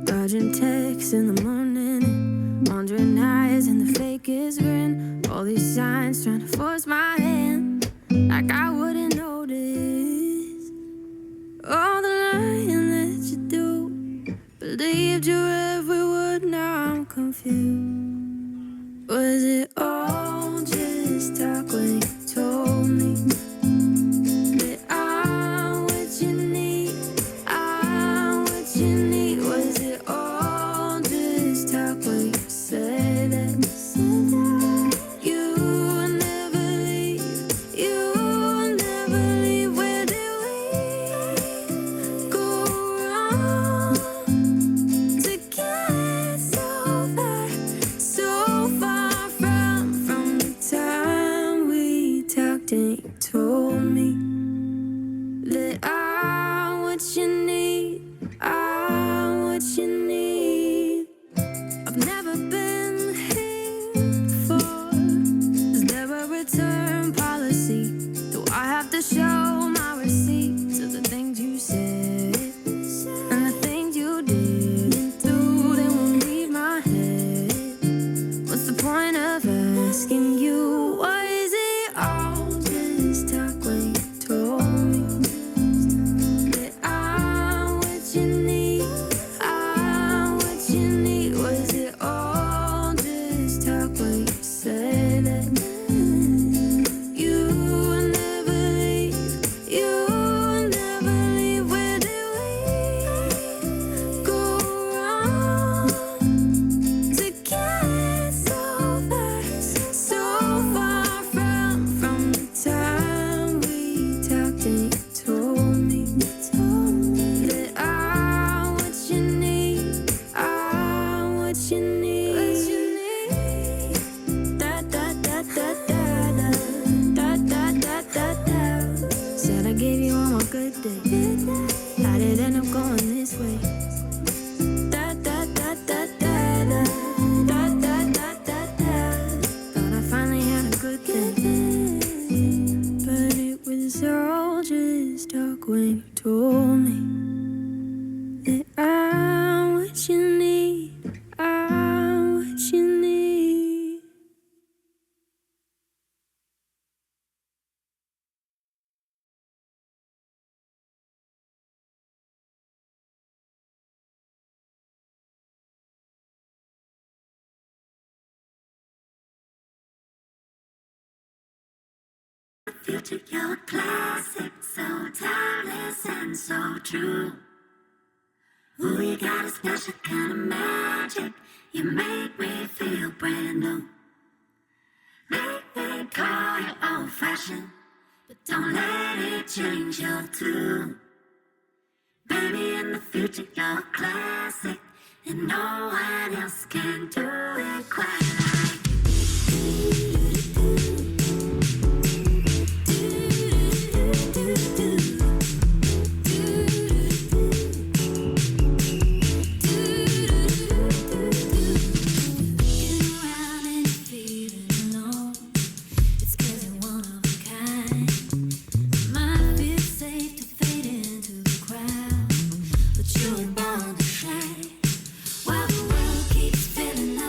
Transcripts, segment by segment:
Dodging texts in the morning, wandering eyes and the fakest grin. All these signs trying to force my hand, like I wouldn't notice. All the lying that you do, believed your every word, now I'm confused. Was it all just talk when you told me that I'm what you need, I'm what you need? Was it all just talk when you said that you would never leave, you would never leave? Where did we go wrong to get so far from the time we talked and you told me that I'm what you need, I'm what you need. I've never been here before. Is there a return policy? Do I have to show my receipts of the things you said and the things you didn't do? They won't leave my head. What's the point of asking you? Was it all just talk when you told me that I'm what you need, I'm what you need? Was it all just talk when you said that you would never leave, you would never leave? Where did we go wrong to get so far from the time we talked and you told me that I'm what you need, I'm what you need. Da da da da da da da da da da. Said I gave you all my good days. How'd it end up going this way? Da da da da da da da da da da da. Thought I finally had a good thing, but it was all just talk when you told me that I'm what you need, I'm what you need. Future, you're a classic, so timeless and so true. Ooh, you got a special kind of magic. You make me feel brand new. Make me call you old-fashioned, but don't let it change your tune. Baby, in the future, you're a classic, and no one else can do it quite like you're bound to shine. While the world keeps spinning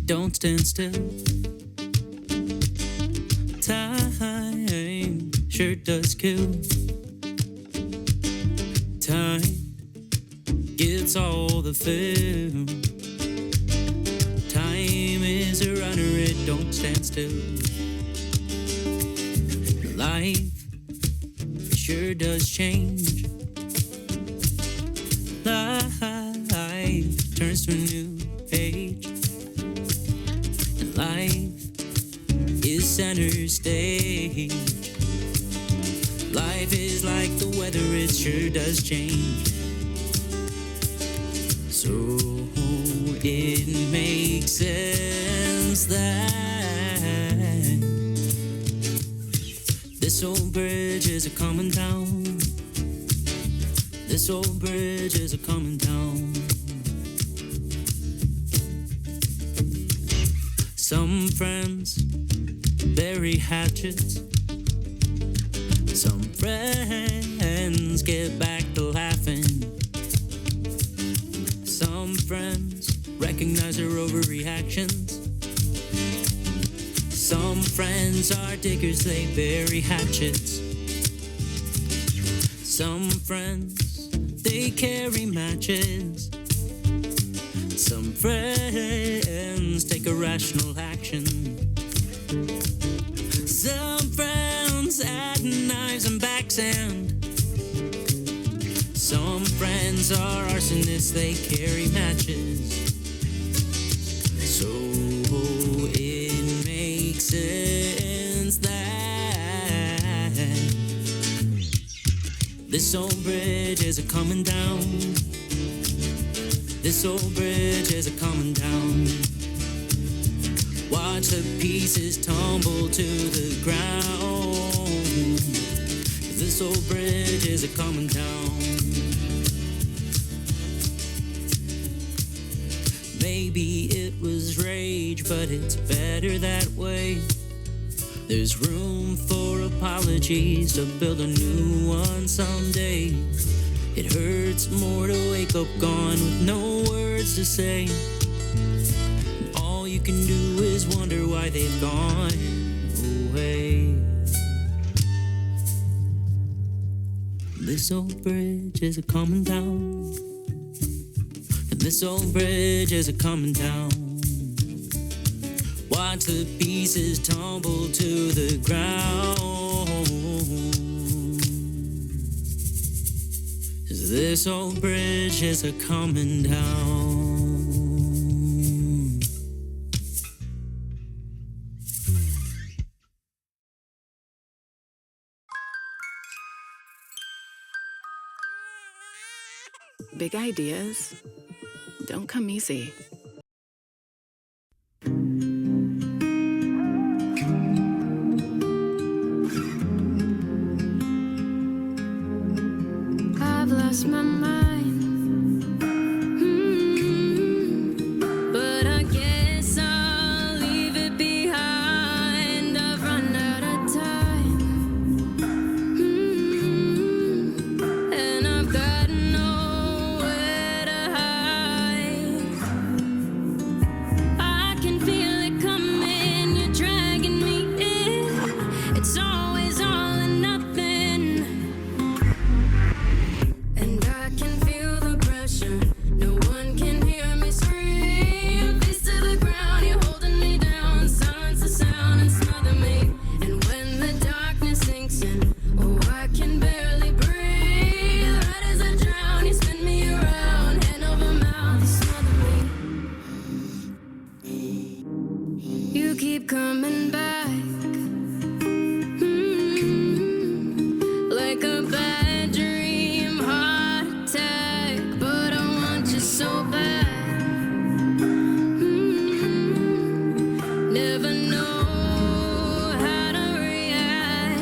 don't stand still. Time sure does kill. Time gets all the film. Time is a runner, it don't stand still. Life sure does change. Life turns to a new page. And life is center stage. Life is like the weather, it sure does change. So it makes sense that this old bridge is a coming down. This old bridge is a coming down. Some friends bury hatchets. Some friends get back to laughing. Some friends recognize their overreactions. Some friends are diggers, they bury hatchets. Some friends, they carry matches. Some friends take irrational action. Some friends add knives and backsand. Some friends are arsonists, they carry matches. So it makes sense that this old bridge is a coming down. This old bridge is a coming down. Watch the pieces tumble to the ground. This old bridge is a coming down. Maybe it was rage, but it's better that way. There's room for apologies to build a new one someday. It hurts more to wake up gone with no words to say. And all you can do is wonder why they've gone away. This old bridge is a coming down. And this old bridge is a coming down. Watch the pieces tumble to the ground. This old bridge is a coming down. Big ideas don't come easy. I've lost my mind, but I guess I'll leave it behind. I've run out of time, and I've got nowhere to hide. I can feel it coming, you're dragging me in. It's always all or nothing. And I can feel the pressure. No one can hear me scream. Face to the ground, you're holding me down. Silence the sound and smother me. And when the darkness sinks in, oh, I can barely breathe. Right as I drown, you spin me around. Hand over mouth, you smother me. You keep coming back. Like a bad dream, heart attack, but I want you so bad. Never know how to react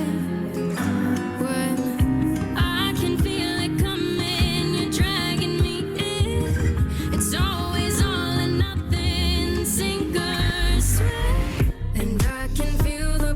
when I can feel it coming. You're dragging me in. It's always all or nothing, sink or swim. And I can feel the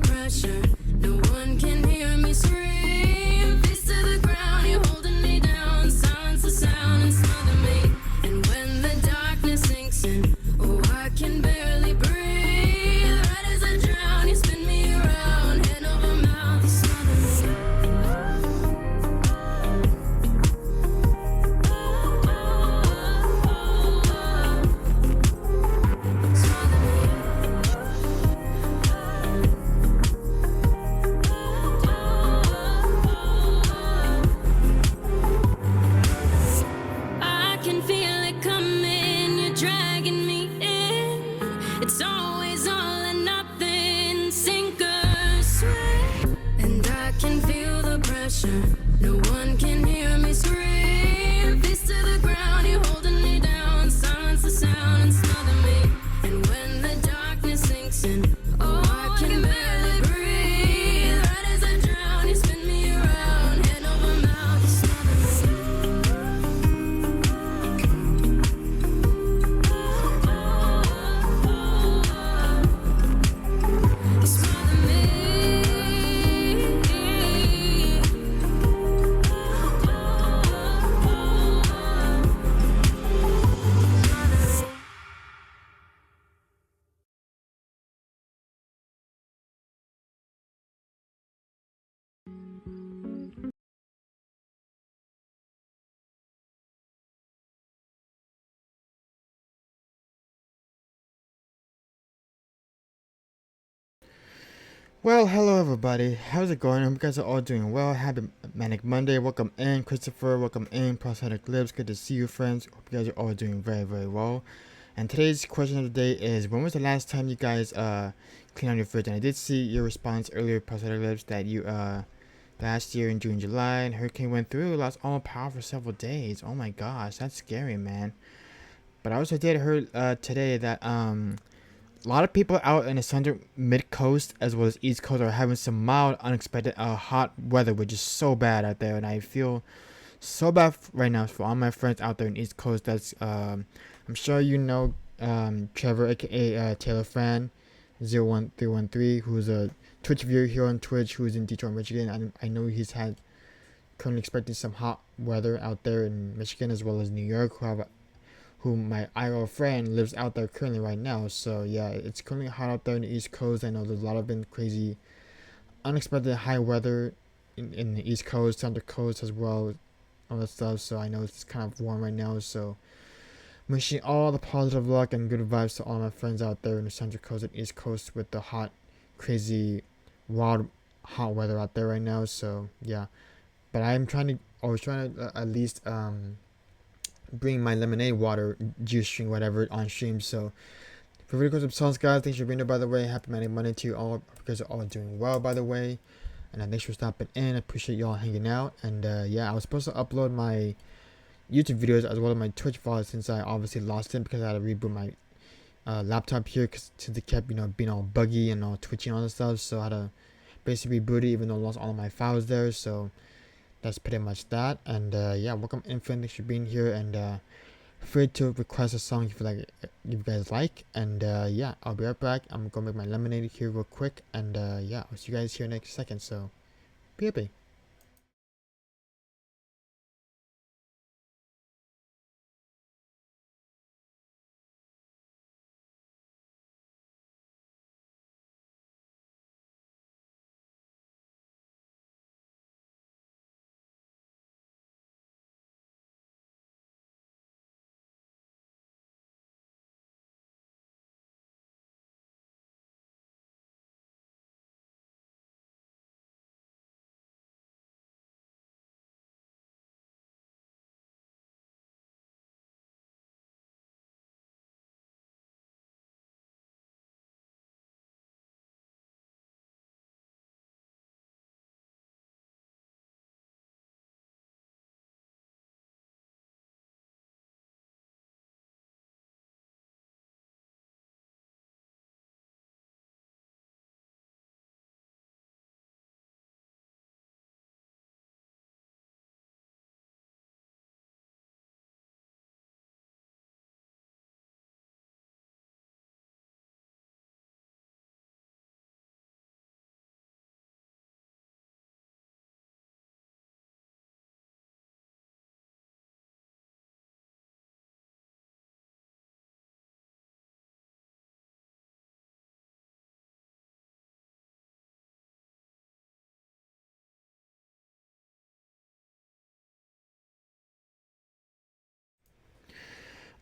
It's always all or nothing, sink or swim. And I can feel the pressure. No one can hear me scream. Face to the ground, you're holding me down. Silence the sound and smother me. And when the darkness sinks in, oh, I can barely breathe. Right as I drown, you spin me around. Hand over mouth, you smother me. You smother me. Well, hello everybody. How's it going? I hope you guys are all doing well. Happy Manic Monday. Welcome in, Christopher. Welcome in, Prosthetic Lips. Good to see you, friends. Hope you guys are all doing very, very well. And today's question of the day is, when was the last time you guys cleaned out your fridge? And I did see your response earlier, Prosthetic Lips, that you last year in June, July, and hurricane went through, lost all power for several days. Oh my gosh, that's scary, man. But I also did hear today that a lot of people out in the center mid coast as well as east coast are having some mild unexpected hot weather, which is so bad out there, and I feel so bad right now for all my friends out there in east coast. That's I'm sure you know Trevor, aka Taylor Fan 01313, who's a Twitch viewer here on Twitch, who's in Detroit, Michigan. I know he's had currently expecting some hot weather out there in Michigan as well as New York, who my IRL friend lives out there currently right now. So yeah, it's currently hot out there in the East Coast. I know there's a lot of been crazy, unexpected high weather in the East Coast, Central Coast as well, all that stuff. So I know it's kind of warm right now. So I'm wishing all the positive luck and good vibes to all my friends out there in the Central Coast and East Coast with the hot, crazy, wild, hot weather out there right now. So yeah, but I was trying to at least bring my lemonade water juice stream whatever on stream. So for video clips of songs, guys, thanks for being there, by the way. Happy Manic Monday to you all. You guys are all doing well, by the way, and thanks for stopping in. I appreciate you all hanging out. And yeah, I was supposed to upload my YouTube videos as well as my Twitch VOD, since I obviously lost it because I had to reboot my laptop here, since it kept being all buggy and all twitchy and all that stuff. So I had to basically reboot it, even though I lost all of my files there. So that's pretty much that. And yeah, welcome Infinite, thanks for being here, and free to request a song if you guys like. And yeah, I'll be right back. I'm gonna make my lemonade here real quick, and yeah, I'll see you guys here next second. So be happy.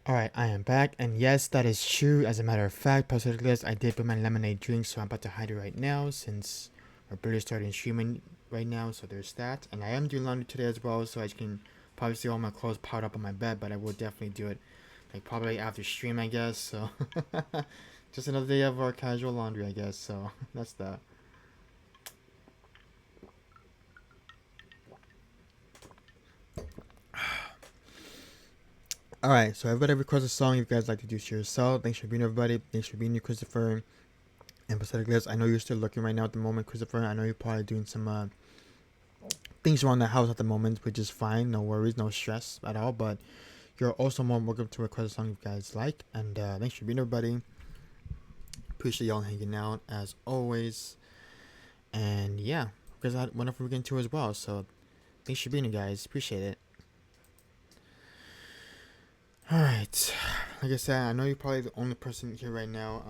Alright, I am back, and yes, that is true. As a matter of fact, possibly I did put my lemonade drink, so I'm about to hide it right now since we're barely starting streaming right now. So there's that, and I am doing laundry today as well, so I can probably see all my clothes piled up on my bed, but I will definitely do it like probably after stream, I guess. So Just another day of our casual laundry, I guess. So that's that. All right, so everybody request a song you guys like to do to yourself. Thanks for being everybody. Thanks for being you, Christopher. And Pathetic Lips. I know you're still looking right now at the moment, Christopher. I know you're probably doing some things around the house at the moment, which is fine. No worries, no stress at all. But you're also more welcome to request a song you guys like. And thanks for being everybody. Appreciate y'all hanging out as always. And yeah, because I had a wonderful weekend too as well. So thanks for being here, guys. Appreciate it. All right, like I said, I know you're probably the only person here right now.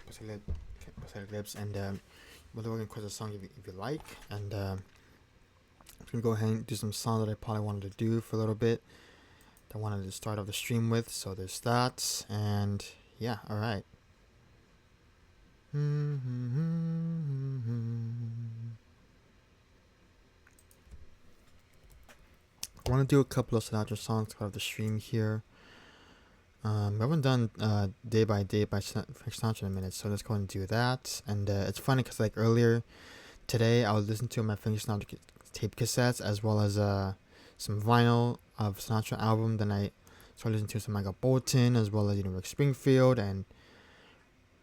Pathetic Lips, and we're gonna request a song if you like, and I'm gonna go ahead and do some songs that I probably wanted to do for a little bit. That I wanted to start off the stream with. So there's that, and yeah, all right. I want to do a couple of Sinatra songs out of the stream here. I haven't done Day by Day by Frank Sinatra in a minute, so let's go and do that. And it's funny because like earlier today, I was listening to my Frank Sinatra tape cassettes as well as some vinyl of Sinatra album. Then I started listening to some Michael Bolton as well as Rick Springfield and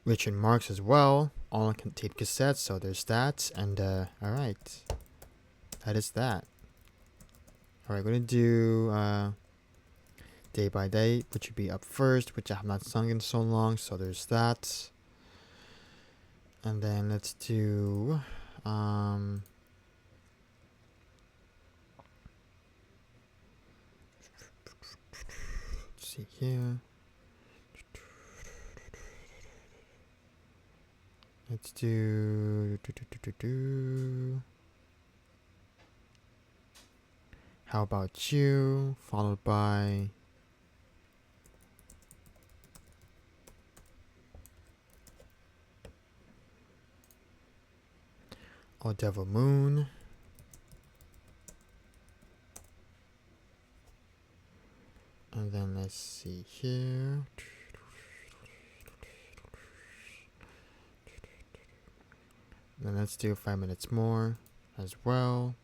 Richard Marx as well, all on tape cassettes. So there's that. And all right, that is that. All right, we're gonna do Day by Day, which would be up first, which I have not sung in so long, so there's that. And then let's do let's see here. Let's do How About You, followed by Oh Devil Moon. And then let's see here. Then let's do 5 minutes more as well.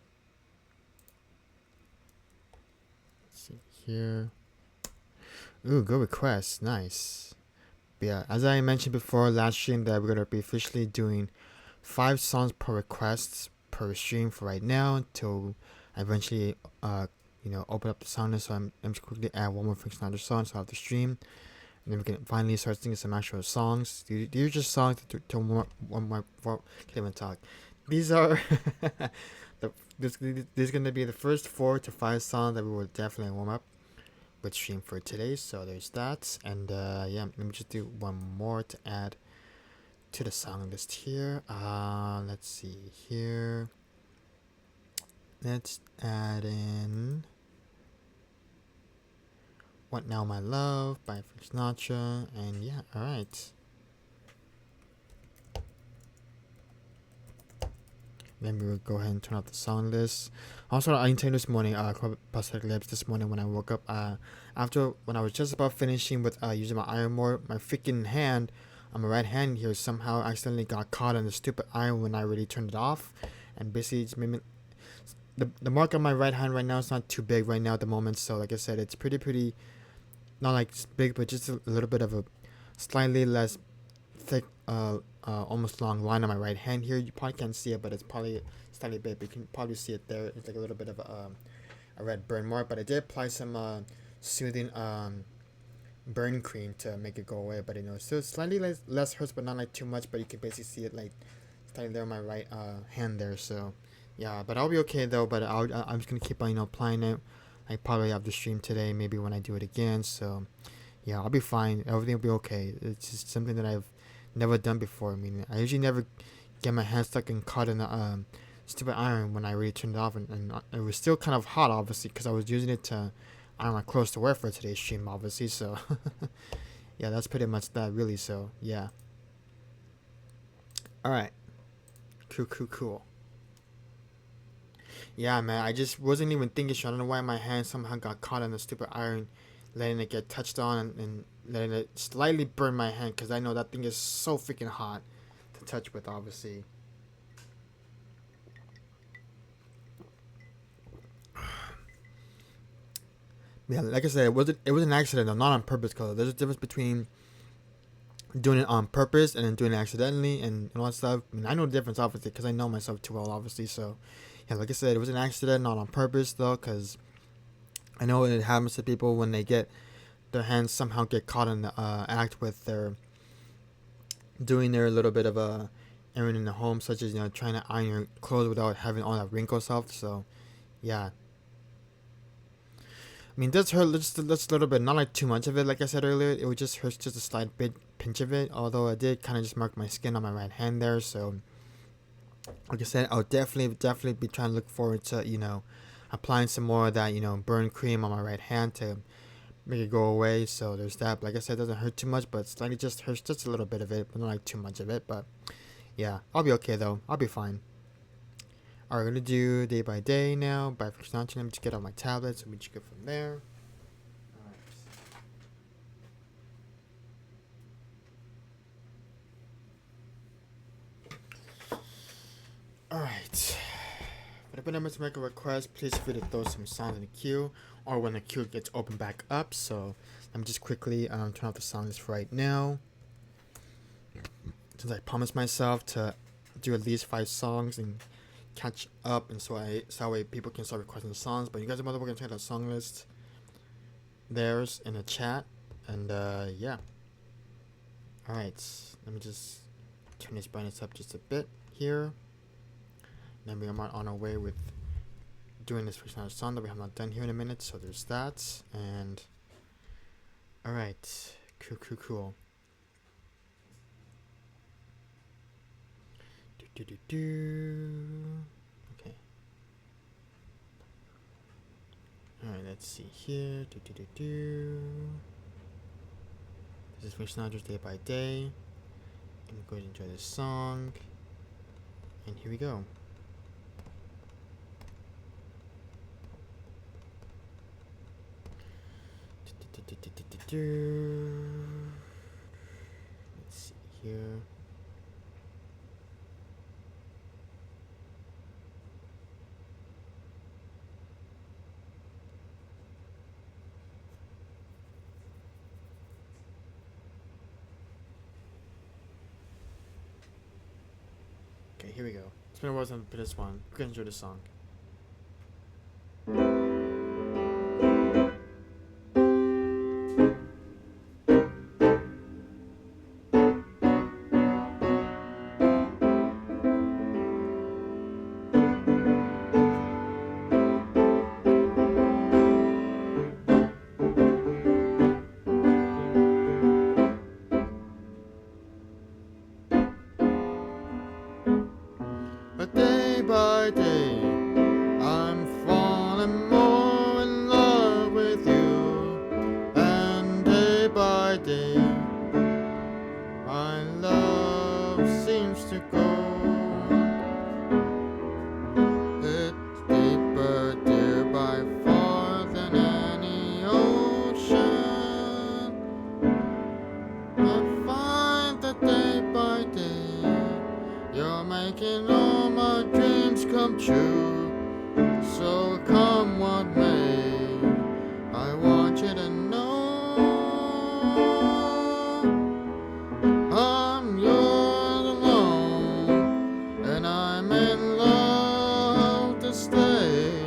Let's see here. Ooh, good request. Nice. But yeah, as I mentioned before last stream, that we're going to be officially doing 5 songs per request per stream for right now until I eventually open up the song list. So I'm just quickly add one more Frank Sinatra song so I have to stream, and then we can finally start singing some actual songs. These are just songs to warm up. Can't even talk. These are this is gonna be the first 4 to 5 songs that we will definitely warm up with stream for today. So there's that, and yeah, let me just do one more to add to the song list here. Let's see here. Let's add in What Now My Love by Frank Sinatra, and yeah, alright. Then we will go ahead and turn off the song list. Also, I intended this morning, Pathetic Lips, this morning when I woke up, after when I was just about finishing with using my iron board, my freaking hand on my right hand here somehow accidentally got caught in the stupid iron when I already turned it off, and basically it's made me, the mark on my right hand right now is not too big right now at the moment. So like I said, it's pretty not like big, but just a little bit of a slightly less thick almost long line on my right hand here. You probably can't see it, but it's probably slightly big, but you can probably see it there. It's like a little bit of a red burn mark, but I did apply some soothing burn cream to make it go away, but still slightly less hurts, but not like too much. But you can basically see it like starting there on my right hand there. So yeah, but I'll be okay though. But I'm just gonna keep on applying it. I probably have the stream today, maybe when I do it again. So yeah, I'll be fine. Everything will be okay. It's just something that I've never done before. I mean, I usually never get my hand stuck and caught in the stupid iron when I really turned it off, and it was still kind of hot, obviously, because I was using it to iron my clothes to wear for today's stream, obviously. So yeah, that's pretty much that, really. So yeah. All right. Cool. Yeah, man, I just wasn't even thinking straight. I don't know why my hand somehow got caught in the stupid iron, letting it get touched on, and letting it slightly burn my hand because I know that thing is so freaking hot to touch with, obviously. Yeah, like I said, it was an accident, though, not on purpose. Cause there's a difference between doing it on purpose and then doing it accidentally and all that stuff. I mean, I know the difference, obviously, because I know myself too well, obviously. So, yeah, like I said, it was an accident, not on purpose, though, because I know it happens to people when they get their hands somehow get caught in the act with their doing their little bit of a errand in the home, such as trying to iron your clothes without having all that wrinkle stuff. So, yeah. I mean, it does hurt just a little bit, not like too much of it. Like I said earlier, it would just hurt just a slight bit pinch of it. Although I did kind of just mark my skin on my right hand there. So, like I said, I'll definitely be trying to look forward to applying some more of that burn cream on my right hand to make it go away. So there's that. But like I said, it doesn't hurt too much, but slightly just hurts just a little bit of it, but not like too much of it. But yeah, I'll be okay though. I'll be fine. Alright, we're gonna do day by day now. By first launching, let me just get on my tablet so we just go from there. Alright. Whenever numbers make a request, please feel free to throw some songs in the queue or when the queue gets opened back up. So let me just quickly turn off the song list right now. Since I promised myself to do at least 5 songs and catch up, and so that way people can start requesting songs. But you guys are more than welcome to check out the song list. There's in the chat, and yeah. All right, let me just turn this brightness up just a bit here. Then we are on our way with doing this first song that we have not done here in a minute. So there's that, and all right, cool. Okay. Alright, let's see here. This is Wish Nodgers Day by Day. I'm going to enjoy this song. And here we go. Let's see here. Okay, here we go. It's been a while since I put this one. We're gonna enjoy this song. But day by day, I'm falling more in love with you. And day by day, my love seems to go. It's deeper, dear, by far than any ocean. I find that day by day, you're making all my dreams come true. So come what may, I want you to know I'm yours alone, and I'm in love to stay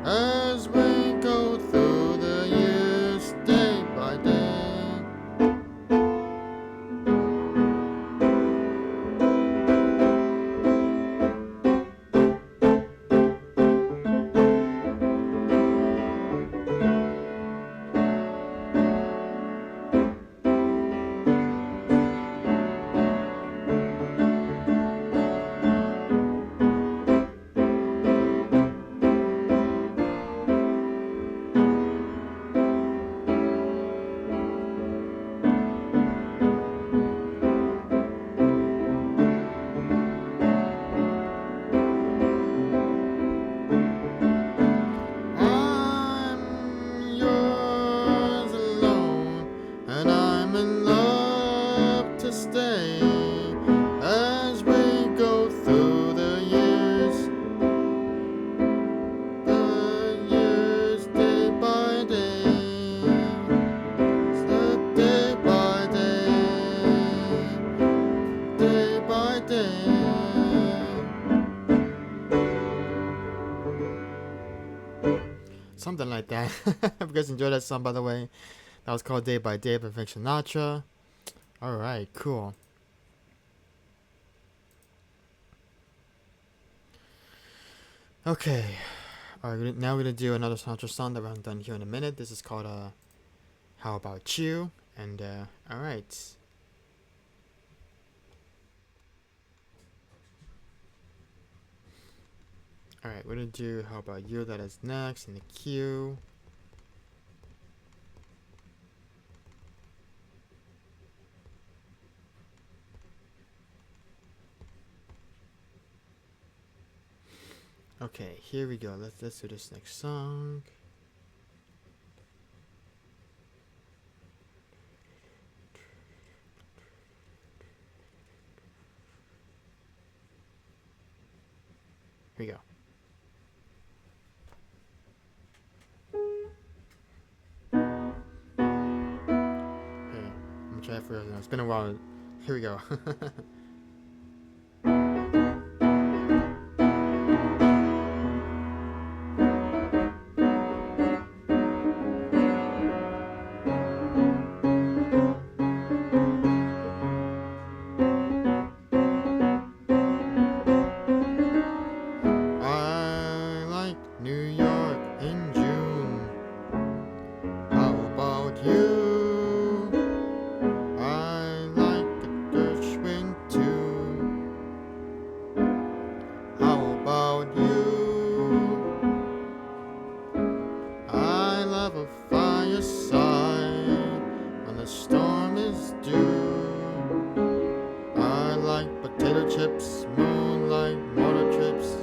as we go through the years day by day. day by day. Something like that. If you guys enjoyed that song, by the way, that was called Day by Day by Frank Sinatra. Alright, cool. Okay. Alright, now we're gonna do another Sinatra song that we haven't done here in a minute. This is called How About You? And alright. Alright, we're gonna do How About You? That is next in the queue. Okay, here we go. Let's do this next song. Here we go. Okay, I'm gonna try it for real now. It's been a while. Here we go. I like New York in June. How about you? I like the Gershwin too. How about you? I love a fireside when the storm is due. I like potato chips, moonlight, motor trips.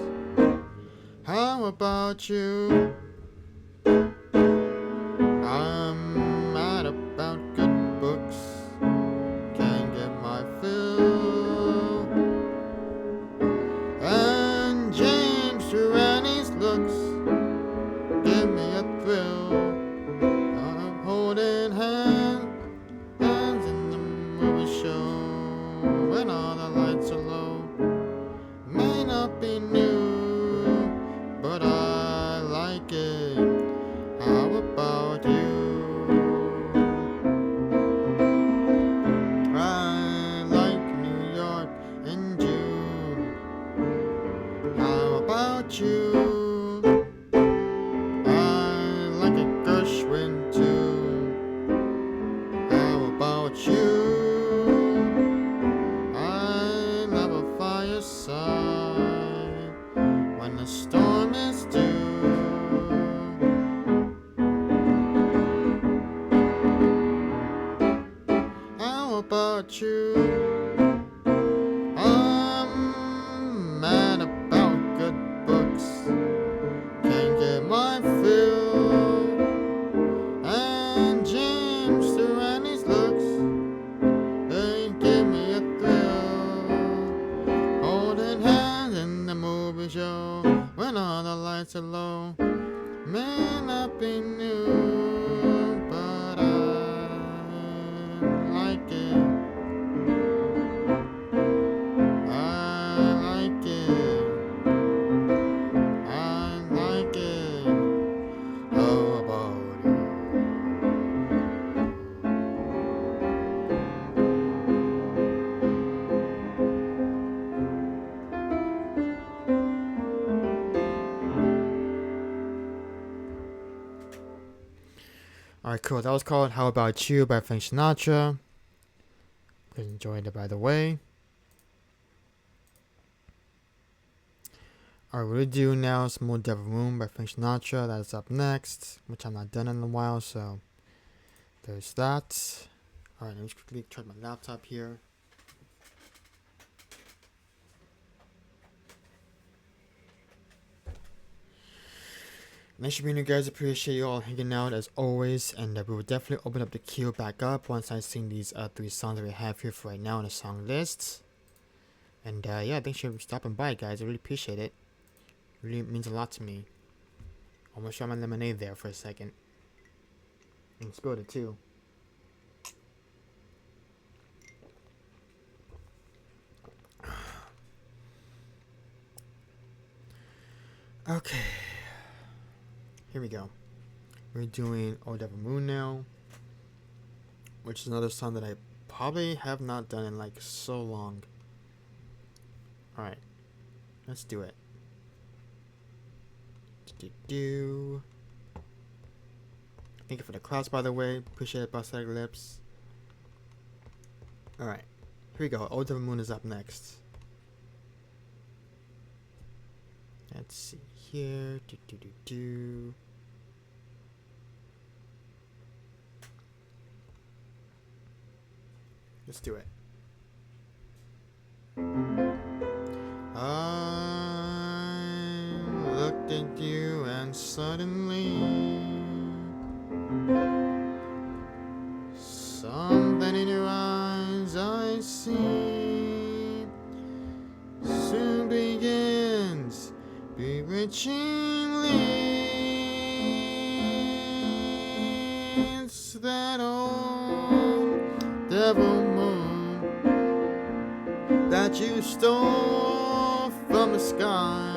How about you? I'm mad about good books. Can't get my fill. And James Durani's looks give me a thrill. I'm holding hands in the movie show when all the lights are low. May not be new, but I like it. How about you? I like New York in June. How about you? I like a Gershwin too. How about you? I love a fireside when the storm is due. How about you? I'm mad about good books. Can't get my fill. And James Durani's looks, they give me a thrill. Holding hands in the movie show when all the lights are low. May not be new, but I like it. I like it. I like it. How about you? Alright, cool. That was called How About You by Frank Sinatra. Hope you enjoyed it, by the way. Alright, we'll do now some more Devil Moon by Frank Sinatra. That's up next, which I've not done in a while, so there's that. Alright, let me just quickly charge my laptop here. Nice to meet you guys. Appreciate you all hanging out as always, and we will definitely open up the queue back up once I sing these 3 songs that we have here for right now on the song list. And yeah, thanks for stopping by, guys. I really appreciate it. Really means a lot to me. Almost shot my lemonade there for a second. And spilled it too. Okay. Here we go. We're doing Old Devil Moon now, which is another song that I probably have not done in like so long. Alright. Let's do it. Do. Thank you for the clouds, by the way. Appreciate it, Prosthetic Lips. Alright. Here we go. Old Devil Moon is up next. Let's see here. Do. Let's do it. I looked at you and suddenly something in your eyes I see soon begins bewitchingly. It's that old devil moon that you stole from the sky.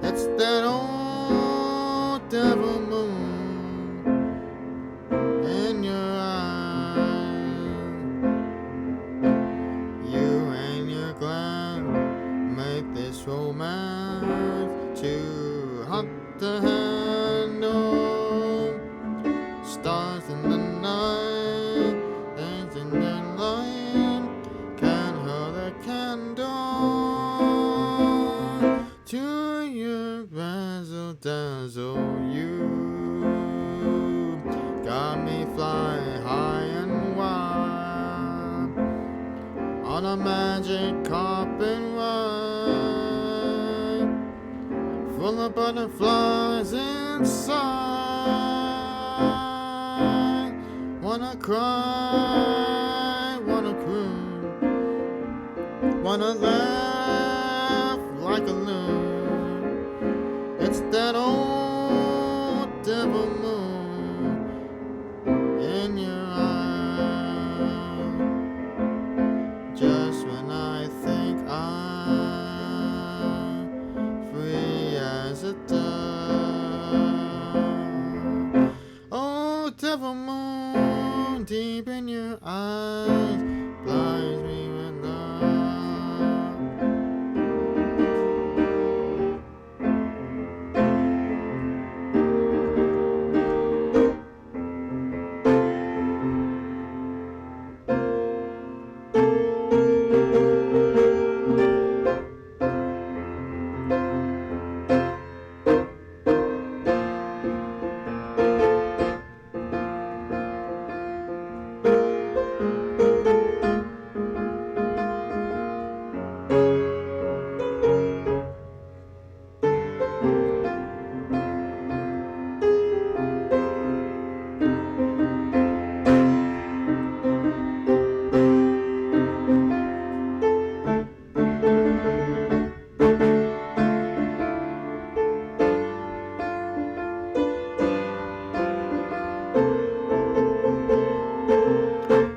It's that old devil moon in your eye. You and your glam made this romance to hunt the handle. Stars in the night, dancing in light, can't hold a candle to your razzle dazzle. You got me flying high and wide on a magic carpet ride, full of butterflies inside. Wanna cry, wanna croon, wanna laugh like a loon. It's that old devil moon in your eye. Just when I think I'm free as a dove, oh devil moon deep in your eyes blinds me with love.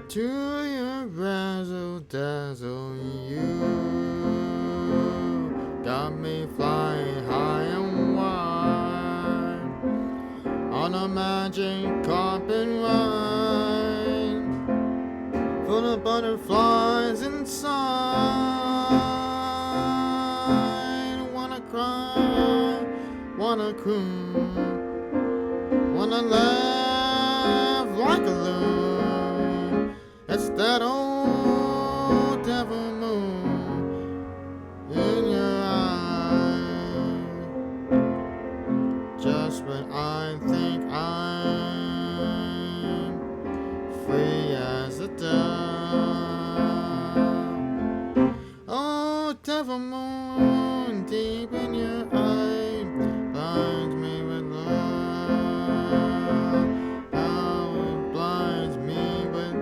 To your razzle dazzle, you got me flying high and wide on a magic carpet ride, full of butterflies inside. Wanna cry, wanna croon, wanna laugh like a loon. It's that old devil moon in your eye. Just when I think I'm free as a dove, oh devil moon deep in your eye blinds me with love. How it blinds me with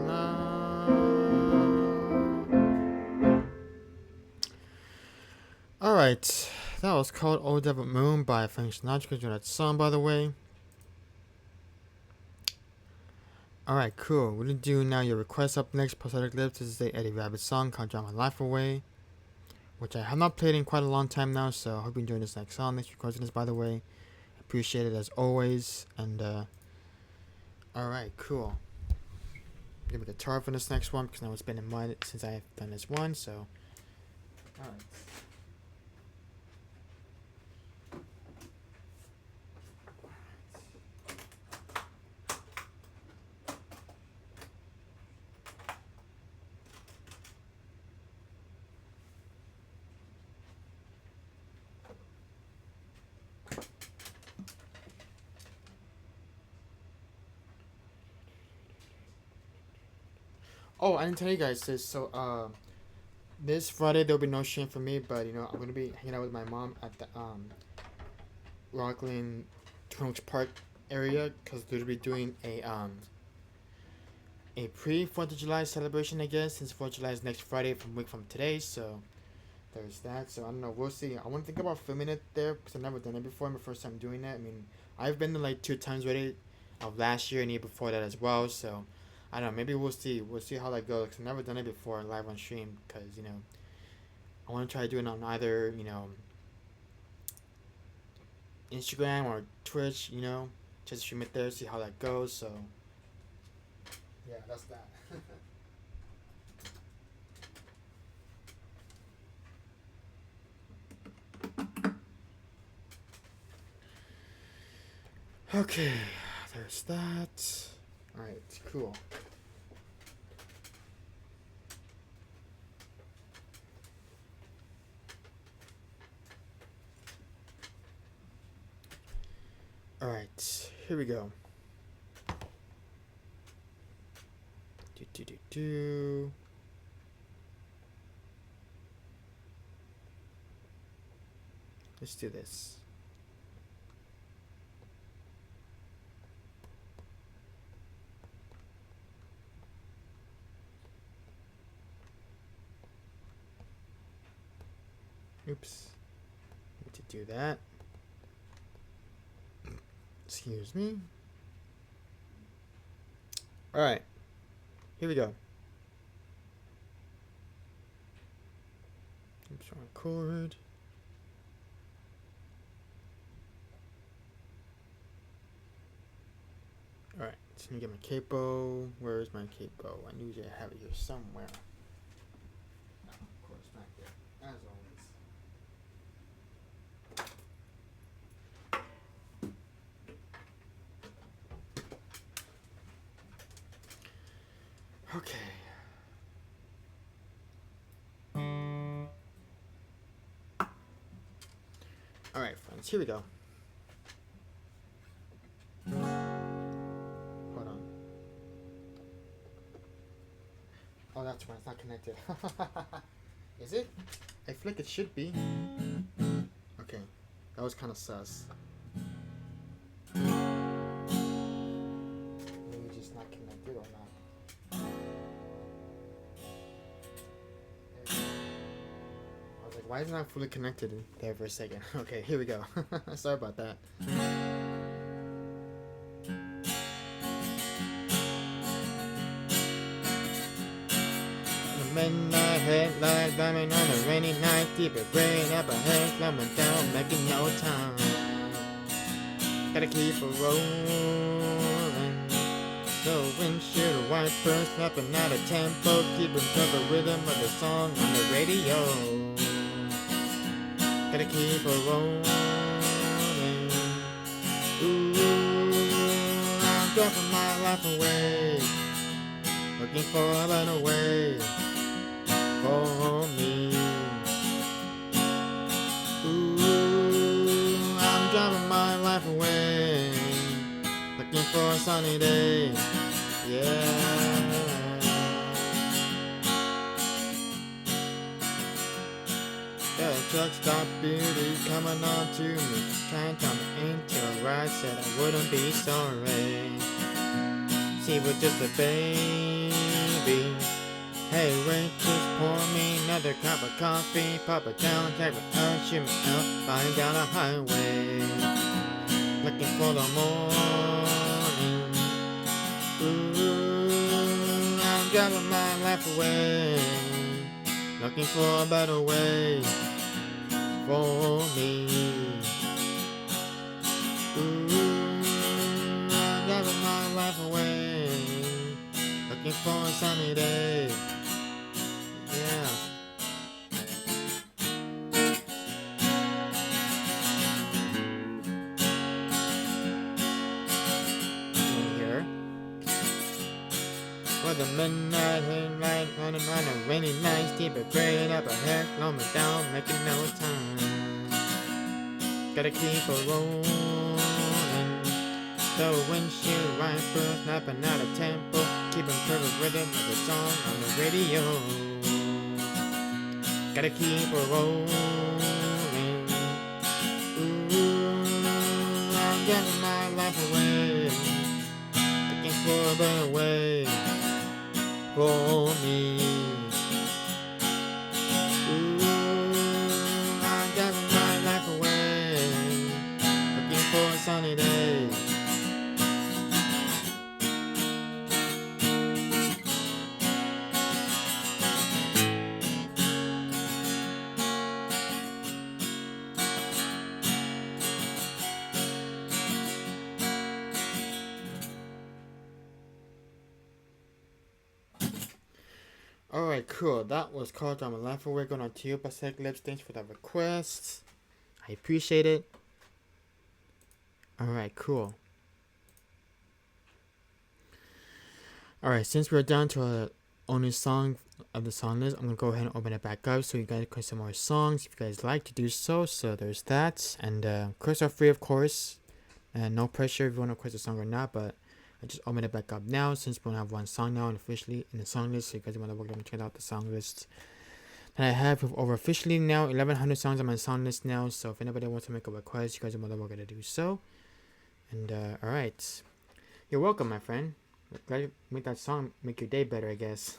love. Alright, that was called Old Devil Moon by Frank Sinatra. You know that song, by the way. Alright, cool. We're gonna do now your request up next. Prosthetic Lips. This is the Eddie Rabbit song called Draw My Life Away. which I have not played in quite a long time now. So I hope you enjoy this next song. Thanks for recording this, by the way. Appreciate it as always. And alright, cool. Give me a guitar for this next one because now it's been in mind since I've done this one. So alright. Oh, I didn't tell you guys this. So, this Friday there'll be no stream for me, but you know I'm gonna be hanging out with my mom at the Rockland Twin Oaks Park area because they'll be doing a pre 4th of July celebration, I guess, since 4th of July is next Friday from week from today. So there's that. So I don't know. We'll see. I want to think about filming it there because I've never done it before. My first time doing that. I mean, I've been there like 2 times already, of last year and the year before that as well. So. I don't know, maybe we'll see. We'll see how that goes. Cause I've never done it before live on stream. Because, you know, I want to try doing it on either, you know, Instagram or Twitch, you know. Just stream it there, see how that goes. So, yeah, that's that. Okay, there's that. Alright, cool. Alright, here we go. Do. Let's do this. Oops. Need to do that. Excuse me. Alright. Here we go. Oops, wrong chord. Alright, so let me get my capo. Where is my capo? I knew I have it here somewhere. No, of course, not there. As always. Okay. Alright, friends, here we go. Hold on. Oh, that's why it's not connected. Is it? I feel like it should be. Okay, that was kind of sus. Maybe just not connected or not. I was like, why is it not fully connected there for a second? Okay, here we go. Sorry about that. The midnight headlight diamond on a rainy night, deep rain up ahead, slumming down, making no time. Gotta keep it rolling. The windshield wipers snapping out of tempo, keeping to the rhythm of the song on the radio. Gotta keep it rolling. Ooh, I'm dropping my life away, looking for a better way for me. Ooh, I'm driving my life away, looking for a sunny day. Yeah. The truck stop beauty coming on to me, trying to turn me into a ride, said I wouldn't be sorry. She was just a baby. Hey waitress, pour me another cup of coffee, pop it down, take it out, shoot me out, flying down the highway, looking for the morning. Ooh, I'm driving my life away, looking for a better way for me. Ooh, I'm driving my life away, looking for a sunny day. Yeah. Here. For the midnight headlight running on a rainy night, keep it graying up ahead, slow me down, making no time. Gotta keep a rolling. The windshield wipers snapping out of tempo, keeping perfect rhythm of the song on the radio. Gotta keep a rolling. Ooh, I'm giving my life away, looking for a better way for me. Ooh, I'm giving my life away, looking for a sunny day. Alright, cool. That was called Drama Life Away, going on to you, Pacific Lips. Thanks for that request. I appreciate it. Alright, cool. Alright, since we're down to our only song of the song list, I'm gonna go ahead and open it back up so you guys can some more songs if you guys like to do so. So there's that. And requests are free, of course. And no pressure if you want to request a song or not, but I just open it back up now since we only have one song now and officially in the song list. So you guys want to work and check out the song list that I have with over officially now 1,100 songs on my song list now. So if anybody wants to make a request, you guys are more than welcome to do so. And alright, you're welcome, my friend. Glad you made that song make your day better, I guess.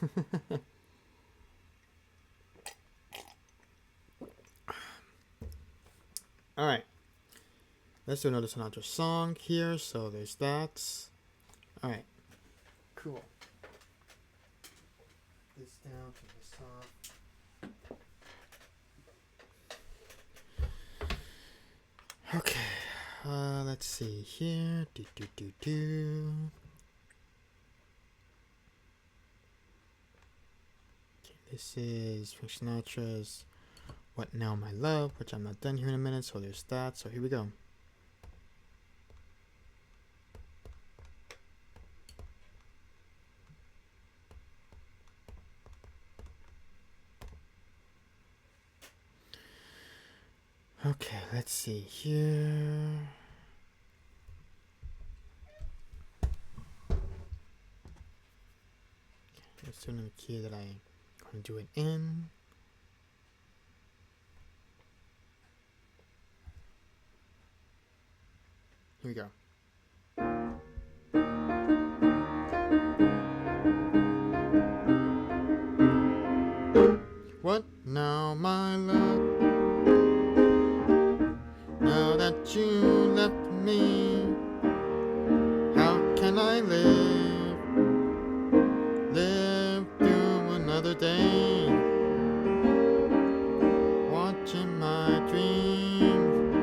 Alright, let's do another Sinatra song here. So there's that. Alright, cool. This down to this off. Okay, let's see here. Okay, this is Frank Sinatra's What Now My Love, which I'm not done here in a minute, so there's that. So here we go. Okay, let's see here. Okay, let's do another key that I'm going to do it in. Here we go. What now, my love? Now that you left me, how can I live through another day, watching my dreams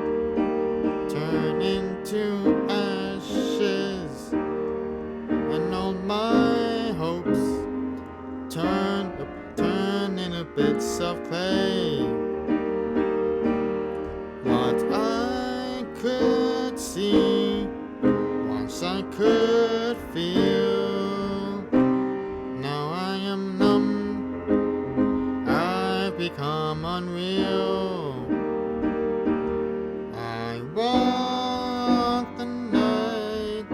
turn into ashes, and all my hopes turn into bits of clay. What I could see, once I could feel, now I am numb, I've become unreal. I walk the night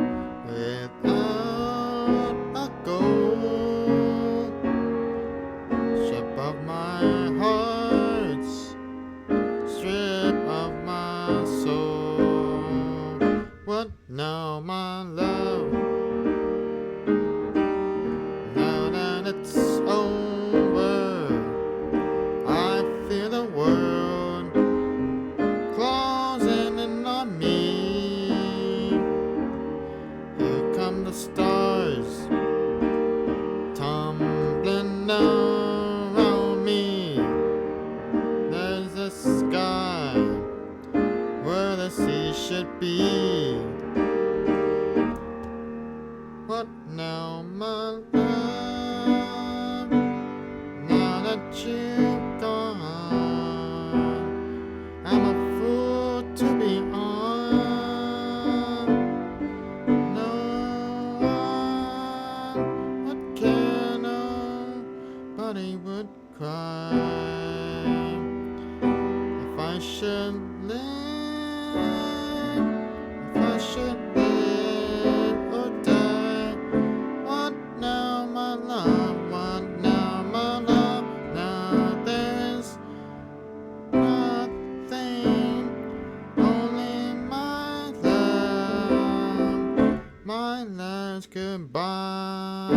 without a goal, strip of my heart's strip of my soul. What now, my love? Now that it's over, I feel the world I should live, if I should live or die. What now, my love? What now, my love? Now there's nothing, only my last goodbye.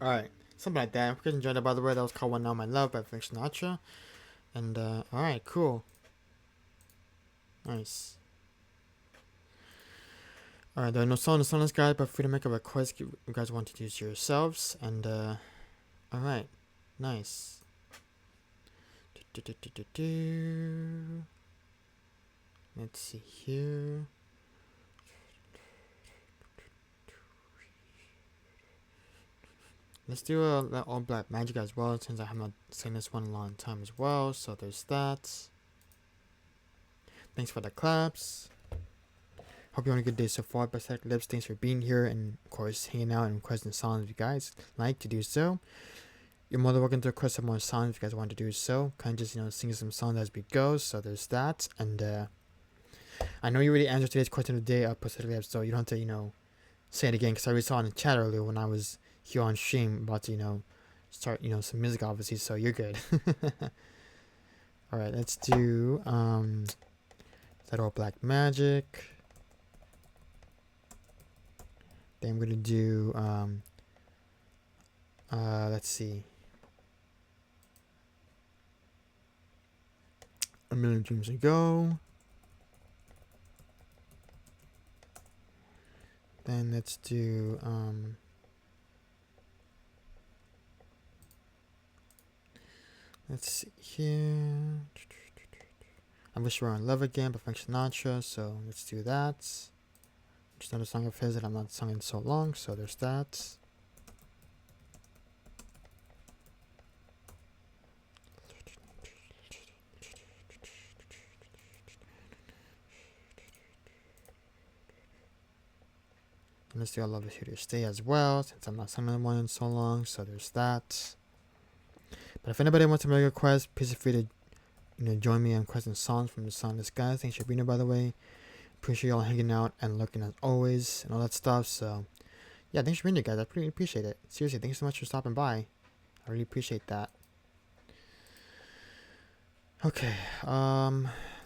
Alright, something like that. If you guys enjoyed that, by the way, that was called One Now My Love by Frank Sinatra. And, alright, cool. Nice. Alright, there are no songs on this guide, but free to make a request you guys want to use yourselves. And, alright, nice. Let's see here. Let's do that All Black Magic as well, since I have not seen this one in a long time as well. So there's that. Thanks for the claps. Hope you're having a good day so far. Best Headache Lips, thanks for being here and of course hanging out and requesting songs if you guys like to do so. You're more than welcome to request some more songs if you guys want to do so. Kind of just sing some songs as we go. So there's that. And I know you already answered today's question of the day, Best Headache Lips, so you don't have to say it again because I already saw it in the chat earlier when I was here on stream about to start some music obviously, so you're good. Alright, let's do that All Black Magic. Then I'm gonna do let's see, A Million Dreams Ago. Then let's do let's see here. I Wish We Were in Love Again by Frank Sinatra, so let's do that. Just another song of his that I'm not sung in so long, so there's that. And let's do I Love Is Here to Stay as well, since I'm not singing one in so long, so there's that. But if anybody wants to make a request, please feel free to join me on requesting songs from the Songless Guys. Thanks for being here, by the way. Appreciate y'all hanging out and looking as always and all that stuff. So yeah, thanks for being here, guys. I really appreciate it. Seriously, thanks so much for stopping by. I really appreciate that. Okay,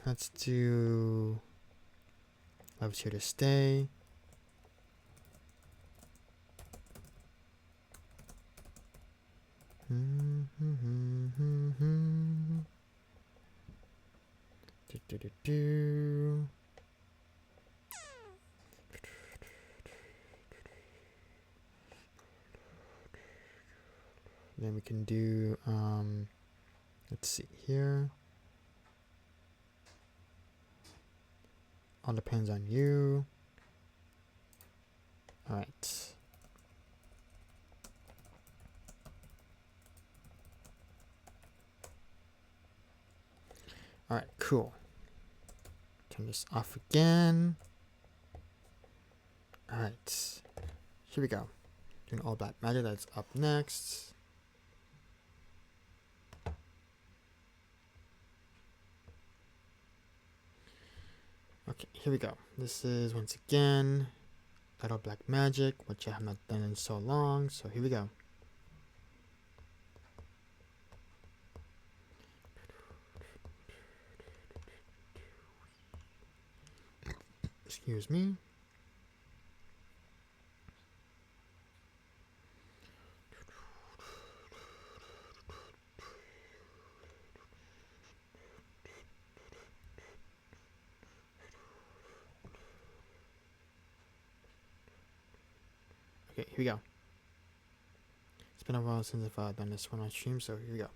let's do Love Is Here to Stay. Then we can do let's see here. All Depends on You. All right. All right, cool. Turn this off again. All right, here we go. Doing All Black Magic. That's up next. Okay, here we go. This is once again that All Black Magic, which I have not done in so long. So here we go. Excuse me. Okay, here we go. It's been a while since I've done this one on stream, so here we go.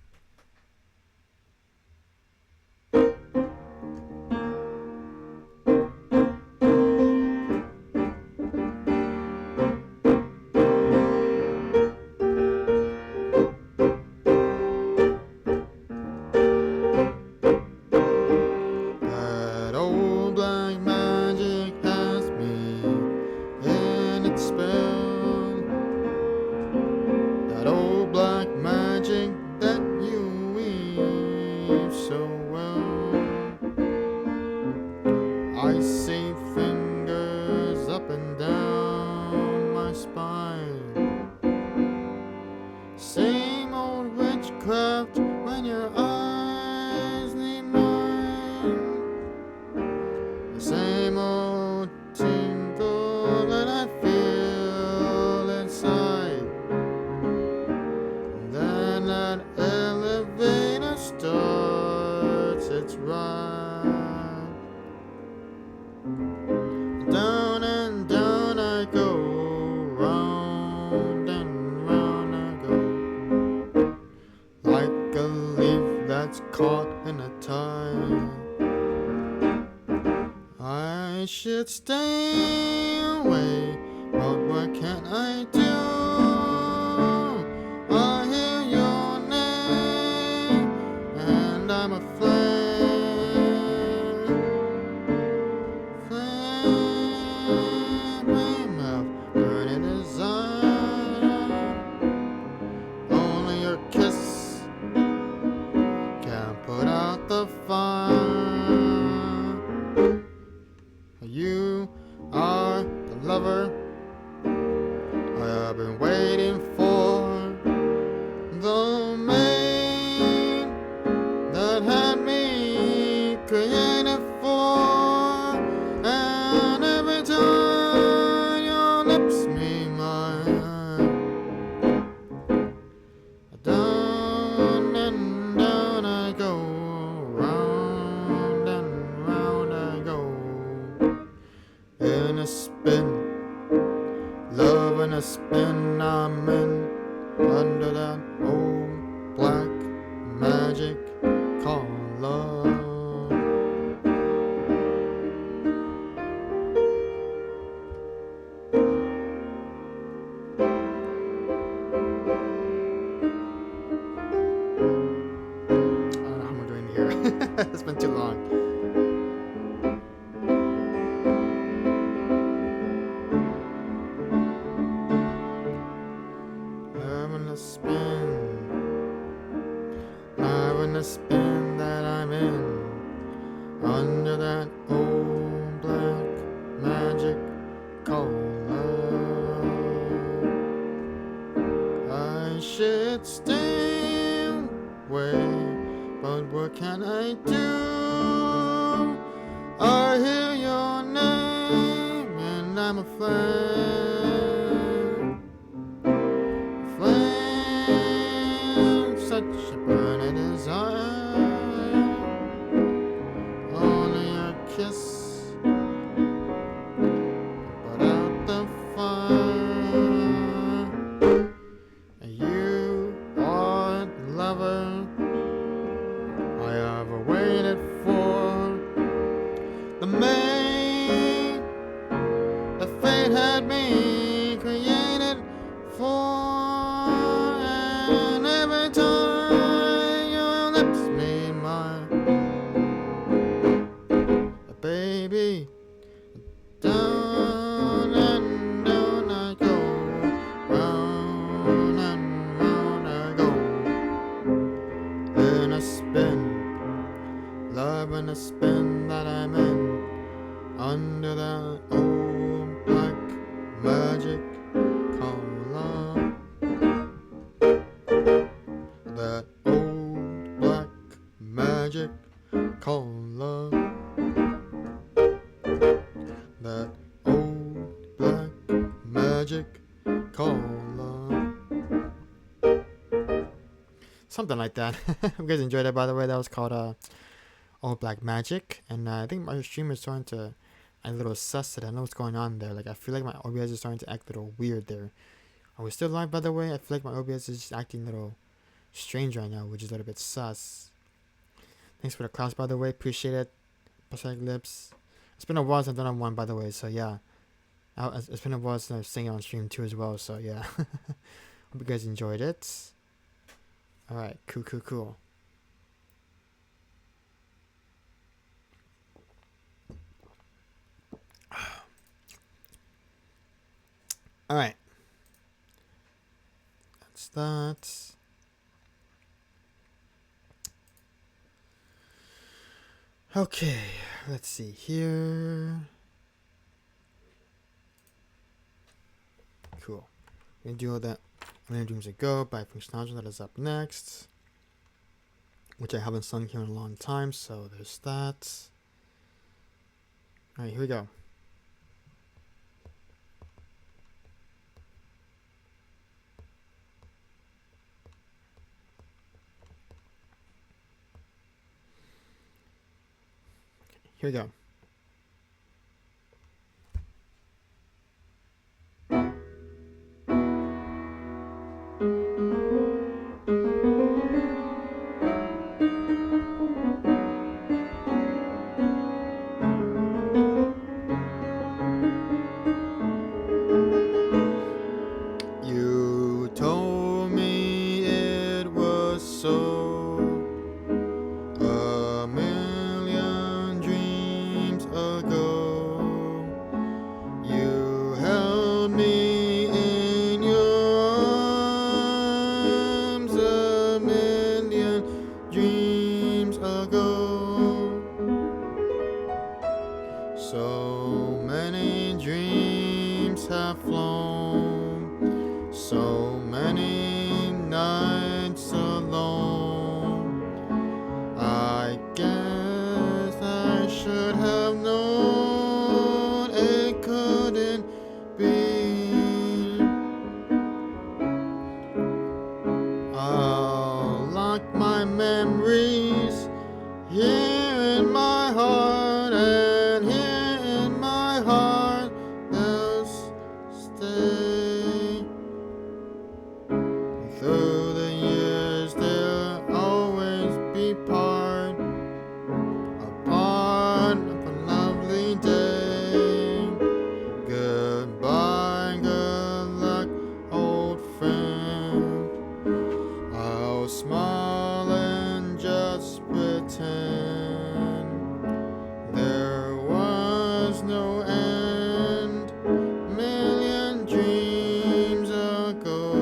That old black magic has me in its spell. That old black magic that same old witchcraft when your eyes need mine. The same old tingle that I feel inside. And then that elevator starts its ride. Down and down I go, round and round I go, like a leaf that's caught in a tide. I should stay away, but what can I do? I hear your name, and I'm afraid. Flame of burning desire. Only your kiss can put out the fire. You are the lover I have been waiting for, the man that had me created for. And every time your lips meet mine, down and down I go, round and round I go. In a spin, love in a spin, I'm in, under that old black magic called love. I don't know how I'm doing here. It's been too long. Loving the spin that I'm in, under that old black magic called love. I should stay away, but what can I do? I hear your name and I'm afraid. Such a burning desire. Only your kiss put out the fire. You are the lover I have waited for, the man that fate had me created for. And every time your lips meet mine, baby, down and down I go, round and round I go. In a spin, love in a spin that I'm in, under that old black magic called love. That old black magic called love. That old black magic called love. Something like that. If you guys enjoyed it, by the way, that was called Old Black Magic. And I think my stream is starting to act a little sus. I don't know what's going on there. Like, I feel like my OBS is starting to act a little weird there. Are we still live, by the way? I feel like my OBS is just acting a little strange right now, which is a little bit sus. Thanks for the class, by the way. Appreciate it. Prosthetic lips. It's been a while since I've done one, by the way. So yeah, it's been a while since I've singing on stream too as well. So yeah, hope you guys enjoyed it. All right, cool. All right, that's that. Okay, let's see here. Cool. We do all that. Million Dreams Ago by Frank Sinatra, that is up next, which I haven't sung here in a long time, so there's that. Alright, here we go. Here we go. You told me it was so, a million dreams ago. You held me in your arms a million dreams ago. So many dreams have flown, so many nights alone. I guess I should have known it couldn't be. I'll lock my memories here in my heart, and here in my heart they'll stay. Through the years they'll always be part of a lovely day. Goodbye, good luck, old friend. I'll smile and just pretend there was no end. Million dreams ago.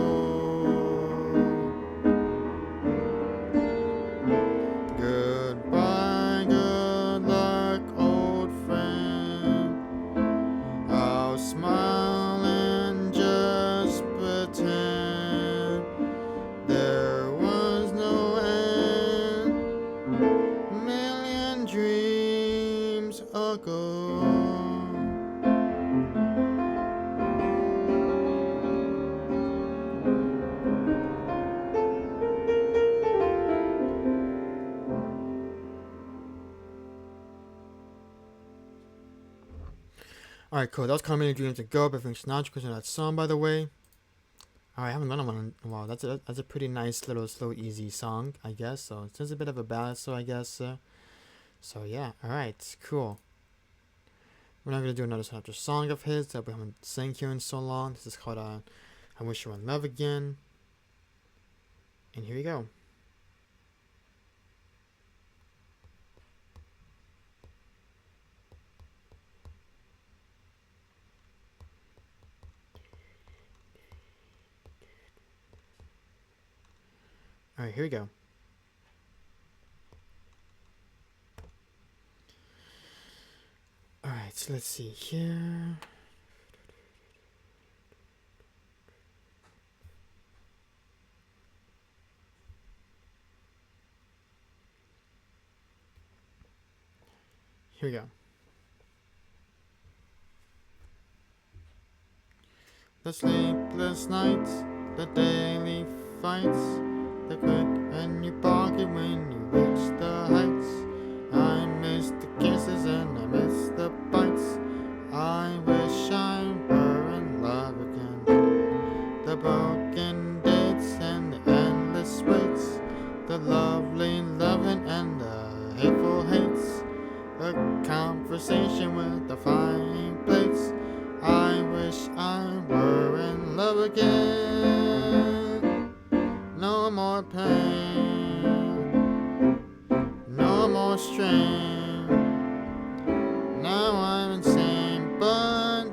Goodbye, good luck, old friend. I'll smile and just pretend there was no end. Million dreams ago. Alright, cool. That was Million Dreams Ago by Frank Sinatra. Because of that song, by the way. Alright, I haven't done one in a while. That's a pretty nice little slow, easy song, I guess. So it's just a bit of a ballad, so I guess. So yeah, alright, cool. We're not gonna do another Sinatra song of his that we haven't sang here in so long. This is called I Wish You Were in Love Again. And here we go. Alright, here we go. Alright, so let's see here. Here we go. The sleepless nights, the daily fights, the quick and you pocket when you reach the heights. I miss the kisses and I miss the bites. I wish I were in love again. The broken dates and the endless waits, the lovely loving and the hateful hates, the conversation with the frying plates. I wish I were in love again. No more pain, no more strain. Now I'm insane, but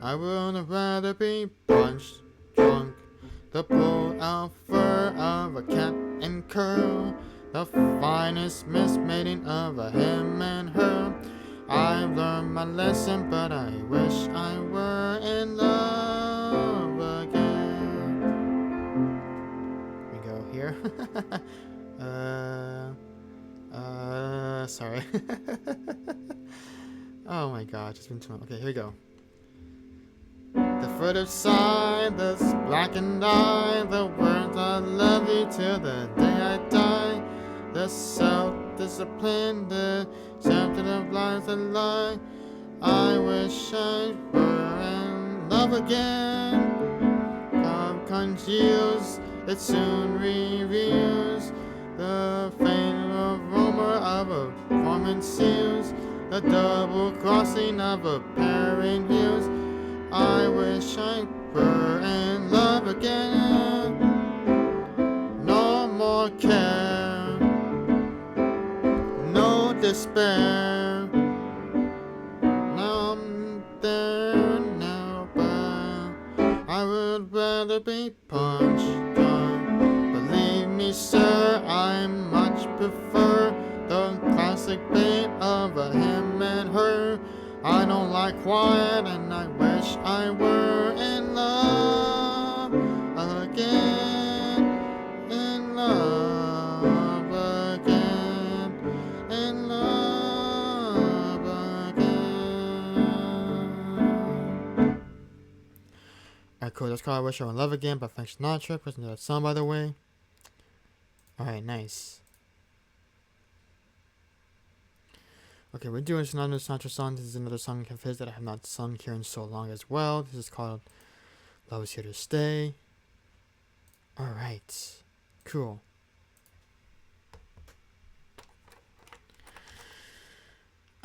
I would rather be punched, drunk, the pulled out fur of a cat and curl, the finest mismating of a him and her. I've learned my lesson, but I wish I were in love again. Sorry. Oh my god, it's been too long. Okay, here we go. The further side, this blackened eye, the words I love you till the day I die. The self-discipline, the chapter of lies that lie. I wish I were in love again. Congeals, it soon reveals the faint aroma of a common seals, the double crossing of a pair in heels. I wish I were in love again. No more care, no despair. Now I'm there now, but I would rather be punched down. Believe me, sir, I much prefer the classic bait of a him and her. I don't like quiet, and I wish I were in love again, in love again, in love again. Alright, cool. That's called I Wish I Were in Love Again by Frank Sinatra. Listen to that song, by the way. Alright, nice. Okay, we're doing another Sinatra song. This is another song of his that I have not sung here in so long as well. This is called Love Is Here to Stay. Alright, cool.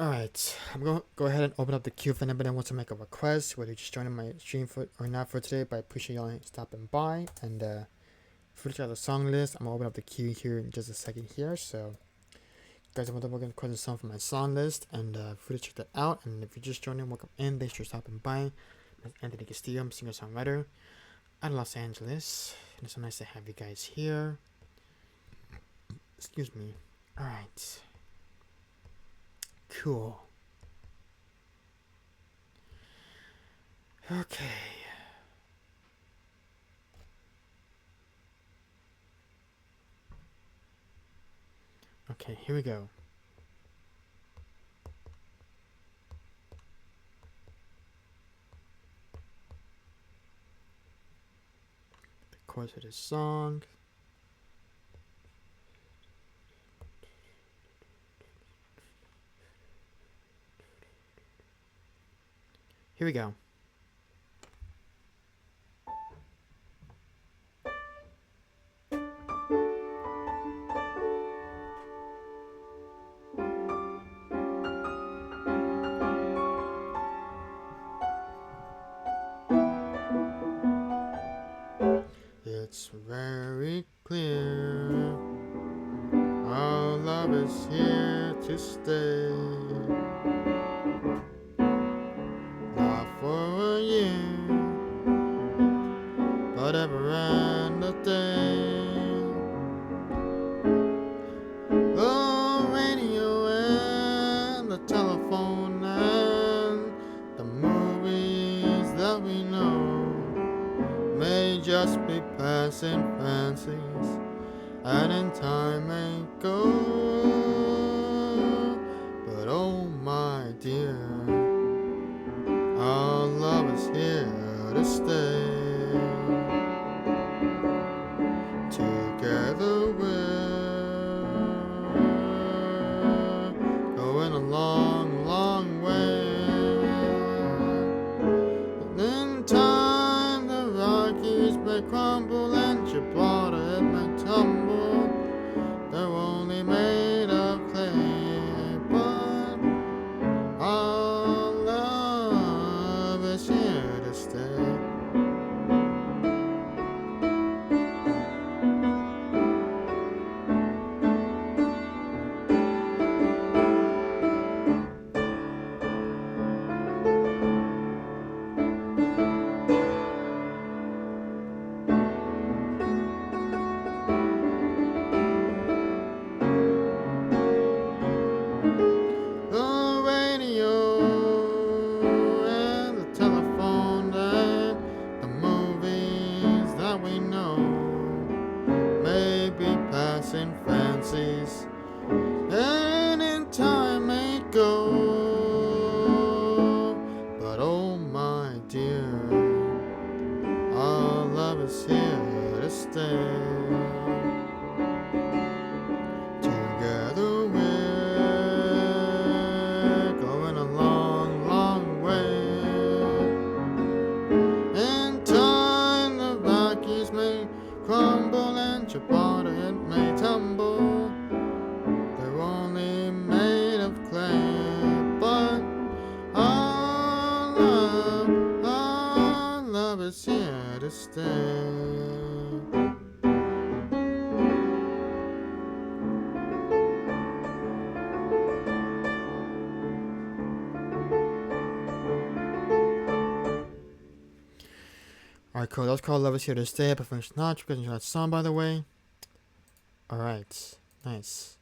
Alright, I'm going to go ahead and open up the queue if anybody wants to make a request, whether you're just joining my stream for or not for today, but I appreciate y'all stopping by. And for the song list, I'm going to open up the queue here in just a second here, so guys, I'm going to request a song from my song list, and feel free to check that out. And if you're just joining, welcome in. Thanks for stopping by. I'm Anthony Castillo. I'm a singer-songwriter out of Los Angeles, and it's so nice to have you guys here. Excuse me. Alright. Cool. Okay. Okay, here we go. The chorus of this song. Here we go. It's very clear our love is here to stay. Not for a year, but ever and a day. The radio and the telephone and the movies that we know may just be passing fancies, and in time may go. But oh my dear, our love is here to stay. Together we're going a long, long way. And in time may crumble and Gibraltar it may tumble, humble. They're only made of clay, but our love is here to stay. Alright, cool. That was called Love Is Here to Stay by Frank Sinatra. You guys enjoyed that song, by the way. Alright, nice.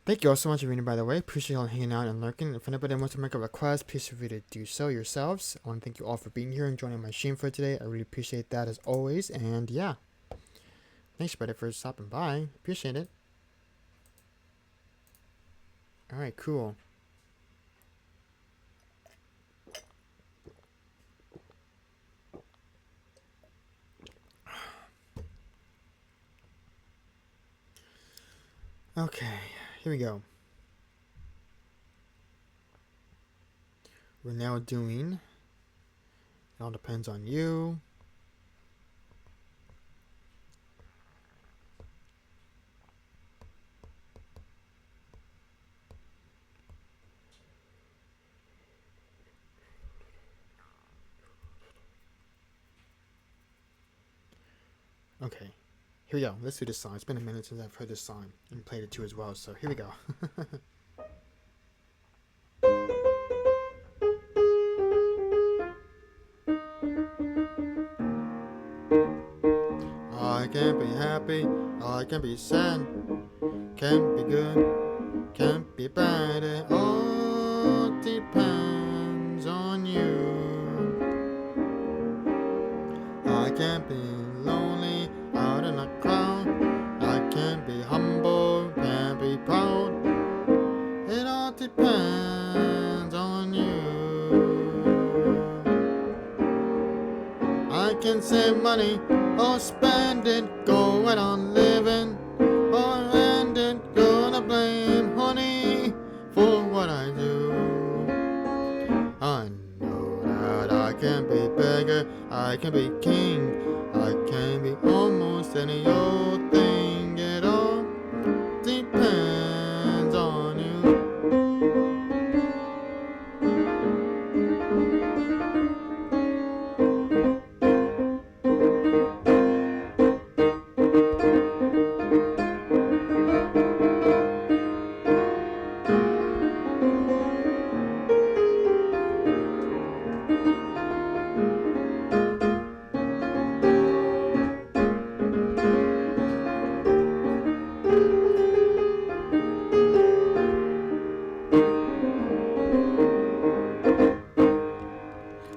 Thank you all so much for reading, by the way. Appreciate you all hanging out and lurking. If anybody wants to make a request, please feel free to do so yourselves. I want to thank you all for being here and joining my stream for today. I really appreciate that as always. And yeah, thanks, buddy, for stopping by. Appreciate it. Alright, cool. Okay, here we go. We're now doing It All Depends on You. Okay. Here we go. Let's do this song. It's been a minute since I've heard this song and played it too as well. So here we go. I can't be happy. I can be sad. Can't be good. Can't be bad. It all depends on you. I can't be lonely out in a crowd. I can't be humble, can't be proud. It all depends on you. I can save money or spend it, go out on living, or end it, gonna blame honey for what I do. I know that I can be beggar, I can be king, I can be almost any old thing. It all depends on you.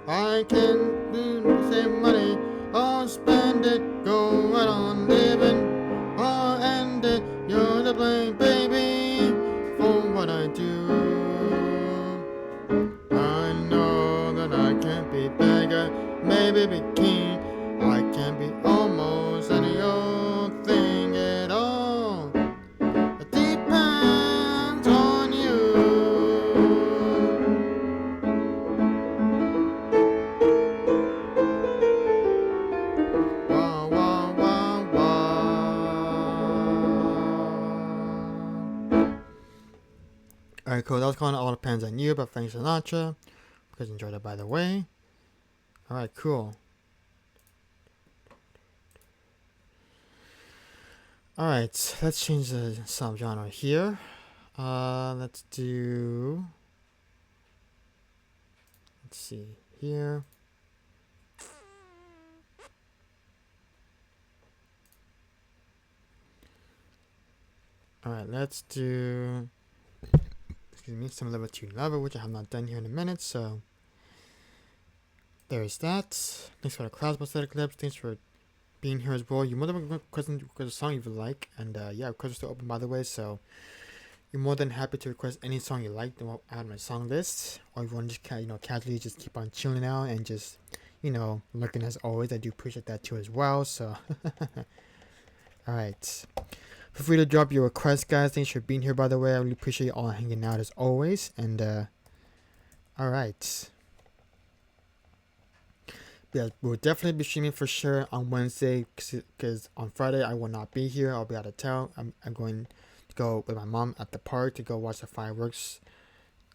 I can save money or spend it, go out on living or end it. You're to blame, baby, for what I do. I know that I can't be beggar, maybe be king. I can be almost any old thing at all. It depends on you. Wah, wah, wah, wah. Alright, cool. That was called It All Depends on You by Frank Sinatra. You guys enjoyed that, by the way. Alright, cool. Alright, let's change the subgenre here. Let's do. Let's see here. Alright, let's do. Excuse me, some level 2 lover, which I have not done here in a minute, so. There's that. Thanks for the class prosthetic clips. Thanks for being here as well. You're more than welcome to request a song if you like. And yeah, requests are still open, by the way, so you're more than happy to request any song you like. Then I'll add my song list. Or if you want to just casually just keep on chilling out and just, lurking as always. I do appreciate that too as well. So alright. Feel free to drop your requests, guys. Thanks for being here, by the way. I really appreciate you all hanging out as always. And alright. yeah, we'll definitely be streaming for sure on Wednesday, because on Friday I will not be here. I'll be out of town. I'm going to go with my mom at the park to go watch the fireworks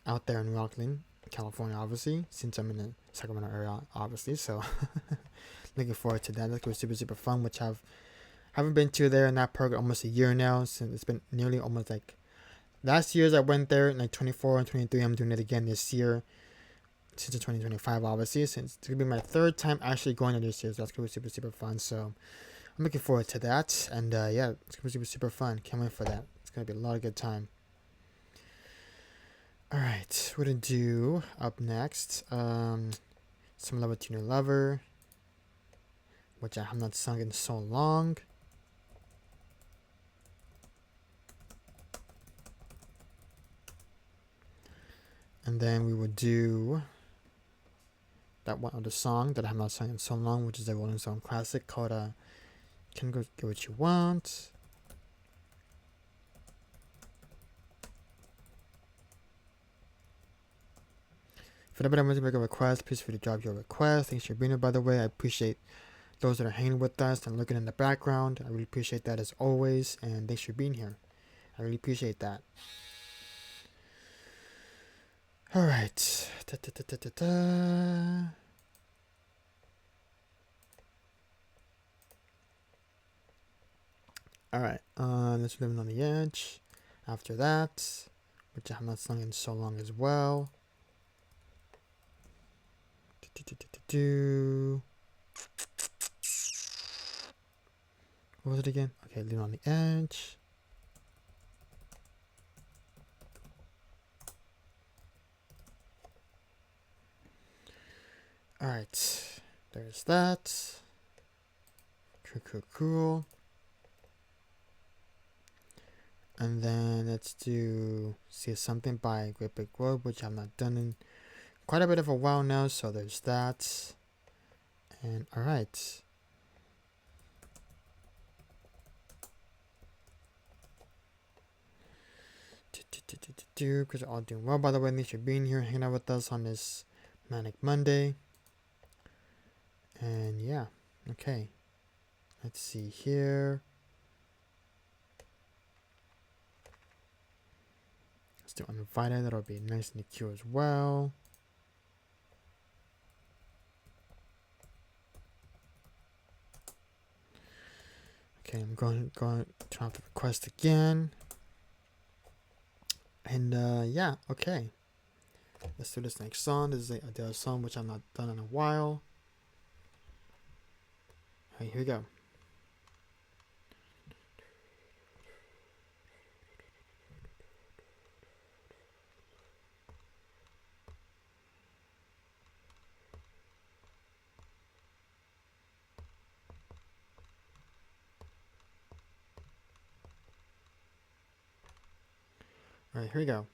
out there in Rockland, California, obviously, since I'm in the Sacramento area, obviously. So looking forward to that. That's going to be super fun, which haven't been to there in that park almost a year now. Since it's been nearly almost like last year's I went there in like 24 and 23. I'm doing it again this year since 2025, obviously, since it's gonna be my third time actually going to this year. So that's gonna be super fun. So I'm looking forward to that, and yeah, it's gonna be super fun. Can't wait for that. It's gonna be a lot of good time. All right, we're gonna do up next Some Lover to New Lover, which I have not sung in so long. And then we will do that one other song that I have not sung in so long, which is a Rolling Stone classic called Can Go Get What You Want. If anybody wants to make a request, please feel free to drop your request. Thanks for being here, by the way. I appreciate those that are hanging with us and looking in the background. I really appreciate that as always, and thanks for being here. I really appreciate that. All right. All right. Let's Living on the Edge. After that, which I have not sung in so long as well. What was it again? Okay, Living on the Edge. Alright, there's that. Cool. And then let's do See Something by Great Big World, which I've not done in quite a bit of a while now, so there's that. And alright. Because you're all doing well, by the way. Thanks for being here, hanging out with us on this Manic Monday. And yeah, okay. Let's see here. Let's do Uninvited. That'll be nice in the queue as well. Okay, I'm going to turn off the request again. And yeah, okay. Let's do this next song. This is a Adele song which I've not done in a while. Alright, here we go. Alright, here we go.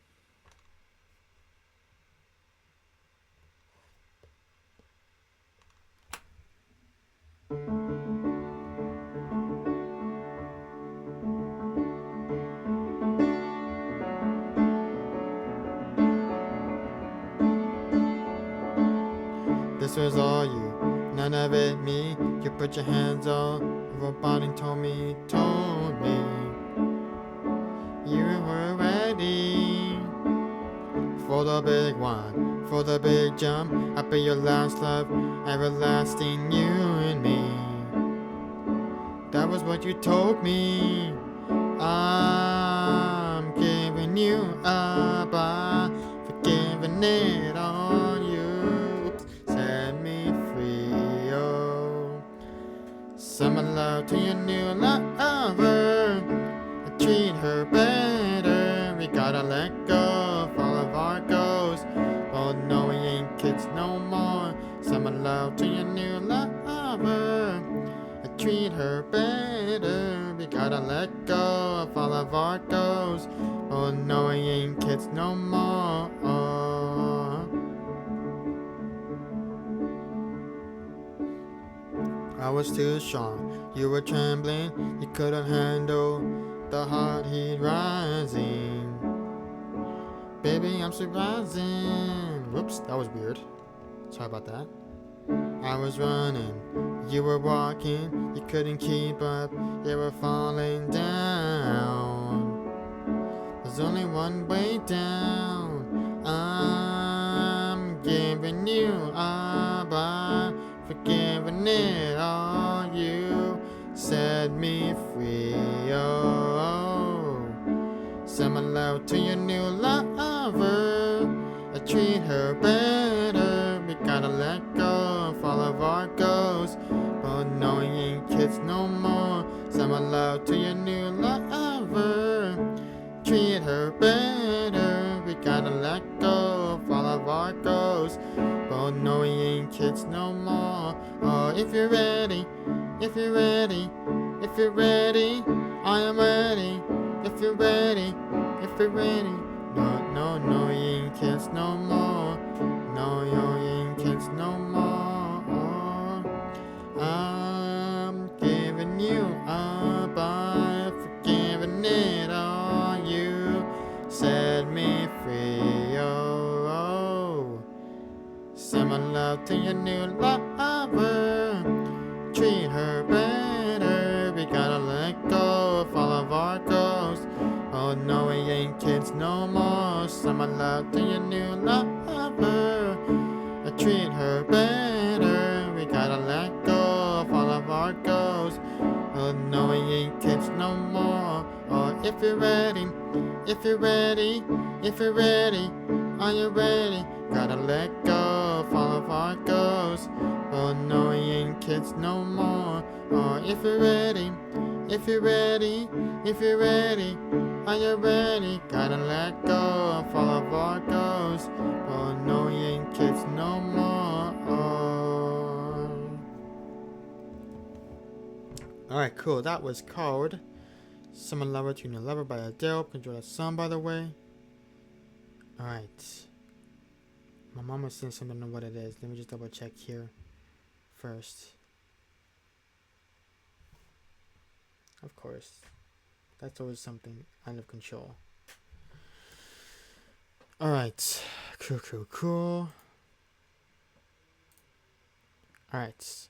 This was all you, none of it me. You put your hands all over body and told me you were ready for the big one, for the big jump. I'll be your last love, everlasting, you and me. That was what you told me. I'm giving you up, I'm forgiving it on you. Oops, set me free, oh. Summer love to your new lover. Treat her better. We gotta let go of all of our ghosts. Oh no, we ain't kids no more. Summer love to your new lover. Treat her better. We gotta let go of all of our ghosts. Oh no, we ain't kids no more. I was too strong. You were trembling. You couldn't handle the heart heat rising. Baby, I'm surprising. Whoops, that was weird. Sorry about that. I was running, you were walking, you couldn't keep up, you were falling down. There's only one way down. I'm giving you up, I'm forgiving it all. You set me free. Oh, send my love to your new lover. I treat her better. We gotta let go of all of our goals, but no, we ain't kids no more. Send my love to your new lover. Treat her better. We gotta let go of all of our goals, but no, we ain't kids no more. Oh, if you're ready, if you're ready, if you're ready, I am ready. If you're ready, if you're ready. No, no, no, we ain't kids no more. No, you ain't kids no more. I'm giving you up, I'm forgiving it all. You set me free. Oh, oh. Send my love to your new lover. Treat her better. We gotta let go of all of our goals. Oh no, we ain't kids no more. Send my love to your new lover. Treat her better. We gotta let go of all of our goals. Oh no, we ain't kids no more. Oh, if you're ready, if you're ready, if you're ready, are you ready? Gotta let go of all of our goals. Oh no, we ain't kids no more. Oh, if you're ready, if you're ready, if you're ready, are you ready? Gotta let go of all of our goals. Oh no, we ain't kids no more. Oh. Alright, cool. That was called Someone Lover to Your Lover by Adele. Enjoy that song, by the way. Alright. My mom was saying something, I don't know what it is. Let me just double check here first. Of course. That's always something out of control. Alright. Cool. Alright.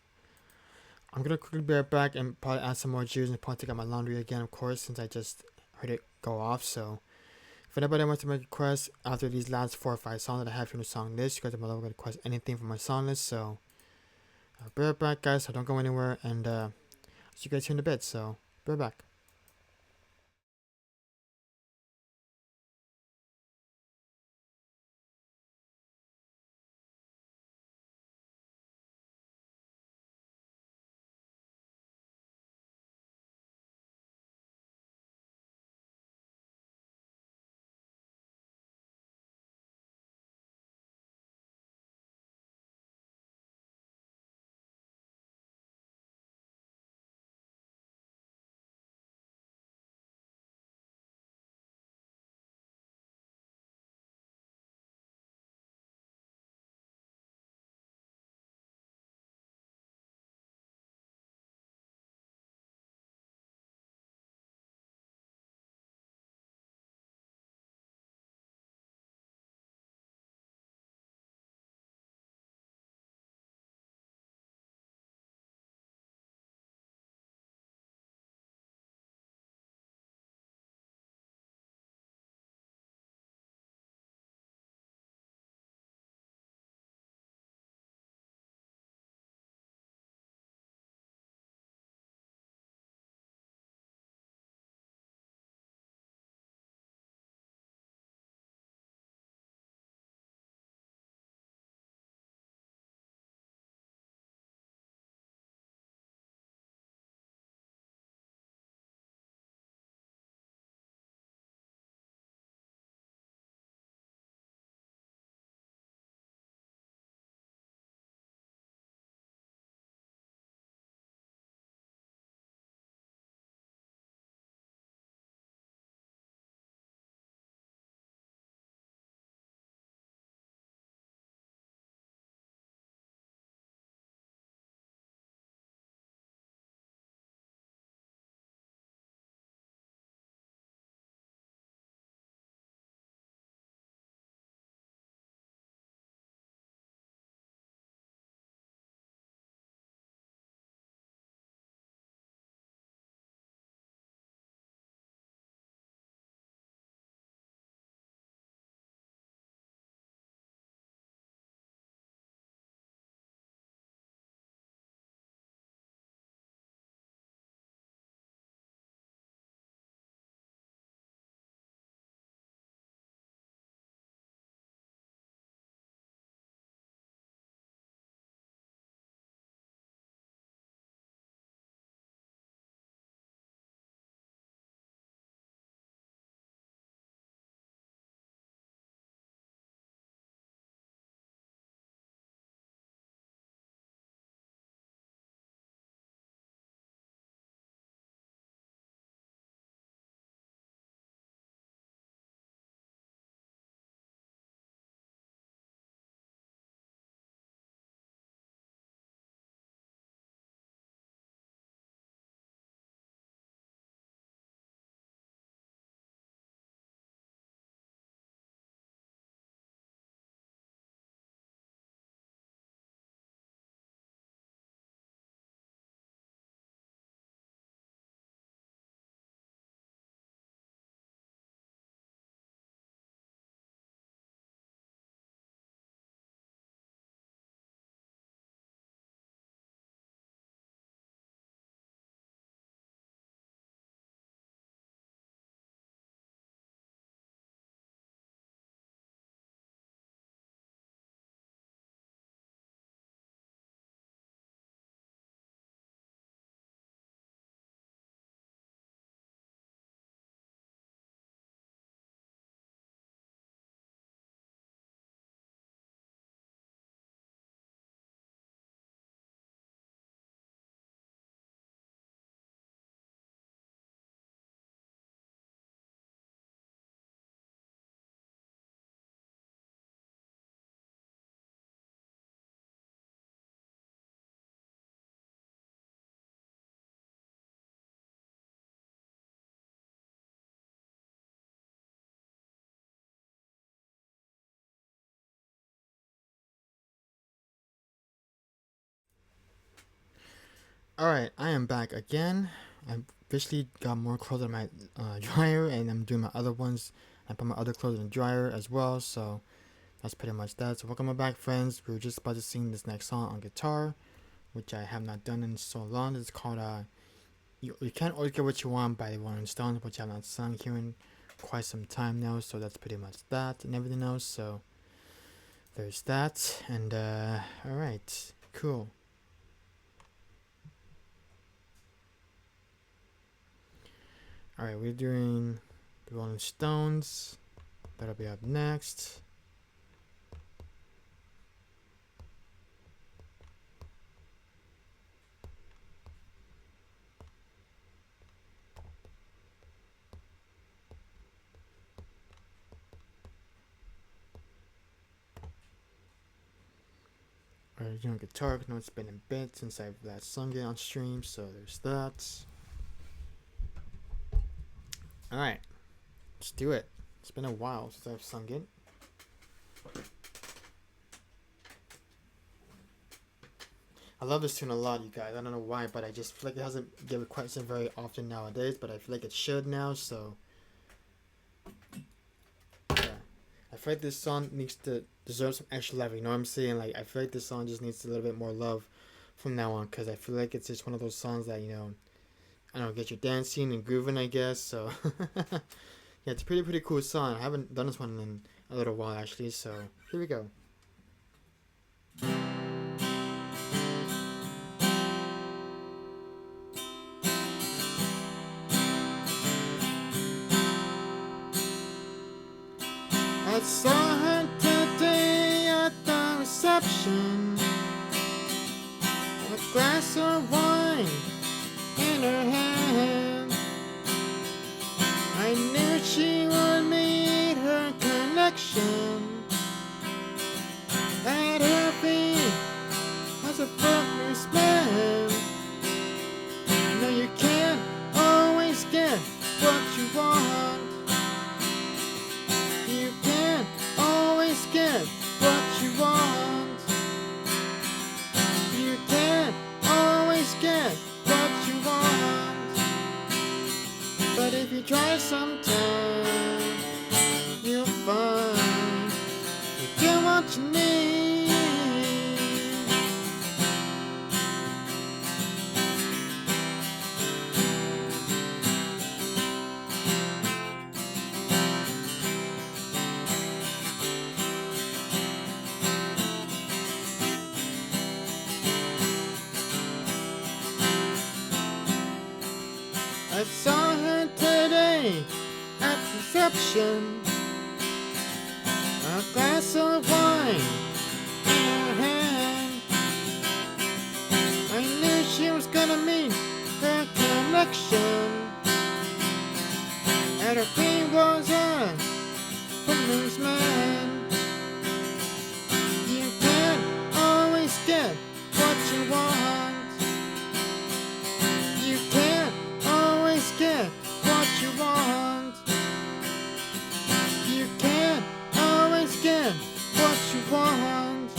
I'm gonna quickly be right back and probably add some more juice and probably take out my laundry again, of course, since I just heard it go off. So, if anybody wants to make a request after these last 4 or 5 songs that I have from the song list, you guys are going to request anything from my song list. So, I'll be right back, guys. So don't go anywhere, and see you guys here in a bit. So, be right back. Alright, I am back again. I officially got more clothes in my dryer, and I'm doing my other ones. I put my other clothes in the dryer as well, so that's pretty much that. So welcome back, friends. We were just about to sing this next song on guitar, which I have not done in so long. It's called You Can't Always Get What You Want by the Rolling Stones, which I have not sung here in quite some time now, so that's pretty much that and everything else. So there's that, and alright, cool. Alright, we're doing the Rolling Stones. That'll be up next. Alright, doing guitar, because it's been a bit since I've last sung it on stream, so there's that. Alright, let's do it. It's been a while since I've sung it. I love this tune a lot, you guys. I don't know why, but I just feel like it hasn't been requested very often nowadays, but I feel like it should now, so yeah. I feel like this song deserves some extra love, you know what I'm saying? Like, I feel like this song just needs a little bit more love from now on, because I feel like it's just one of those songs that, I don't know, get you dancing and grooving, I guess. So yeah, it's a pretty cool song. I haven't done this one in a little while actually, so here we go. I saw her today at the reception, a glass of wine in her hand. I knew she would meet her connection. At her feet was a footloose man. No, you can't always get what you want. You can't always get what you want. You can't always get what you want. But if you try sometime, you'll find you get what you need. I saw her today at reception, a glass of wine in her hand. I knew she was gonna meet her connection. At her feet was a footloose man. You can't always get what you want. You can't always get what you want. You can't always get what you want.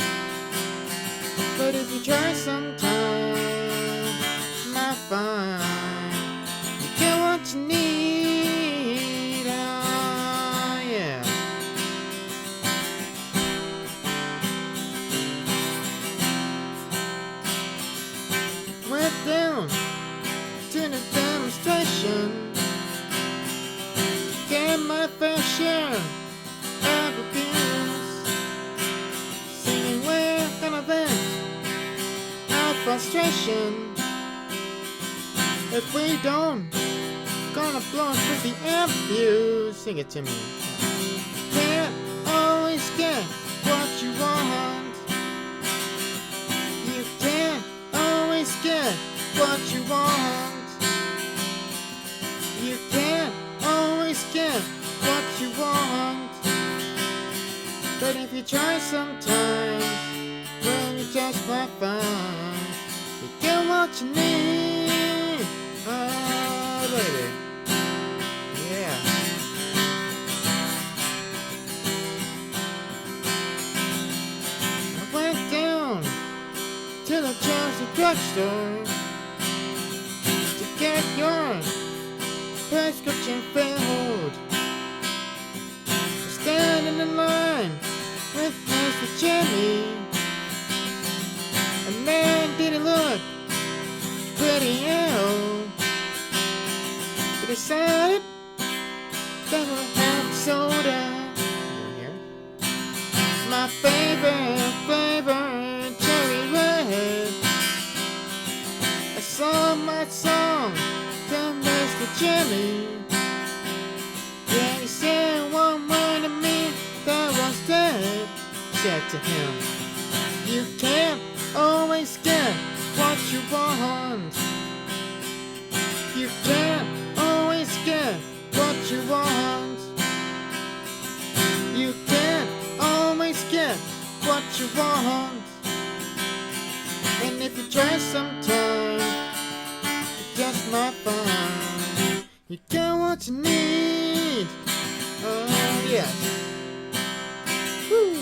But if you try sometime, you might find you get what you need. Oh, yeah. Went down to the demonstration, get my fair share of abuse, singing we're gonna vent our frustration. If we don't, gonna blow it with the amp views. Sing it to me. Can't always get what you want. You can't always get what you want. You can't always get what you want. But if you try sometimes, well, you just might find you get what you need. Oh, baby. Yeah. I went down to the Jersey drugstore, we said it, then we'll have soda. Here. My favorite flavor, cherry red. I sung my song to Mr. Jimmy. Yeah, he said one word to me that was dead. Said to him, you can't always get what you want. You can't always get what you want. You can't always get what you want. And if you try sometime, you just might find you get what you need. Oh, yes. Woo.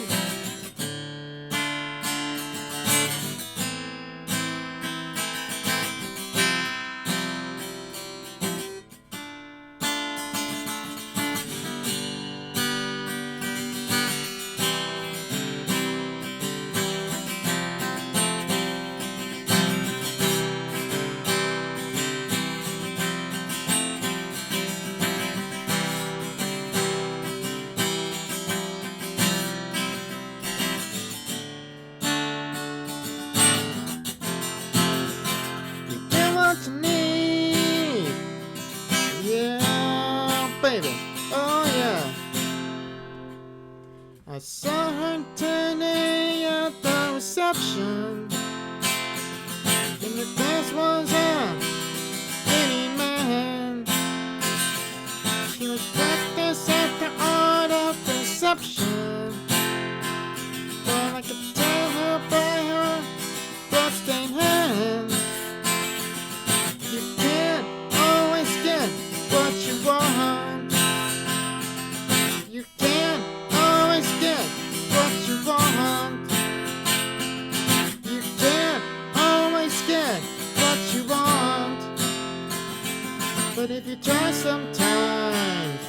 What you need, yeah, baby, oh yeah. I saw her turning at the reception, and the dance was on, any man. She was practiced at the art of deception, but I could tell her by her bloodstained hand. You can't always get what you want. You can't always get what you want. You can't always get what you want. But if you try sometimes,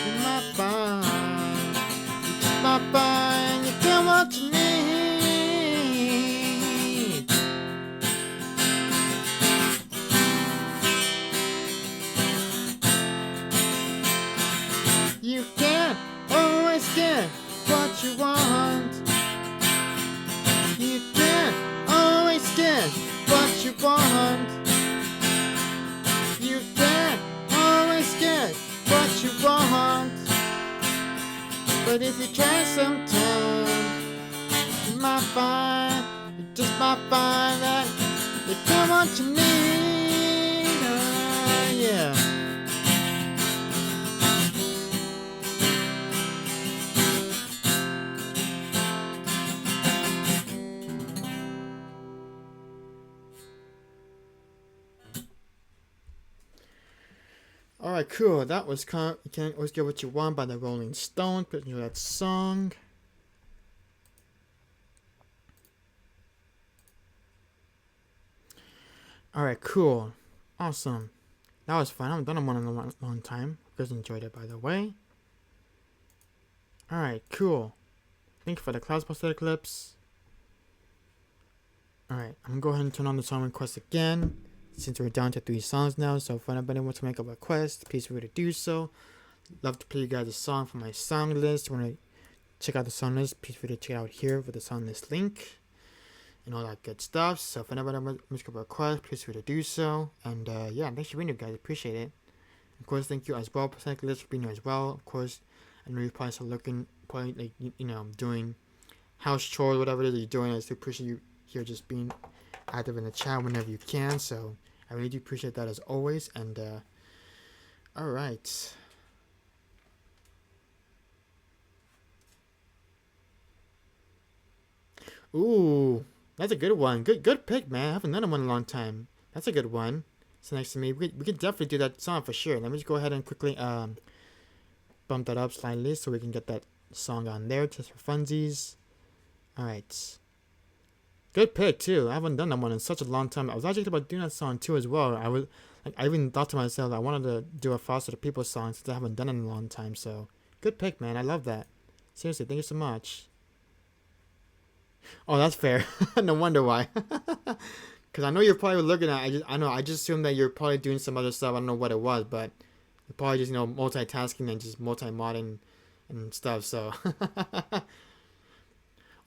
you might find, you just might find you get what you need. You can't always get what you want. You can't always get what you want. You can't always get what you want. But if you try sometime, you might find, you just might find that you get what you need. Yeah. Alright, cool. That was You Can't Always Get What You Want by the Rolling Stones. Put into that song. Alright, cool. Awesome. That was fun. I haven't done one in a long time. You guys enjoyed it, by the way. Alright, cool. Thank you for the Clouds Posted clips. Alright, I'm gonna go ahead and turn on the song request again, since we're down to 3 songs now. So if anybody wants to make a request, please feel free to do so. Love to play you guys a song from my song list. Want to check out the song list, please feel free to check it out here with the song list link and all that good stuff. So if anybody wants to make a request, please feel free to do so. And yeah, thanks for being here, guys. Appreciate it. Of course, thank you as well, Percent List, for being here as well. Of course, I know you're probably still looking, probably like you know, doing house chores, whatever it is that you're doing. I still appreciate you here just being active in the chat whenever you can. So I really do appreciate that as always. And all right. Ooh, that's a good one. Good pick, man. I haven't done one in a long time. That's a good one. So next to me, we can definitely do that song for sure. Let me just go ahead and quickly bump that up slightly so we can get that song on there just for funsies. All right. Good pick too. I haven't done that one in such a long time. I was actually thinking about doing that song too as well. I even thought to myself I wanted to do a Foster the People song since I haven't done it in a long time. So good pick, man. I love that. Seriously, thank you so much. Oh, that's fair. No wonder why. Because I know you're probably looking at. I just assumed that you're probably doing some other stuff. I don't know what it was, but probably just multitasking and just multi-modding and stuff. So, oh,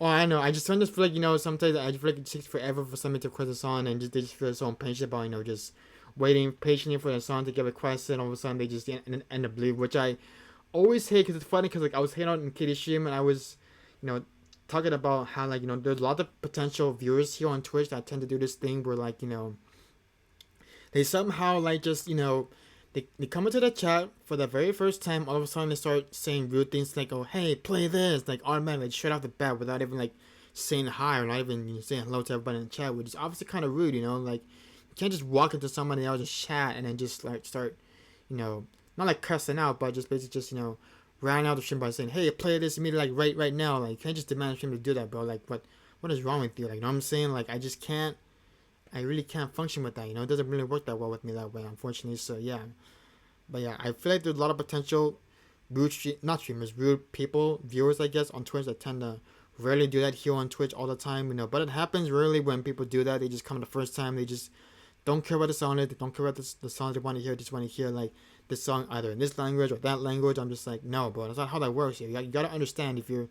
I know. I just sometimes feel like sometimes I just feel like it takes forever for somebody to request a song, and they just feel so impatient about just waiting patiently for the song to get requested. And all of a sudden, they just end up leaving, which I always hate because it's funny because I was hanging out in Kitty's stream and I was, talking about how there's a lot of potential viewers here on Twitch that tend to do this thing where they somehow just they come into the chat for the very first time. All of a sudden they start saying rude things like, "Oh, hey, play this," automatically straight off the bat without even saying hi or not even saying hello to everybody in the chat, which is obviously kind of rude. You can't just walk into somebody else's chat and then just start not cussing out, but just basically just ran out of stream by saying, "Hey, play this immediately, right now." You can't just demand stream to do that, bro. What is wrong with you? You know what I'm saying? I just can't. I really can't function with that. It doesn't really work that well with me that way, unfortunately. So yeah, but yeah, I feel like there's a lot of potential not streamers, rude people, viewers, I guess, on Twitch that tend to rarely do that here on Twitch all the time. But it happens rarely when people do that. They just come the first time. They just don't care what the song is. They don't care what the songs they want to hear. They just want to hear this song either in this language or that language. I'm just no, bro. That's not how that works. You gotta understand, if you're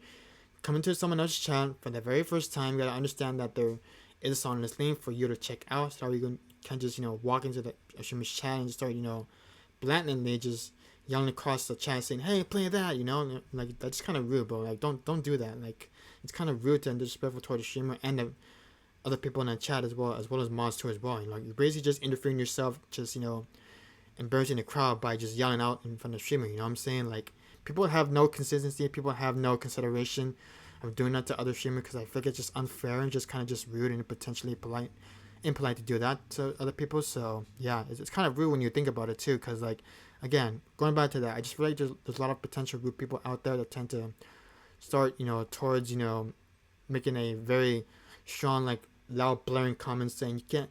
coming to someone else's chat for the very first time, you gotta understand that there is a song in this link for you to check out. So you can't just walk into the streamer's chat and just start blatantly just yelling across the chat saying, "Hey, play that," that's kind of rude, bro. Don't do that. It's kind of rude and disrespectful toward the streamer and the other people in the chat as well as mods too as well. You're basically just interfering yourself, just embarrassing the crowd by just yelling out in front of the streamer. You know what I'm saying? People have no consistency. People have no consideration of doing that to other streamers, because I feel like it's just unfair and just kind of just rude and potentially impolite to do that to other people. So yeah, it's kind of rude when you think about it too, because again, going back to that, I just feel like there's a lot of potential rude people out there that tend to start towards making a very strong loud blaring comments saying, "You can't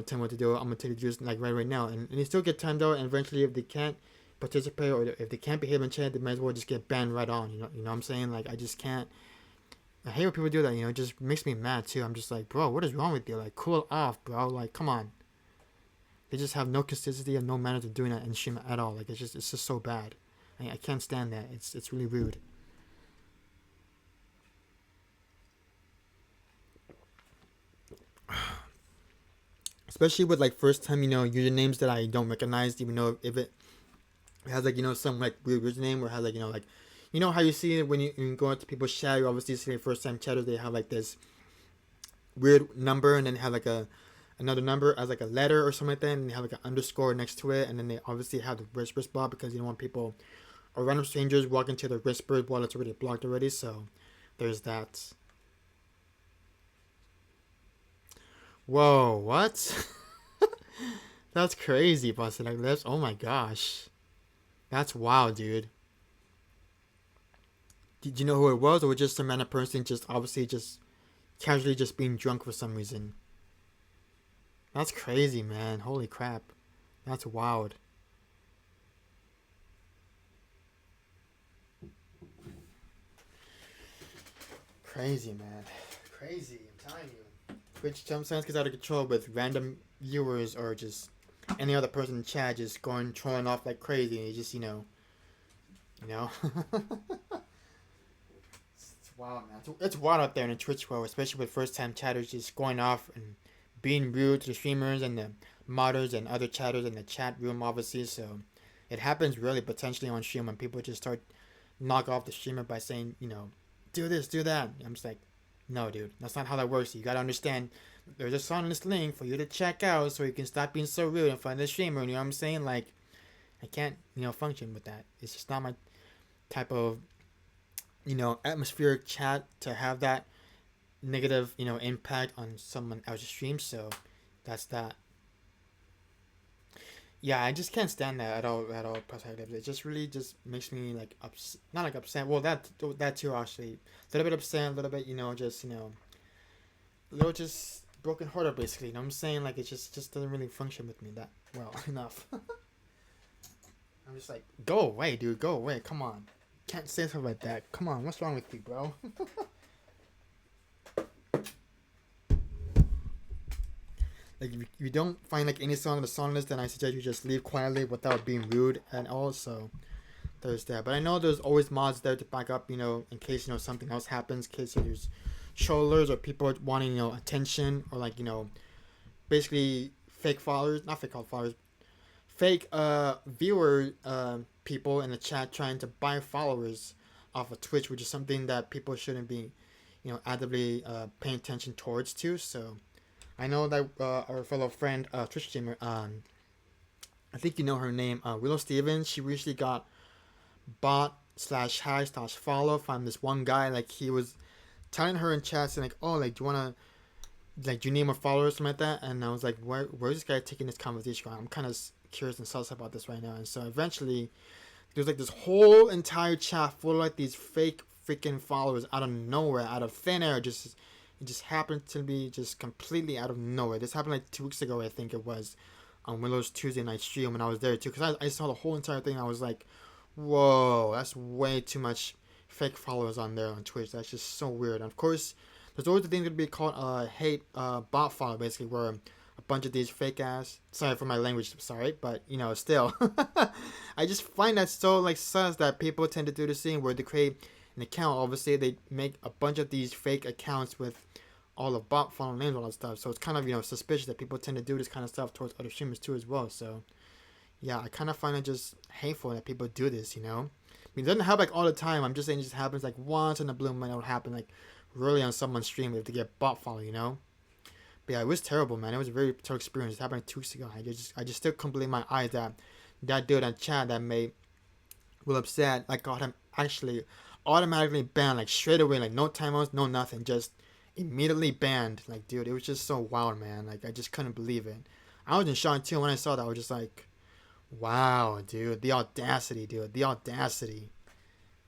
tell me what to do, I'm gonna take the juice right now," and they still get timed out, and eventually if they can't participate or if they can't behave in chat, they might as well just get banned right on. You know what I'm saying? I just can't. I hate when people do that. It just makes me mad too. I'm just bro, what is wrong with you? Cool off, bro. Come on. They just have no consistency and no manners of doing that in stream at all. It's just so bad. I can't stand that. It's really rude. Especially with first time usernames that I don't recognize, even though if it has some weird username, or has how you see it when you go into people's chat, you obviously see first time chatters, they have this weird number, and then have another number as a letter or something like that, and they have an underscore next to it, and then they obviously have the whisper spot because you don't want people or random strangers walking to the whisper while it's already blocked already. So there's that. Whoa, what? That's crazy, busted lips. Oh my gosh. That's wild, dude. Did you know who it was, or was it just some random person just obviously just casually just being drunk for some reason? That's crazy, man. Holy crap. That's wild. Crazy, man. Crazy, I'm telling you. Twitch sometimes gets out of control with random viewers or just any other person in chat just trolling off like crazy, and you just It's wild, man. It's wild out there in the Twitch world, especially with first time chatters just going off and being rude to the streamers and the modders and other chatters in the chat room, obviously. So it happens really potentially on stream when people just start knock off the streamer by saying, do this, do that. I'm just no, dude, that's not how that works. You gotta understand, there's a song in this link for you to check out so you can stop being so rude in front of the streamer. You know what I'm saying? I can't, function with that. It's just not my type of, atmospheric chat to have that negative, impact on someone else's stream. So that's that. Yeah, I just can't stand that at all. It just really just makes me not upset. Well, that too actually. A little bit upset, a little bit, just a little just broken hearted basically. You know what I'm saying? It just doesn't really function with me that well enough. I'm just go away, dude. Go away. Come on. Can't say something like that. Come on. What's wrong with you, bro? Like if you don't find like any song on the song list, then I suggest you just leave quietly without being rude and all. So there's that. But I know there's always mods there to back up, in case something else happens, in case there's trollers or people wanting attention, or like basically fake followers, not fake followers, fake viewer people in the chat trying to buy followers off of Twitch, which is something that people shouldn't be actively paying attention towards too. So I know that our fellow friend Twitch streamer, I think you know her name, Willow Stevens, she recently got bot slash hash slash follow from this one guy. Like he was telling her in chat saying like, oh, like do you wanna, like, do you need more followers, something like that? And I was like, where's this guy taking this conversation? I'm kind of curious and sus about this right now. And so eventually there's like this whole entire chat full of like these fake freaking followers out of nowhere, out of thin air. It just happened to be just completely out of nowhere. This happened like 2 weeks ago, I think it was, on Willow's Tuesday night stream when I was there too. Because I saw the whole entire thing. I was like, whoa, that's way too much fake followers on there on Twitch. That's just so weird. And of course, there's always the thing that be called hate bot follow, basically, where a bunch of these fake ass, sorry for my language, sorry, but still, I just find that so like sus that people tend to do this thing where they create an account. Obviously, they make a bunch of these fake accounts with all the bot follow names and all that stuff. So it's kind of suspicious that people tend to do this kind of stuff towards other streamers too as well. So yeah, I kind of find it just hateful that people do this. I mean, it doesn't happen like all the time. I'm just saying it just happens like once in a blue moon. It'll happen like really on someone's stream if they get bot follow. But yeah, it was terrible, man. It was a very terrible experience. It happened 2 weeks ago. I just still couldn't believe my eyes that dude in chat that made Will upset, like, got him actually automatically banned, like straight away, like no timeouts, no nothing, just immediately banned. Like, dude, it was just so wild, man. Like, I just couldn't believe it. I was in shock too when I saw that. I was just like, wow, dude, the audacity,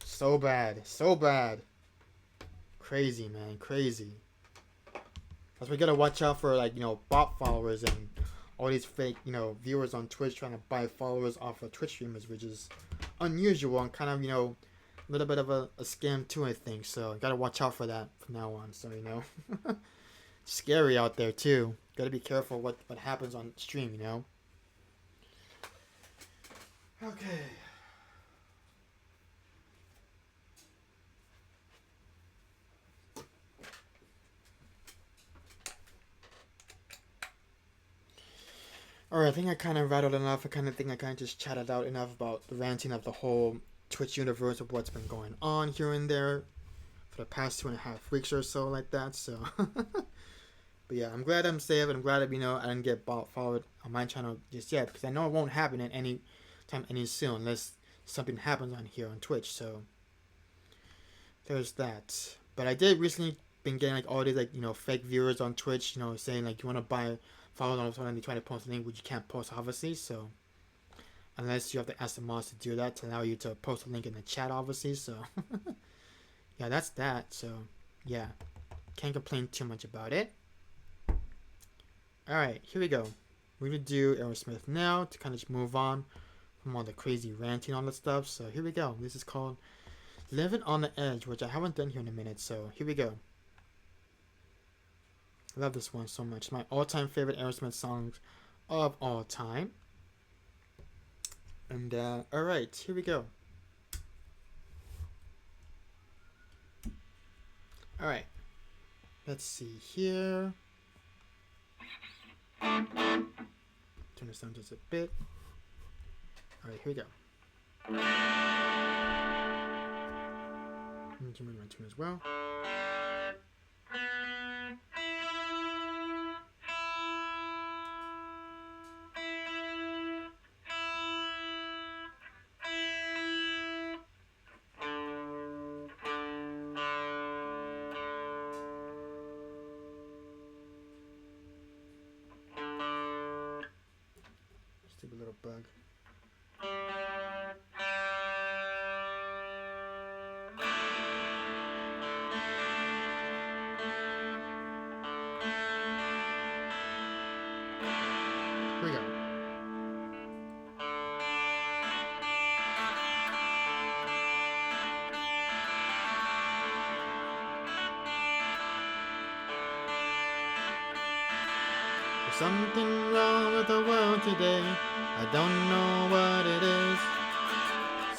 so bad. Crazy, man, crazy. That's why we gotta watch out for, like, bot followers and all these fake, viewers on Twitch trying to buy followers off of Twitch streamers, which is unusual and kind of, a little bit of a scam too, I think. So gotta watch out for that from now on. So scary out there too. Gotta be careful what happens on stream. Okay. Alright, I think I kind of rattled enough. I kind of think I kind of just chatted out enough about the ranting of the whole Twitch universe of what's been going on here and there for the past 2.5 weeks or so, like that. So, but yeah, I'm glad I'm safe, and I'm glad that I didn't get bot followed on my channel just yet, because I know it won't happen at any time any soon unless something happens on here on Twitch. So there's that. But I did recently been getting like all these like fake viewers on Twitch, saying like you want to buy followers on something, they try to post a link which you can't post, obviously. So unless you have to ask the mods to do that to allow you to post a link in the chat, obviously. So yeah, that's that. So yeah, can't complain too much about it. Alright, here we go. We're gonna do Aerosmith now to kind of just move on from all the crazy ranting on the stuff. So here we go. This is called Living on the Edge, which I haven't done here in a minute. So here we go. I love this one so much. My all-time favorite Aerosmith songs of all time. And alright, here we go. Alright. Let's see here. Turn this down just a bit. Alright, here we go. I'm turn my tune as well. Stupid little bug. Here we go. What's something wrong with the world today. I don't know what it is.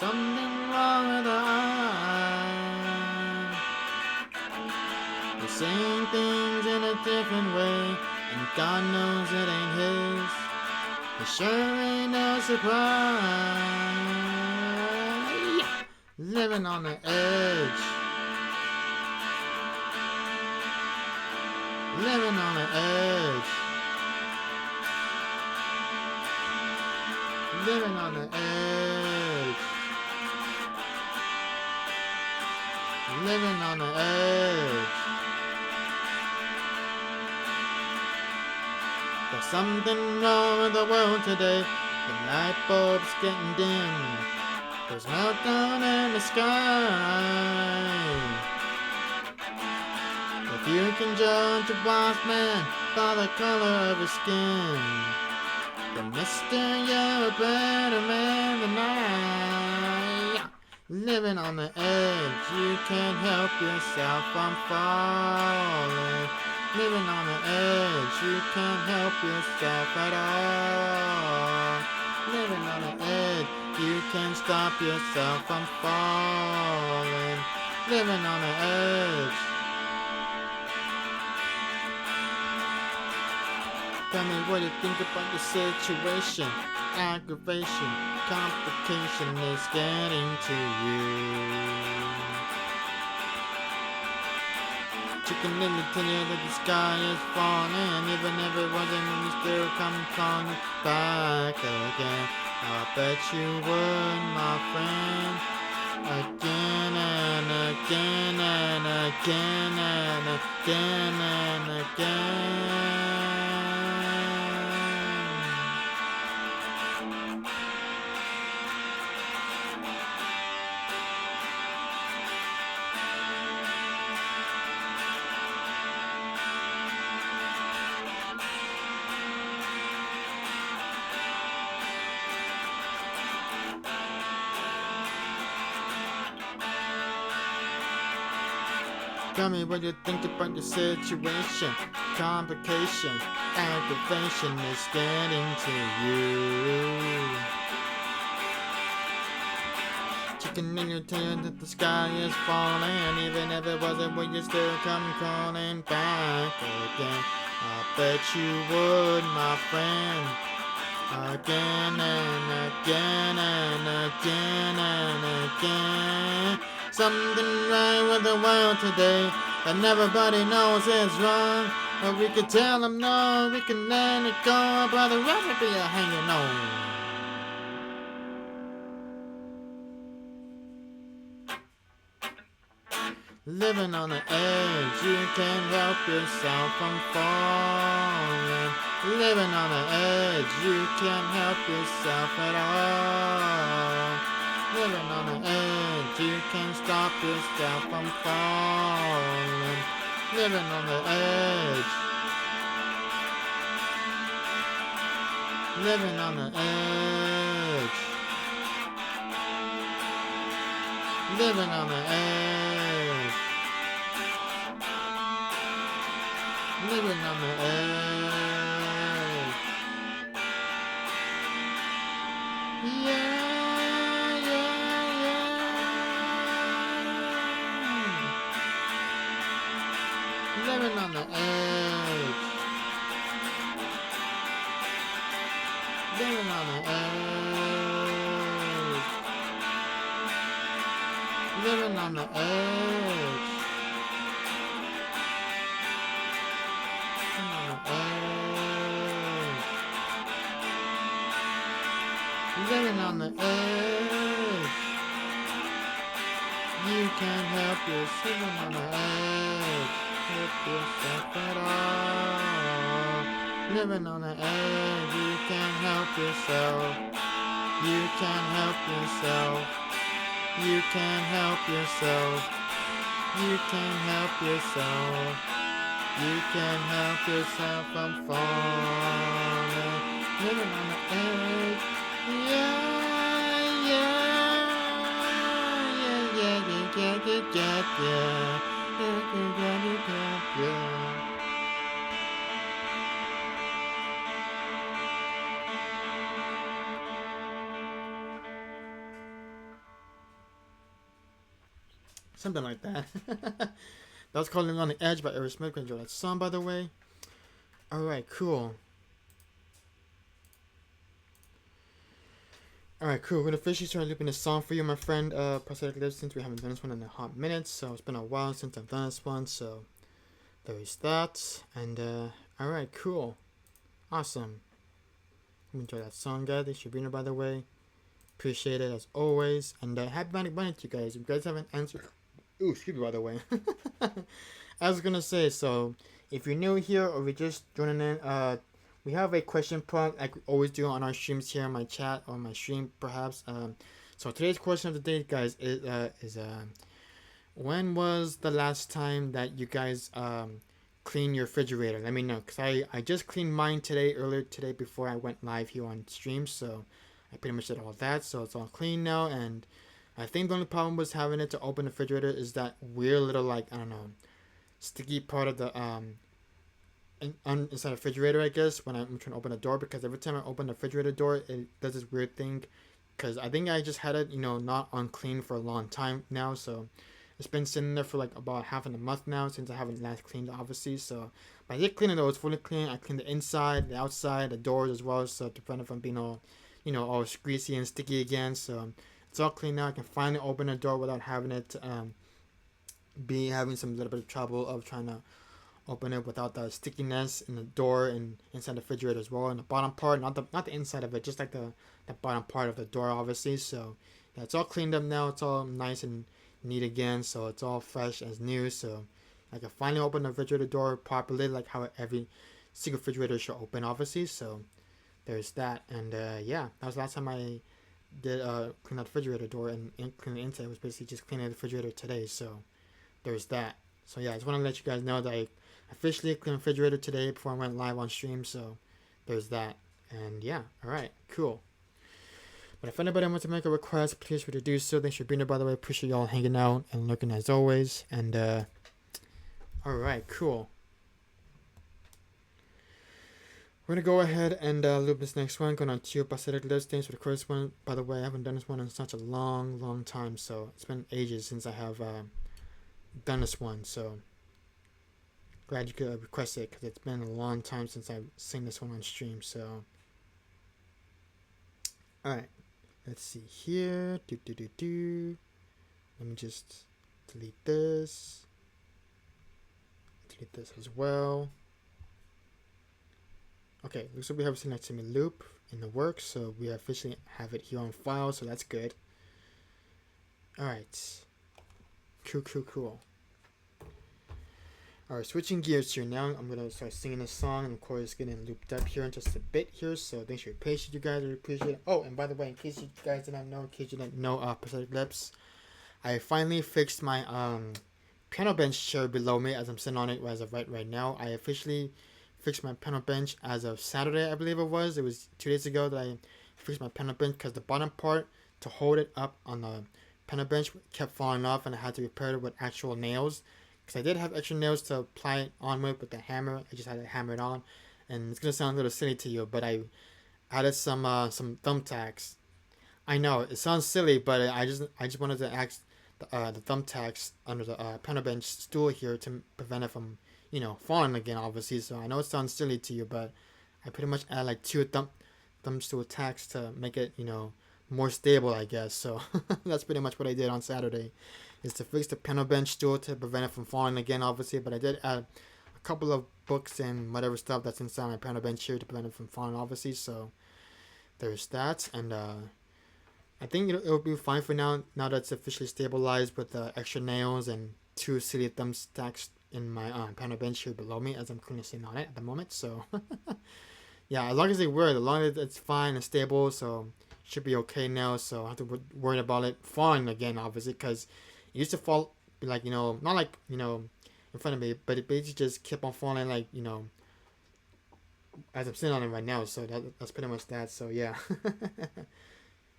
Something wrong with the eye. We're saying things in a different way, and God knows it ain't his. It sure ain't no surprise. Living on the edge. Living on the edge. Living on the edge. Living on the edge. There's something wrong with the world today. The light bulb's getting dim. There's meltdown in the sky. If you can judge a wise man by the color of his skin, then mister, you're a better man than I. Living on the edge, you can't help yourself from falling. Living on the edge, you can't help yourself at all. Living on the edge, you can't stop yourself from falling. Living on the edge. Tell me what you think about the situation. Aggravation, complication is getting to you. Chicken in the tin that the sky is falling. Even if it wasn't, you still come calling back again. I bet you would, my friend. Again and again and again and again and again. Tell me what you think about the situation. Complication, aggravation is getting to you. Chicken in your tail that the sky is falling. Even if it wasn't, would you still come calling back again? I bet you would, my friend. Again and again and again and again. Something right with the world today, and everybody knows it's wrong. But we can tell them no, we can let it go, but the recipe are hanging on. Living on the edge, you can't help yourself from falling. Living on the edge, you can't help yourself at all. Living on the edge, you can't stop yourself from falling. Living on the edge. Living on the edge. Living on the edge. Living on the edge. Yeah. Living on the edge. Living on the edge. Living on the edge. Living on the edge. You can't help yourself. Living on the edge. Help yourself at all. Living on the edge, you can't help yourself. You can't help yourself. You can't help yourself. You can't help yourself. You can't help yourself from falling. Living on the edge. Yeah, yeah, yeah, yeah, yeah, yeah, yeah, yeah. something like that. That was called Living on the Edge by Aerosmith. Enjoy that song, by the way. Alright, cool. Alright, cool. We're gonna officially start looping this song for you, my friend. Prosthetic Lips, since we haven't done this one in a hot minute, so it's been a while since I've done this one, so there is that. And alright, cool. Awesome. Enjoy that song, guys. Thanks for being here, by the way. Appreciate it as always. And happy Manic Monday to you guys. If you guys haven't answered, ooh, excuse me, by the way. I was gonna say, so if you're new here or you're just joining in, we have a question prompt like we always do on our streams here on my chat or my stream, perhaps. So today's question of the day, guys, is when was the last time that you guys clean your refrigerator? Let me know, because I just cleaned mine earlier today before I went live here on stream, so I pretty much did all that, so it's all clean now. And I think the only problem was having it to open the refrigerator is that weird little, like, I don't know, sticky part of the inside the refrigerator, I guess, when I'm trying to open the door, because every time I open the refrigerator door, it does this weird thing, because I think I just had it, not unclean for a long time now, so it's been sitting there for like about half of a month now since I haven't last cleaned it, obviously. So but I did clean it though. It's fully clean. I cleaned the inside, the outside, the doors as well, so to prevent it from being all, all greasy and sticky again. So it's all clean now. I can finally open the door without having it be having some little bit of trouble of trying to open it without the stickiness in the door and inside the refrigerator as well. And the bottom part, not the inside of it, just like the bottom part of the door, obviously. So yeah, it's all cleaned up now. It's all nice and neat again, so it's all fresh as new. So I can finally open the refrigerator door properly, like how every single refrigerator should open, obviously. So there's that. And yeah, that was the last time I did clean out the refrigerator door and clean the inside. It was basically just cleaning the refrigerator today. So there's that. So yeah, I just want to let you guys know that I officially cleaned the refrigerator today before I went live on stream. So there's that. And yeah, alright, cool. But if anybody wants to make a request, please feel free to do so. Thanks for being here, by the way. Appreciate y'all hanging out and looking as always. And alright, cool. We're gonna go ahead and loop this next one. Going on to prosthetic lips. Thanks for the first one. By the way, I haven't done this one in such a long time, so it's been ages since I have done this one. So glad you could request it, because it's been a long time since I've seen this one on stream. So alright. Let's see here. Let me just delete this. Delete this as well. Okay, looks like we have a Select Semi loop in the works, so we officially have it here on file, so that's good. Alright. Cool. Alright, switching gears here now. I'm gonna start singing a song, and of course getting looped up here in just a bit here, so thanks for your patience, you guys. I appreciate it. Oh, and by the way, in case you guys didn't know, prosthetic lips, I finally fixed my piano bench chair below me as I'm sitting on it as of right now. I officially fixed my piano bench as of Saturday, I believe it was. It was 2 days ago that I fixed my piano bench, because the bottom part to hold it up on the piano bench kept falling off, and I had to repair it with actual nails. Because I did have extra nails to apply it on with the hammer. I just had to hammer it on. And it's going to sound a little silly to you, but I added some thumbtacks. I know, it sounds silly, but I just wanted to add the thumbtacks under the piano bench stool here to prevent it from, falling again, obviously. So I know it sounds silly to you, but I pretty much added like 2 thumb stool tacks to make it, more stable, I guess. So that's pretty much what I did on Saturday, is to fix the piano bench stool to prevent it from falling again, obviously. But I did add a couple of books and whatever stuff that's inside my piano bench here to prevent it from falling, obviously. So there's that. And I think it'll be fine for now that it's officially stabilized with the extra nails and 2 silly thumbtacks in my piano bench here below me as I'm currently sitting on it at the moment. So yeah, as long as they work, as long as it's fine and stable, so should be okay now. So I don't have to worry about it falling again, obviously, because it used to fall, like, not like, in front of me, but it basically just kept on falling, like, as I'm sitting on it right now. So that's pretty much that. So yeah.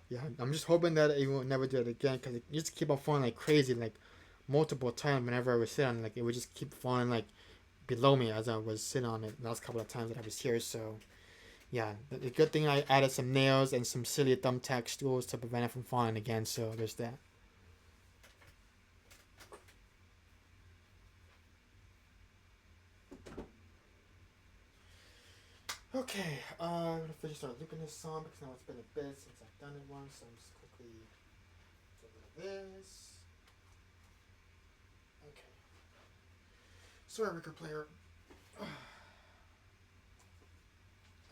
Yeah, I'm just hoping that it will never do it again, because it used to keep on falling like crazy, like multiple times whenever I was sitting on it. Like, it would just keep falling like below me as I was sitting on it the last couple of times that I was here. So yeah, the good thing, I added some nails and some silly thumbtack stools to prevent it from falling again. So there's that. Okay, I'm gonna finish start looping this song because now it's been a bit since I've done it once, so I'm just quickly get rid of this. Okay. Sorry, record player.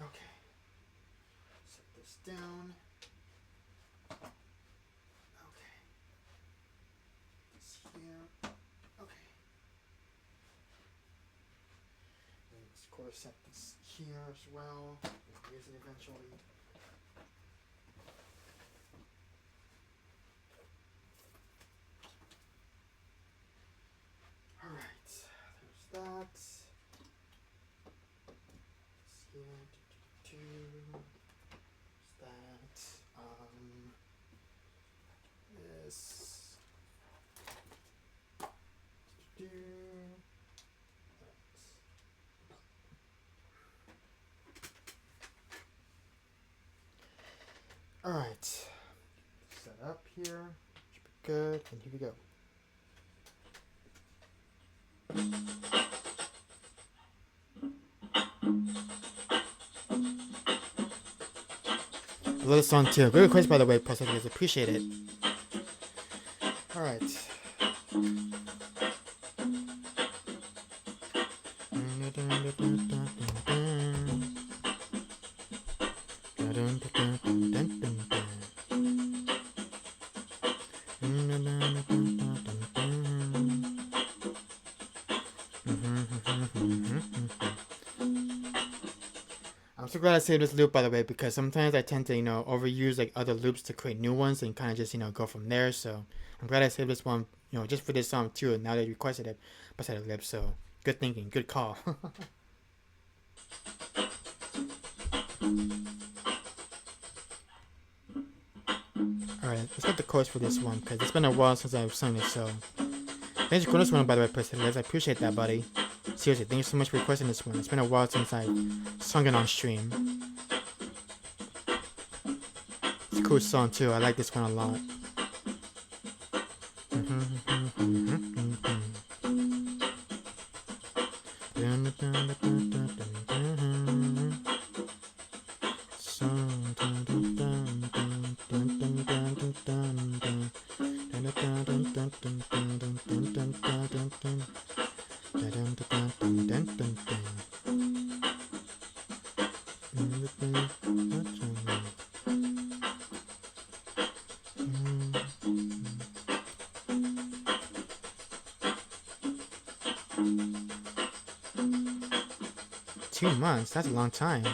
Okay. Set this down. Okay. This here. Okay. And of course set this here as well. We'll use it eventually. Alright. There's that. This here. There's that. This. Alright, set up here, should be good, and here we go. I love this song too. Great request, by the way, plus I guys appreciate it. Alright. I'm so glad I saved this loop, by the way, because sometimes I tend to, overuse like other loops to create new ones and kind of just, go from there. So I'm glad I saved this one, just for this song too. And now they requested it, beside the lip. So good thinking, good call. Alright, let's get the chorus for this one because it's been a while since I've sung it. So thanks for this one, by the way, Perseverance. I appreciate that, buddy. Seriously, thank you so much for requesting this one. It's been a while since I sung it on stream. It's a cool song too. I like this one a lot. Two months, that's a long time.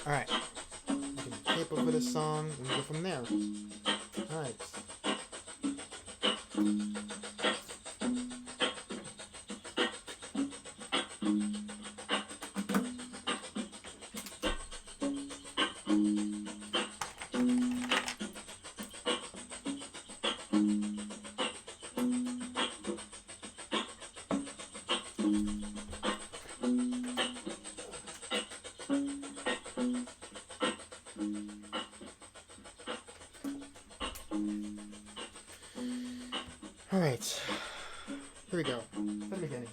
Alright. Paper for this song and go from there. Alright. Alright, here we go, from the beginning.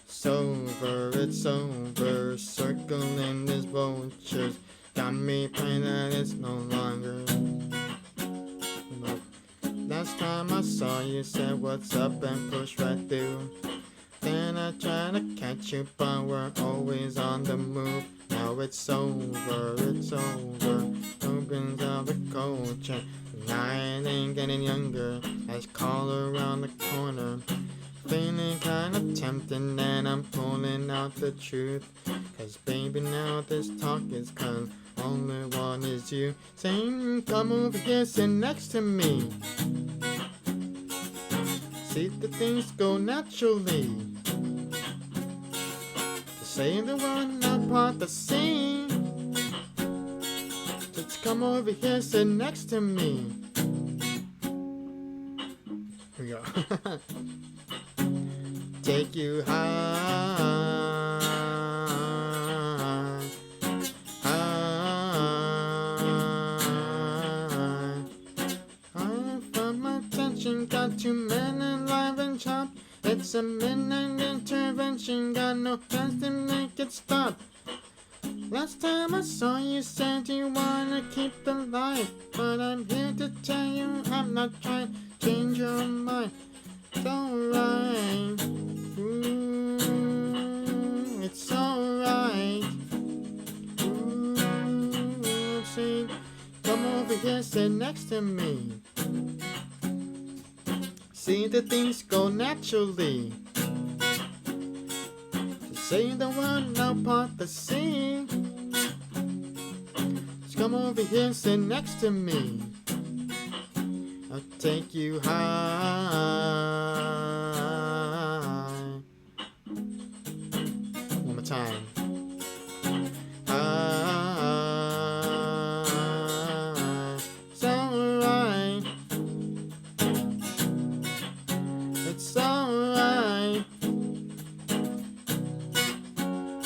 It's over, circling these vultures, got me praying that it's no longer. Look, last time I saw you said what's up and pushed right through. Then I tried to catch you, but we're always on the move. Now it's over, opens out the culture. The night ain't getting younger, as call around the corner. Feeling kinda tempting and I'm pulling out the truth. Cause baby now this talk is come, only one is you. Saying come over here, sit next to me. See the things go naturally. To say the one not part the same. Just come over here, sit next to me. Take you high, high. I found my attention, got too many live and chop. It's a midnight intervention, got no plans to make it stop. Last time I saw you said you wanna keep the light, but I'm here to tell you I'm not trying to change your mind. It's alright, ooh, it's alright. Ooh, see, come over here, sit next to me. See the things go naturally. Say the word, now part the sea. Just come over here, sit next to me. I'll take you high. One more time. High. It's alright. It's alright.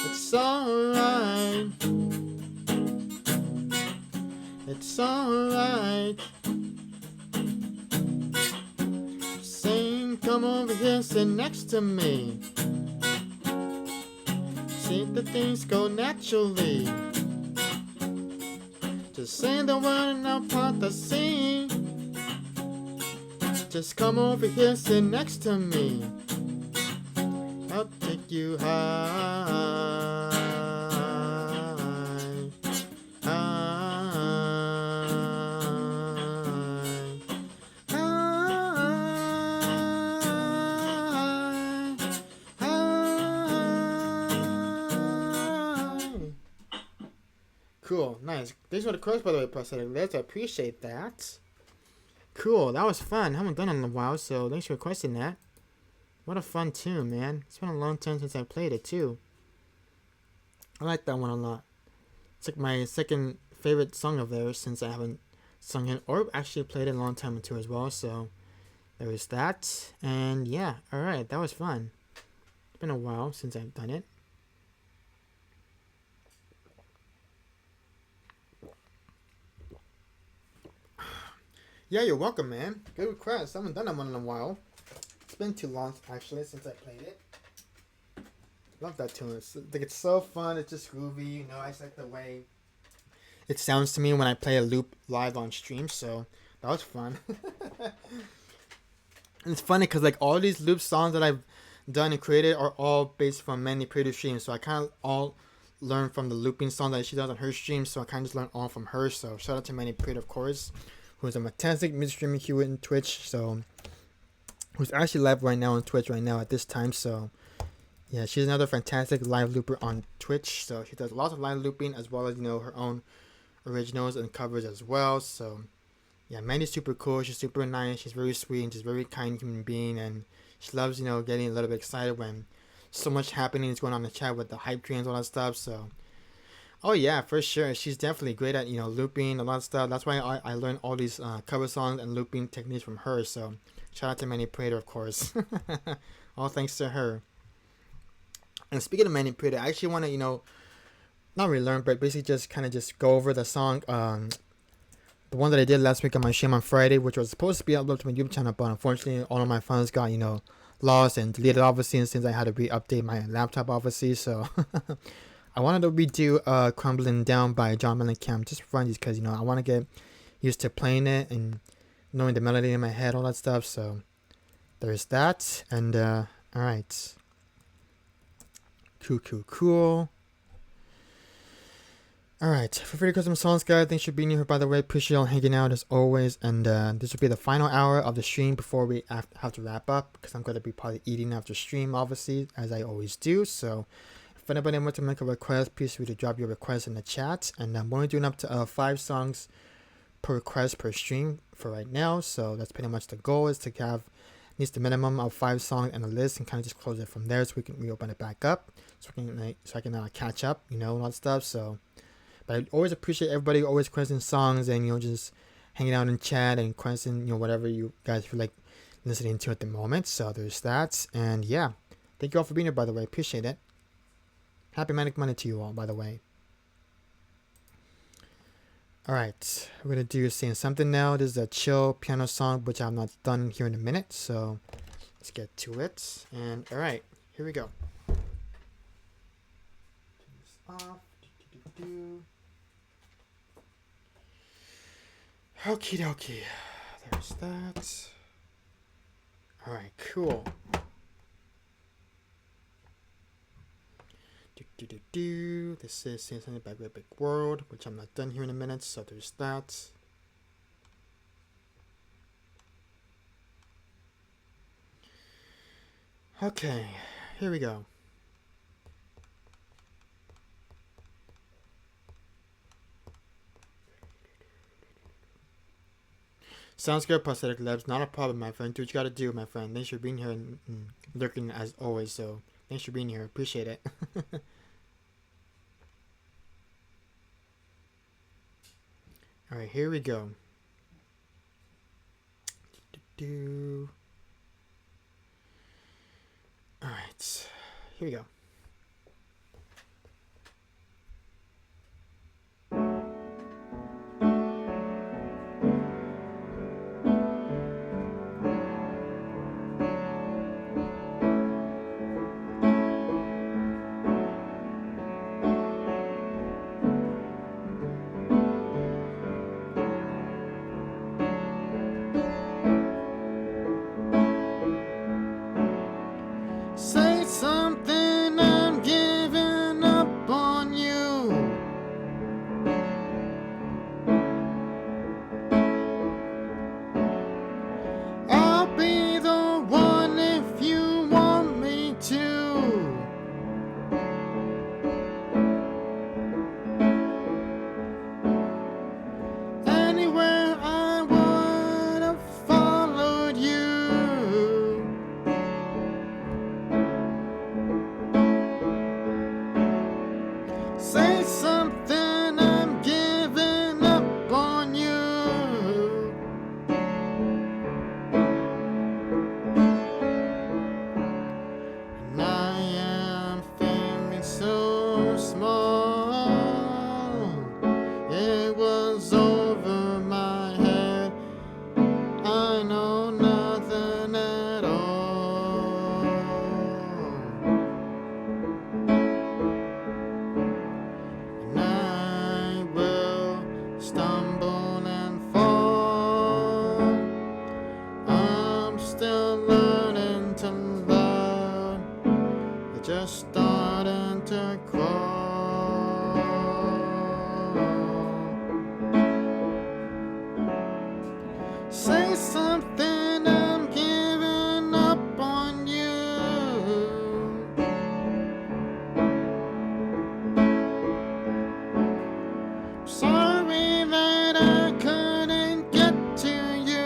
It's alright. It's alright. Saying, come over here, sit next to me. See the things go naturally. Just say the word and I'll part the sea. Just come over here, sit next to me. I'll take you high, high, high, high. Cool, nice. Thanks for the chorus, by the way, Prosthetic Lips. I appreciate that. Cool, that was fun. Haven't done it in a while, so thanks for requesting that. What a fun tune, man. It's been a long time since I played it, too. I like that one a lot. It's like my second favorite song of theirs since I haven't sung it or actually played it a long time too as well, so there was that. And yeah, alright, that was fun. It's been a while since I've done it. Yeah, you're welcome, man. Good request. I haven't done that one in a while. It's been too long, actually, since I played it. Love that tune. It's, like, it's so fun. It's just groovy. You know, I just like the way it sounds to me when I play a loop live on stream. So that was fun. And it's funny because like all these loop songs that I've done and created are all based from Mandy Prater's streams. So I kind of all learned from the looping song that she does on her stream. So I kind of just learned all from her. So shout out to Mandy Prater, of course, who's a fantastic music streamer here in Twitch. So who's actually live right now on Twitch right now at this time. So yeah, she's another fantastic live looper on Twitch. So she does lots of live looping as well as, you know, her own originals and covers as well. So yeah, Mandy's super cool. She's super nice. She's very sweet and she's a very kind human being. And she loves, you know, getting a little bit excited when so much happening is going on in the chat with the hype trains, all that stuff. So oh yeah, for sure. She's definitely great at, you know, looping a lot of stuff. That's why I learned all these cover songs and looping techniques from her. So shout out to Mandy Prater, of course. All thanks to her. And speaking of Mandy Prater, I actually want to, you know, not relearn, but basically just kind of just go over the song, the one that I did last week on my stream on Friday, which was supposed to be uploaded to my YouTube channel, but unfortunately all of my files got, you know, lost and deleted, obviously, since I had to re-update my laptop, obviously. So I wanted to redo Crumbling Down by John Mellencamp just for fun, because, you know, I want to get used to playing it and knowing the melody in my head, all that stuff. So there's that. And all right, cool. All right, for free custom songs, guys. Thanks for being here, by the way. Appreciate y'all hanging out as always. And this will be the final hour of the stream before we have to wrap up, because I'm going to be probably eating after stream, obviously, as I always do. So if anybody wants to make a request, please feel free to drop your request in the chat. And I'm only doing up to 5 songs per request per stream for right now. So that's pretty much the goal, is to have at least the minimum of 5 songs in the list and kind of just close it from there, so we can reopen it back up, so I can catch up, you know, and all that stuff. So but I always appreciate everybody always requesting songs and, you know, just hanging out in chat and requesting, you know, whatever you guys feel like listening to at the moment. So there's that. And yeah, thank you all for being here, by the way. Appreciate it. Happy Manic Monday to you all, by the way. Alright, we're going to do Saying Something now. This is a chill piano song, which I'm not done here in a minute. So let's get to it. And alright, here we go. Turn this off. Okie dokie. There's that. Alright, cool. This is Saying Something by Great Big World, which I'm not done here in a minute, so there's that. Okay, here we go. Sounds good, Prosthetic Labs. Not a problem, my friend. Do what you gotta do, my friend. Thanks for being here and lurking as always, so thanks for being here. Appreciate it. Alright, here we go. Alright, here we go. Say something, I'm giving up on you. I'll be the one if you want me to. Anywhere I would have followed you. Say something, I'm giving up on you. And I am feeling so small. It was over my head. I know nothing at all. And I will stumble and fall. I'm still learning to love. I just starting to crawl. Say something, I'm giving up on you. Sorry that I couldn't get to you.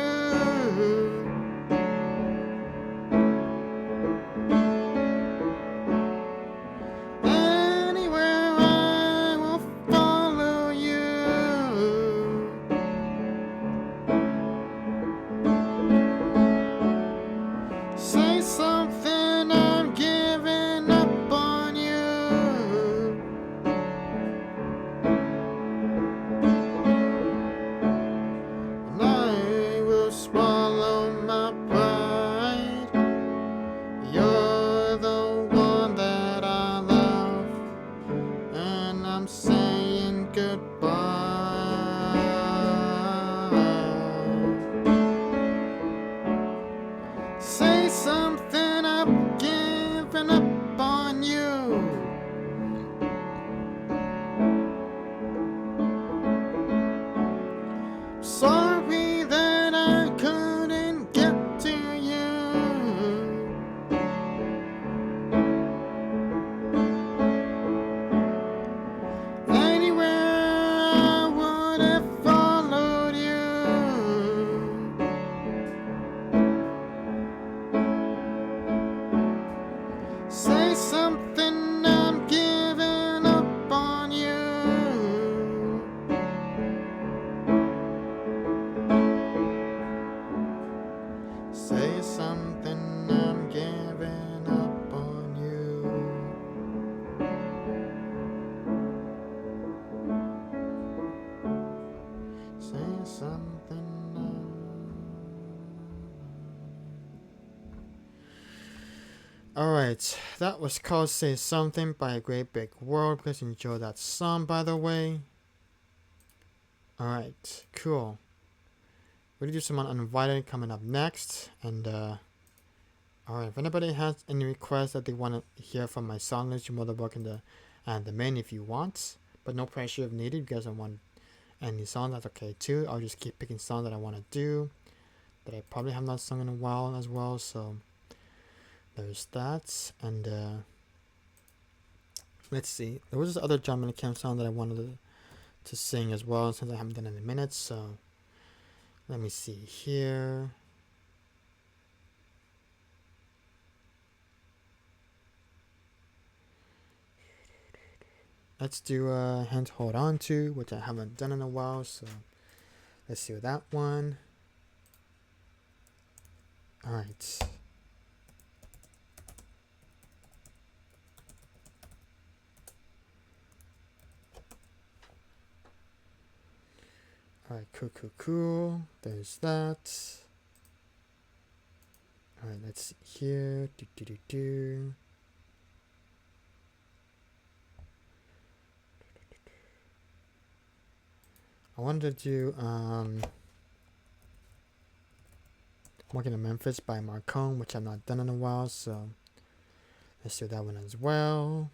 Anywhere I will follow you. Say something, I'm giving up on you. And I will swallow my pride. You're the one that I love, and I'm saying goodbye. Say something, I'm giving up on you. Sorry that I couldn't get to you. Anywhere I would have followed you. Say something, I'm giving up on you. Say something. Alright, that was called Say Something by A Great Big World. Please enjoy that song, by the way. Alright, cool. We're gonna do someone uninvited coming up next. And, alright, if anybody has any requests that they want to hear from my song list, you're more than welcome to add them in if you want. But no pressure if needed. If you guys don't want any songs, that's okay too. I'll just keep picking songs that I want to do, that I probably have not sung in a while as well. So there's that. And let's see, there was this other John Camp song that I wanted to sing as well, since I haven't done it in a minute. So let me see here. Let's do Hands Hold On To, which I haven't done in a while. So let's see with that one. Alright. Alright, cool. There's that. Alright, let's see here. I wanted to do Walking to Memphis by Marcone, which I've not done in a while, so let's do that one as well.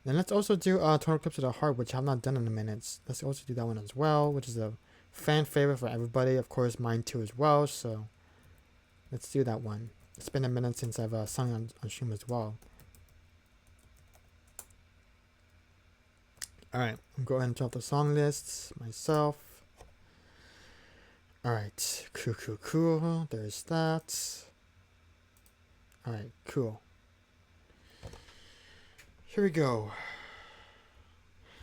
Then let's also do Total Eclipse of the Heart, which I've not done in a minute. Let's also do that one as well, which is a fan favorite for everybody. Of course, mine too as well, so let's do that one. It's been a minute since I've sung on stream as well. Alright, I'm going to drop the song lists myself. Alright, cool. There's that. Alright, cool. Here we go.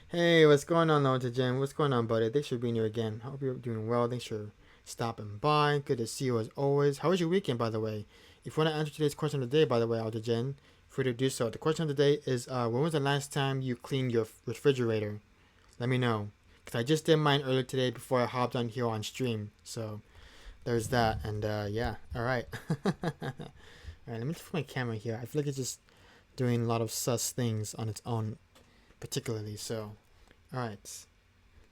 Hey, what's going on, Lord Jen? What's going on, buddy? Thanks for being here again. Hope you're doing well. Thanks for stopping by. Good to see you as always. How was your weekend, by the way? If you want to answer today's question of the day, by the way, Alder Jen, free to do so. The question of the day is, when was the last time you cleaned your refrigerator? Let me know. Because I just did mine earlier today before I hopped on here on stream. So, there's that. And, yeah. Alright. Alright, let me put my camera here. I feel like it's just doing a lot of sus things on its own, particularly. So, alright.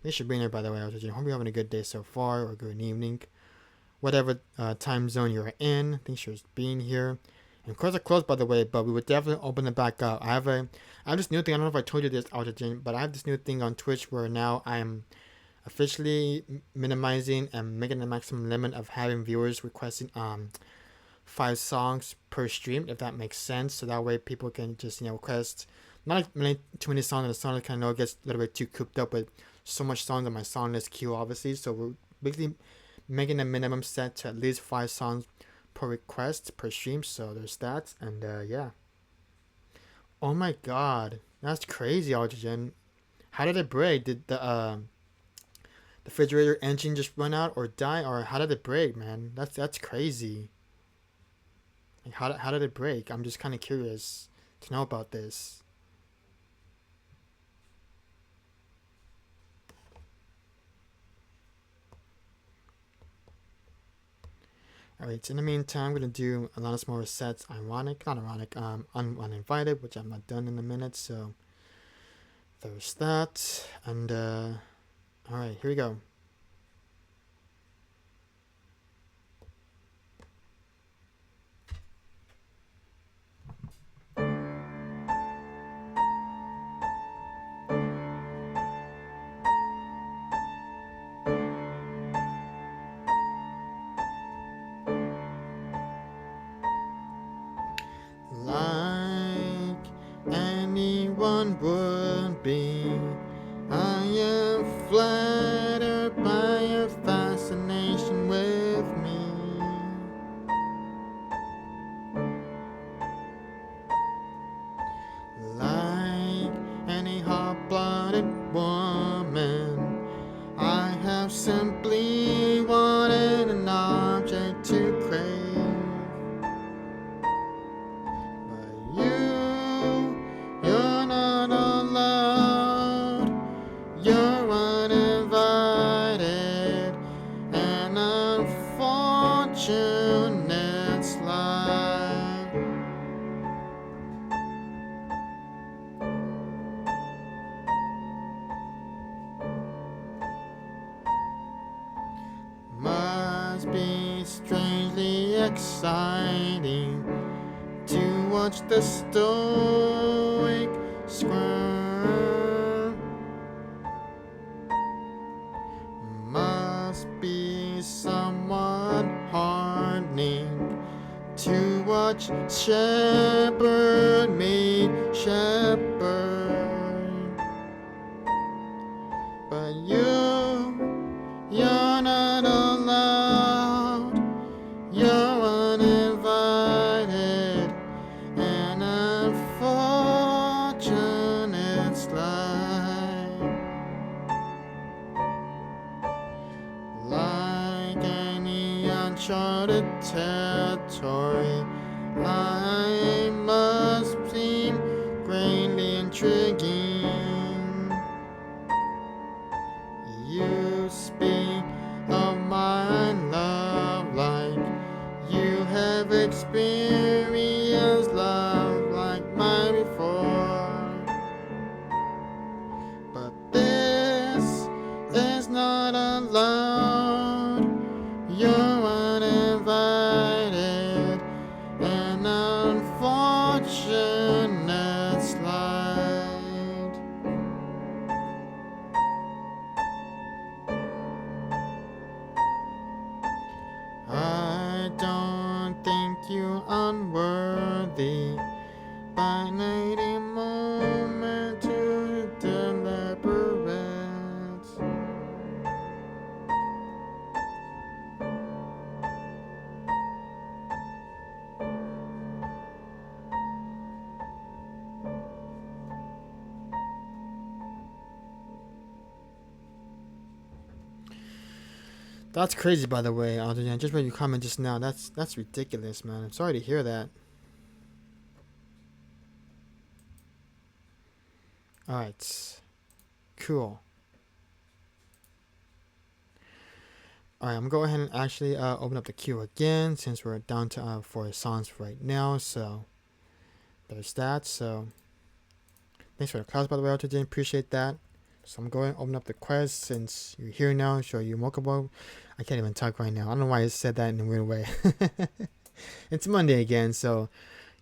Thanks for being here, by the way, Alder Jen. Hope you're having a good day so far, or a good evening. Whatever time zone you're in. Thanks for being here. And course are closed, by the way, but we would definitely open it back up. I have this new thing. I don't know if I told you this, Autogen, but I have this new thing on Twitch where now I'm officially minimizing and making the maximum limit of having viewers requesting 5 songs per stream, if that makes sense. So that way people can just request not too many songs, and the song that kind of gets a little bit too cooped up with so much songs on my song list queue, obviously. So we're basically making a minimum set to at least 5 songs per request per stream. So there's that. And yeah, oh my god, that's crazy, Oxygen. How did it break? Did the refrigerator engine just run out or die, or how did it break, man? That's crazy. Like, how did it break? I'm just kind of curious to know about this. Alright, so in the meantime, I'm going to do a lot of more sets, uninvited, which I'm not done in a minute, so there's that. And, alright, here we go. Would be, I am flattered by your fascination with me. Like any hot-blooded woman, I have simply wanted an object to crave. You're uninvited. exciting to watch the stoic squirm. Must be somewhat hardening to watch shepherd meet shepherd. But you're not allowed. You're uninvited, an unfortunate slide. Like any uncharted territory, I must seem greatly intriguing. You speak of my love like you have experienced love like mine before. But this is not allowed. You're uninvited, an unfortunate slide. I don't think you unworthy by nighty moment to deliberate. That's crazy, by the way, Alden. Just when you comment just now, that's ridiculous, man. I'm sorry to hear that. All right, cool. All right, I'm gonna go ahead and actually open up the queue again since we're down to 4 songs right now. So there's that. So thanks for the class, by the way, Alden. Appreciate that. So I'm going to open up the quest since you're here now. Show you Mokobo. I can't even talk right now. I don't know why I said that in a weird way. It's Monday again, so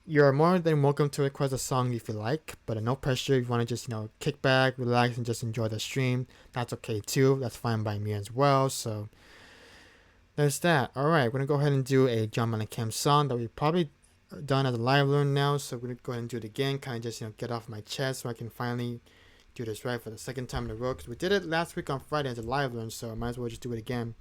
you're more than welcome to request a song if you like, but no pressure. If you want to just, kick back, relax, and just enjoy the stream, that's okay too. That's fine by me as well. So there's that. All right, we're going to go ahead and do a John Mellencamp song that we probably done as a live learn now. So we're going to go ahead and do it again, kind of just, get off my chest so I can finally do this right for the second time in a row, because we did it last week on Friday as a live learn, so I might as well just do it again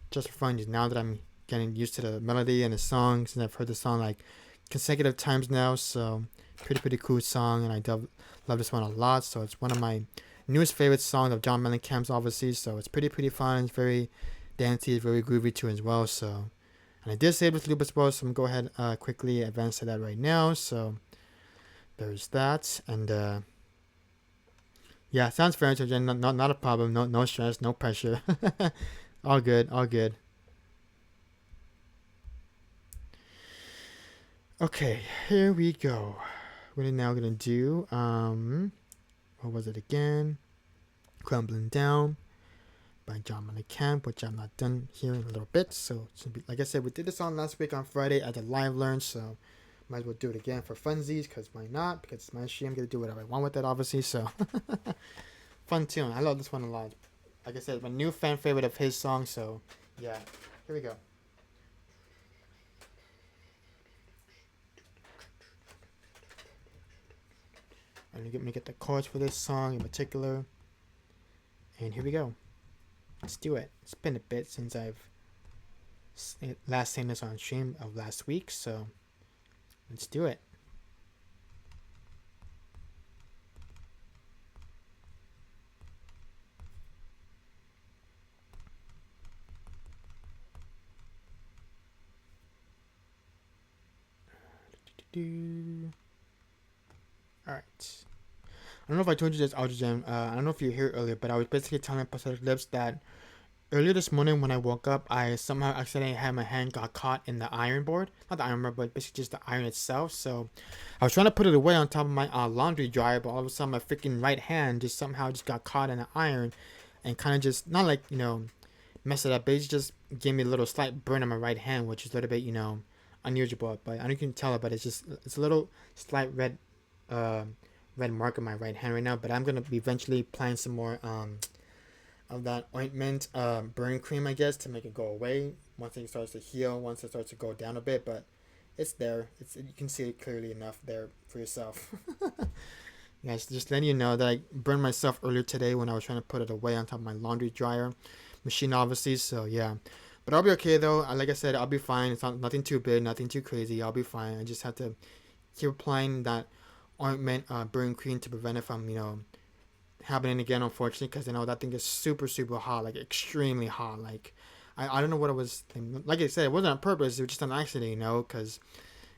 just for fun. Just now that I'm getting used to the melody and the song, since I've heard the song like consecutive times now, so pretty cool song, and I love this one a lot. So it's one of my newest favorite songs of John Mellencamp's, obviously, so it's pretty fun. It's very dancey, very groovy too as well. So, and I did save this loop as well, so I'm gonna go ahead quickly advance to that right now. So there's that, and yeah, sounds fair, Jen. Not a problem. No stress, no pressure. All good. Okay, here we go. We're now gonna do what was it again? Crumbling Down by John Mellencamp, which I'm not done here in a little bit. So like I said, we did this on last week on Friday as a live learn, so might as well do it again for funsies, because why not? Because it's my stream, I'm gonna do whatever I want with it, obviously. So fun tune. I love this one a lot. Like I said, my new fan favorite of his song. So yeah, here we go. I'm gonna get the chords for this song in particular, and here we go. Let's do it. It's been a bit since I've last seen this on stream of last week, so let's do it. Alright. I don't know if I told you this, Audrey. I don't know if you were here earlier, but I was basically telling Pathetic Lips that earlier this morning when I woke up, I somehow accidentally had my hand got caught in the iron board. Not the iron board, but basically just the iron itself. So I was trying to put it away on top of my laundry dryer, but all of a sudden my freaking right hand just somehow just got caught in the iron and kind of just, not like, mess it up. But it just gave me a little slight burn on my right hand, which is a little bit, unusual. But I don't know if you can tell it, but it's a little slight uh, red mark on my right hand right now. But I'm gonna be eventually applying some more of that ointment, burn cream, I guess, to make it go away once it starts to heal, once it starts to go down a bit. But it's there. You can see it clearly enough there for yourself. Guys, just letting you know that I burned myself earlier today when I was trying to put it away on top of my laundry dryer machine, obviously. So yeah, but I'll be okay though. Like I said, I'll be fine. It's not nothing too big, nothing too crazy. I'll be fine. I just have to keep applying that ointment, burn cream to prevent it from happening again, unfortunately, because that thing is super super hot, like extremely hot. Like I don't know what it was. Like I said, it wasn't on purpose. It was just an accident, because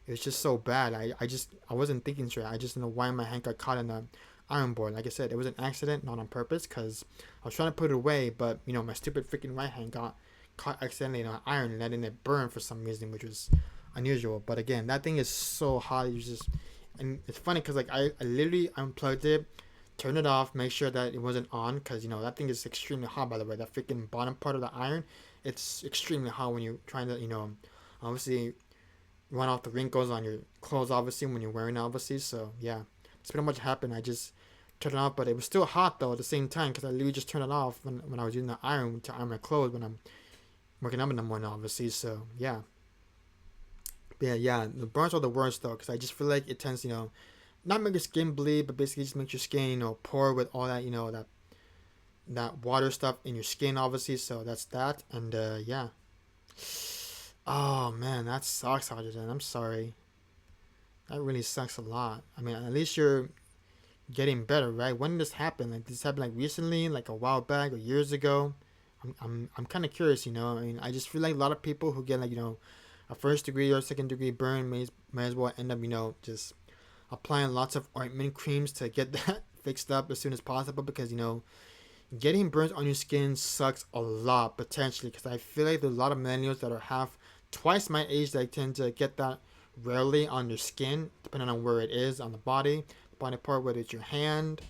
it was just so bad. I wasn't thinking straight. I just don't know why my hand got caught in the iron board. Like I said, it was an accident, not on purpose, because I was trying to put it away, but my stupid freaking right hand got caught accidentally in an iron and letting it burn for some reason, which was unusual. But again, that thing is so hot. And it's funny because I literally unplugged it, turned it off, make sure that it wasn't on, because that thing is extremely hot. By the way, that freaking bottom part of the iron, it's extremely hot when you're trying to obviously run off the wrinkles on your clothes, obviously, when you're wearing it, obviously. So yeah, that's pretty much happened. I just turned it off, but it was still hot though at the same time, because I literally just turned it off when I was using the iron to iron my clothes when I'm working up in the morning, obviously. So yeah. But yeah, the burns are the worst though, because I just feel like it tends not make your skin bleed, but basically just makes your skin pour with all that that water stuff in your skin, obviously. So that's that. And yeah. Oh man, that sucks, Hydrogen. I'm sorry. That really sucks a lot. I mean, at least you're getting better, right? When did this happen? Like, did this happen like recently, like a while back or years ago? I'm kind of curious, I mean, I just feel like a lot of people who get like a first degree or second degree burn may as well end up just applying lots of ointment creams to get that fixed up as soon as possible, because getting burns on your skin sucks a lot potentially, because I feel like there's a lot of millennials that are half twice my age that tend to get that rarely on their skin, depending on where it is on the body part, whether it's your hand,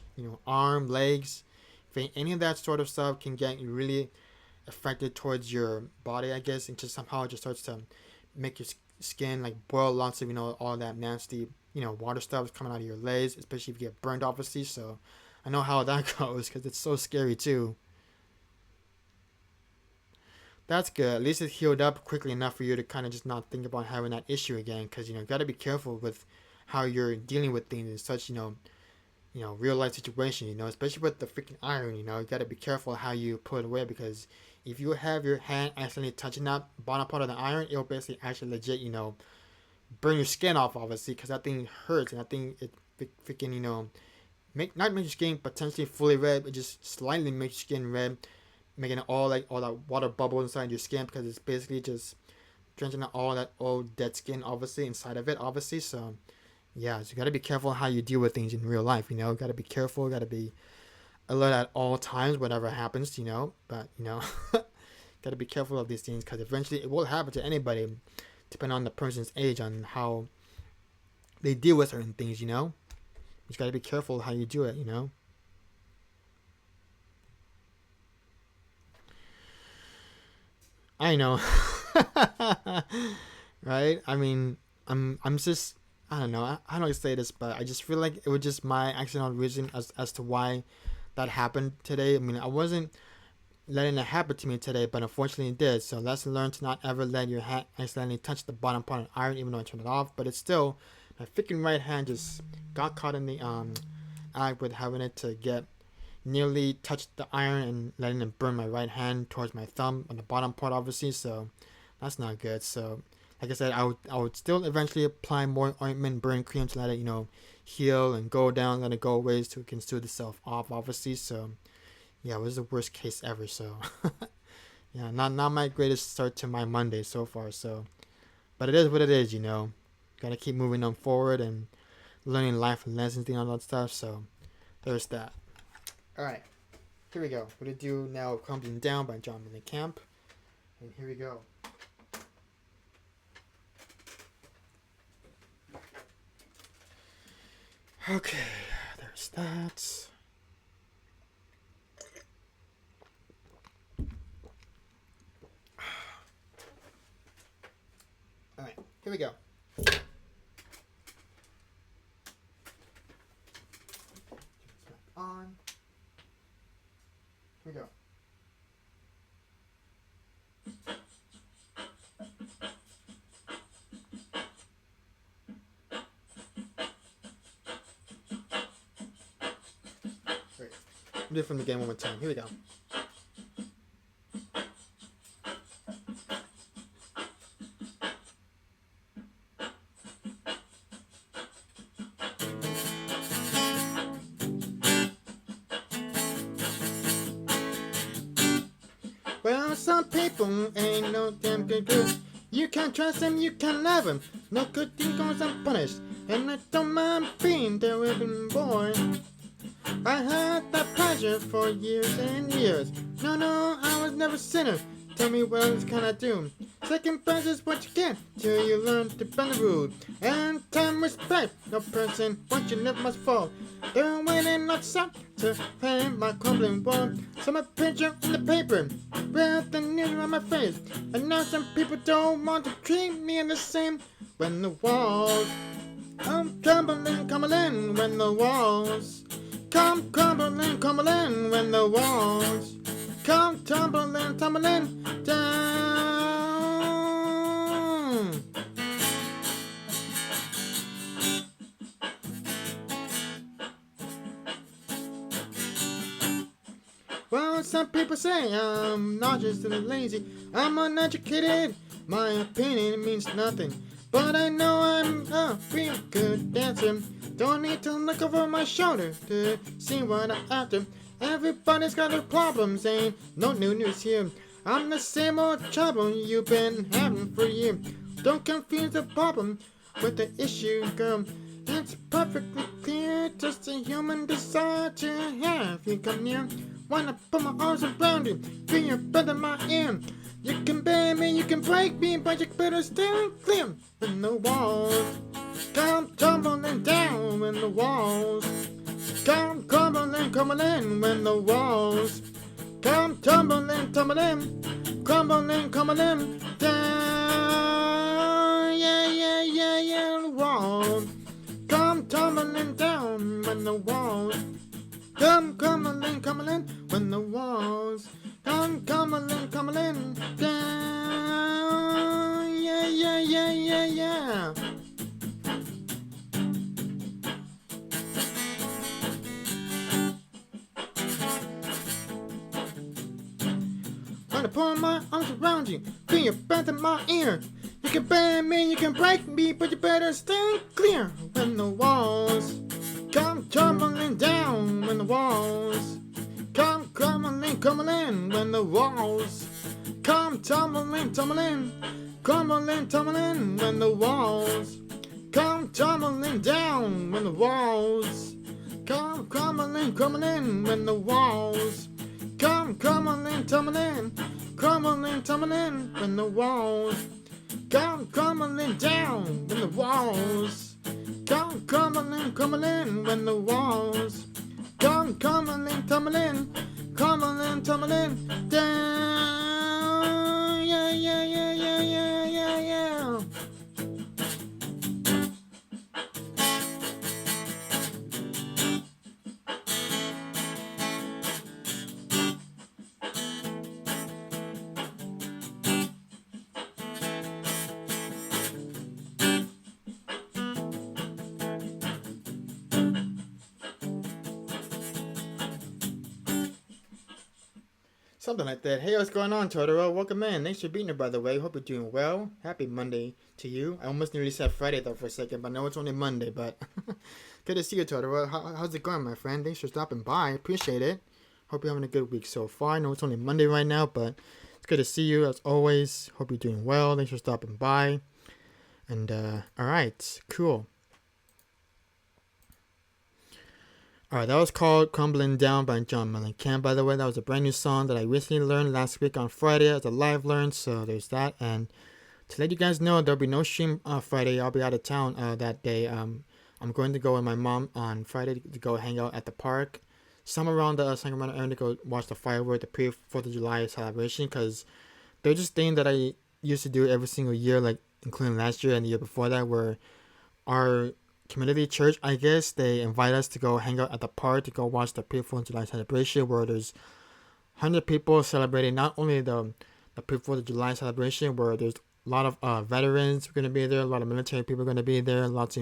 arm, legs. If any of that sort of stuff can get you really affected towards your body, I guess, and just somehow it just starts to make your skin like boil lots of all that nasty water stuff coming out of your legs, especially if you get burned, obviously. So I know how that goes, because it's so scary too. That's good. At least it healed up quickly enough for you to kind of just not think about having that issue again, because you got to be careful with how you're dealing with things in such real life situation, especially with the freaking iron. You got to be careful how you put it away, because if you have your hand accidentally touching that bottom part of the iron, it'll basically actually legit burn your skin off, obviously, because that thing hurts, and that thing it freaking not make your skin potentially fully red, but just slightly make your skin red, making it all that water bubble inside your skin, because it's basically just drenching out all that old dead skin, obviously, inside of it, obviously. So yeah, so you gotta be careful how you deal with things in real life. Gotta be careful, gotta be alert at all times, whatever happens. But gotta be careful of these things, because eventually it will happen to anybody, depending on the person's age, on how they deal with certain things. You just gotta be careful how you do it. I know. Right? I mean, I'm just, I don't know. I don't say this, but I just feel like it was just my accidental reason as to why that happened today. I mean, I wasn't letting it happen to me today, but unfortunately it did. So lesson learned to not ever let your hand accidentally touch the bottom part of the iron, even though I turned it off. But it's still, my freaking right hand just got caught in the act with having it to get nearly touched the iron and letting it burn my right hand towards my thumb on the bottom part, obviously. So that's not good. So like I said, I would still eventually apply more ointment, burn cream to let it heal and go down, let it go away, so it can soothe itself off, obviously. So yeah, it was the worst case ever. So yeah, not my greatest start to my Monday so far. So, but it is what it is. Gotta keep moving on forward and learning life lessons and all that stuff. So there's that. All right, here we go. We're gonna do now "Crumbling Down" by John Mellencamp, and here we go. Okay, there's that. Here we go. On. Here we go. Great. I'll do it from the game one more time. Here we go. Well, some people ain't no damn good. You can't trust them, you can't love them. No good thing goes unpunished. And I don't mind being the living boy. I had that pleasure for years and years. No, I was never a sinner. Tell me what else can I do? Second best is what you get till you learn to bend the rule. And time respect, no person once you live must fall. They're waiting outside to paint my crumbling wall. Saw my picture in the paper, read the news on my face. And now some people don't want to treat me the same. When the walls come crumbling when the walls come crumbling when the walls come tumbling down. Well, some people say I'm not just lazy, I'm uneducated. My opinion means nothing, but I know I'm a real good dancer. Don't need to look over my shoulder to see what I'm after. Everybody's got their problems, ain't no new news here. I'm the same old trouble you've been having for years. Don't confuse the problem with the issue, girl. It's perfectly clear, just a human desire to have you come near. Wanna put my arms around you, feel your breath in my ear. You can bend me, you can break me, but you better stay clear. When the walls come tumbling down, when the walls come crumbling when the walls come tumbling down. Yeah, the walls come tumbling down when the walls come crumbling when the walls come crumbling down. Yeah. When I put my arms around you, feel your breath in my ear. You can bend me, you can break me, but you better stay clear. When the walls come tumbling down, when the walls come crumbling when the walls come tumbling when the walls come tumbling down, when the walls come crumbling when the walls come tumbling when the walls come crumbling down, when the walls come crumbling when the walls come tumbling down. Yeah. Something like that. Hey, what's going on, Totoro? Welcome in. Thanks for being here, by the way. Hope you're doing well. Happy Monday to you. I almost nearly said Friday though for a second, but I know it's only Monday. But good to see you, Totoro. How's it going, my friend? Thanks for stopping by. Appreciate it. Hope you're having a good week so far. I know it's only Monday right now, but it's good to see you as always. Hope you're doing well. Thanks for stopping by. And all right, cool. Alright, that was called Crumbling Down by John Mellencamp, by the way. That was a brand new song that I recently learned last week on Friday as a live learn, so there's that. And to let you guys know, there'll be no stream Friday. I'll be out of town that day. I'm going to go with my mom on Friday to go hang out at the park. Somewhere around the Sacramento area to go watch the firework, the pre-4th of July celebration, because they're just things that I used to do every single year, like including last year and the year before that, where our community church, I guess, they invite us to go hang out at the park to go watch the pre 4th of July celebration, where there's 100 people celebrating not only the pre 4th of July celebration, where there's a lot of veterans going to be there, a lot of military people going to be there, lots,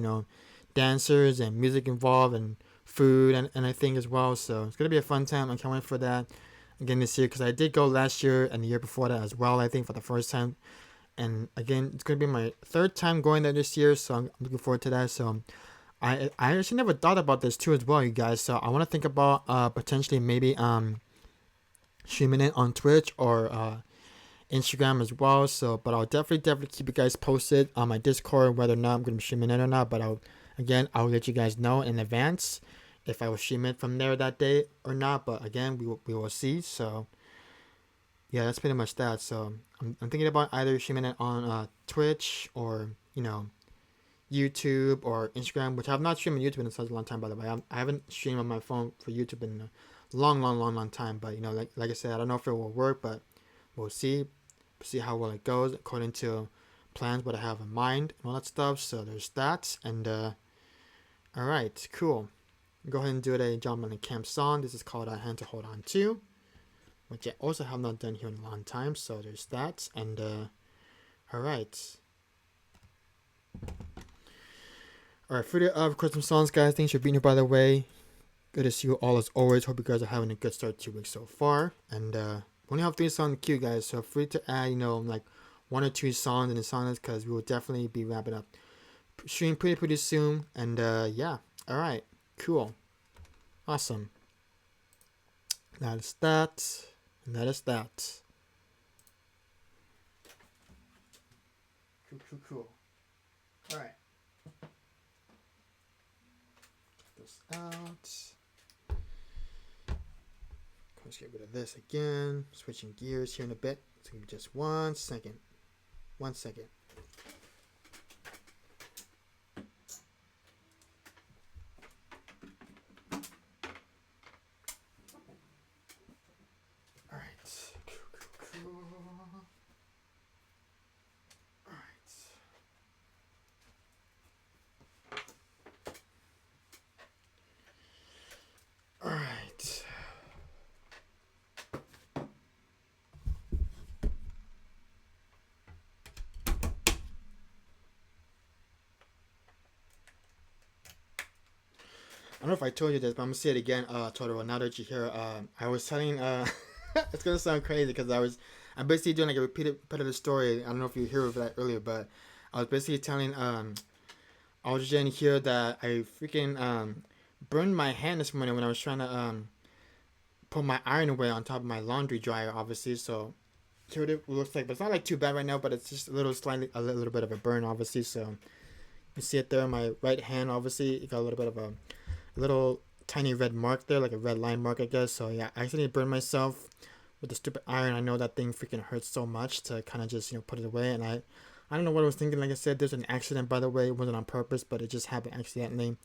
dancers and music involved and food and I think as well. So it's going to be a fun time. I can't wait for that again this year, because I did go last year and the year before that as well, I think, for the first time. And again, it's going to be my third time going there this year, so I'm looking forward to that. So I actually never thought about this too as well, you guys. So I want to think about potentially maybe streaming it on Twitch or Instagram as well. So, but I'll definitely keep you guys posted on my Discord whether or not I'm going to be streaming it or not. But I'll let you guys know in advance if I will stream it from there that day or not. But again, we will see. So yeah, that's pretty much that. So I'm thinking about either streaming it on Twitch or YouTube or Instagram, which I've not streamed on YouTube in such a long time, by the way. I haven't streamed on my phone for YouTube in a long time. But like I said, I don't know if it will work, but we'll see how well it goes according to plans, what I have in mind and all that stuff. So there's that. And all right, cool. Go ahead and do a John Mellencamp song. This is called "A Hand to Hold On To," which I also have not done here in a long time. So there's that. And all right. Alright, for the Christmas songs, guys, thanks for being here, by the way. Good to see you all as always. Hope you guys are having a good start to 2 weeks so far. And we only have 3 songs in the queue, guys, so free to add, like 1 or 2 songs in the song list, because we will definitely be wrapping up stream pretty soon. And yeah, alright, cool, awesome. That is that, and that is that. Cool. Alright. Out. Let's get rid of this again. Switching gears here in a bit. It's gonna be just 1 second. 1 second. Alright. Cool. Alright. I don't know if I told you this, but I'm gonna say it again, Totoro, now that you hear. I was telling, it's gonna sound crazy, because I'm basically doing like a repetitive story. I don't know if you heard of that earlier, but I was basically telling, Aljan here that I freaking, burned my hand this morning when I was trying to, put my iron away on top of my laundry dryer, obviously. So here it looks like, but it's not like too bad right now, but it's just a little bit of a burn, obviously. So you see it there on my right hand, obviously. It got a little bit of a little tiny red mark there, like a red line mark, I guess. So yeah, I accidentally burned myself with the stupid iron. I know that thing freaking hurts so much to kind of just put it away. And I don't know what I was thinking. Like I said, there's an accident, by the way. It wasn't on purpose, but it just happened accidentally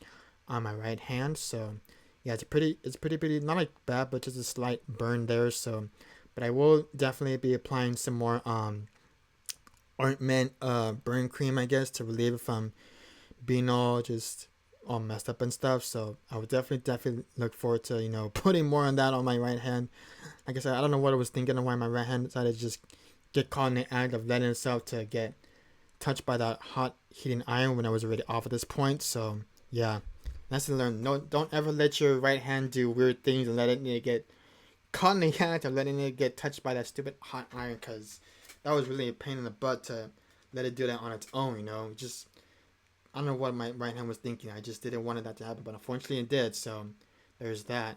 on my right hand. So yeah, it's pretty not like bad, but just a slight burn there. So but I will definitely be applying some more ointment, burn cream, I guess, to relieve it from being all messed up and stuff. So I would definitely look forward to putting more on that on my right hand. Like I said, I don't know what I was thinking of why my right hand decided to just get caught in the act of letting itself to get touched by that hot heating iron when I was already off at this point. So yeah, that's to learn. No, don't ever let your right hand do weird things and let it get caught in the act of letting it get touched by that stupid hot iron, because that was really a pain in the butt to let it do that on its own. Just I don't know what my right hand was thinking. I just didn't want that to happen, but unfortunately it did. So there's that.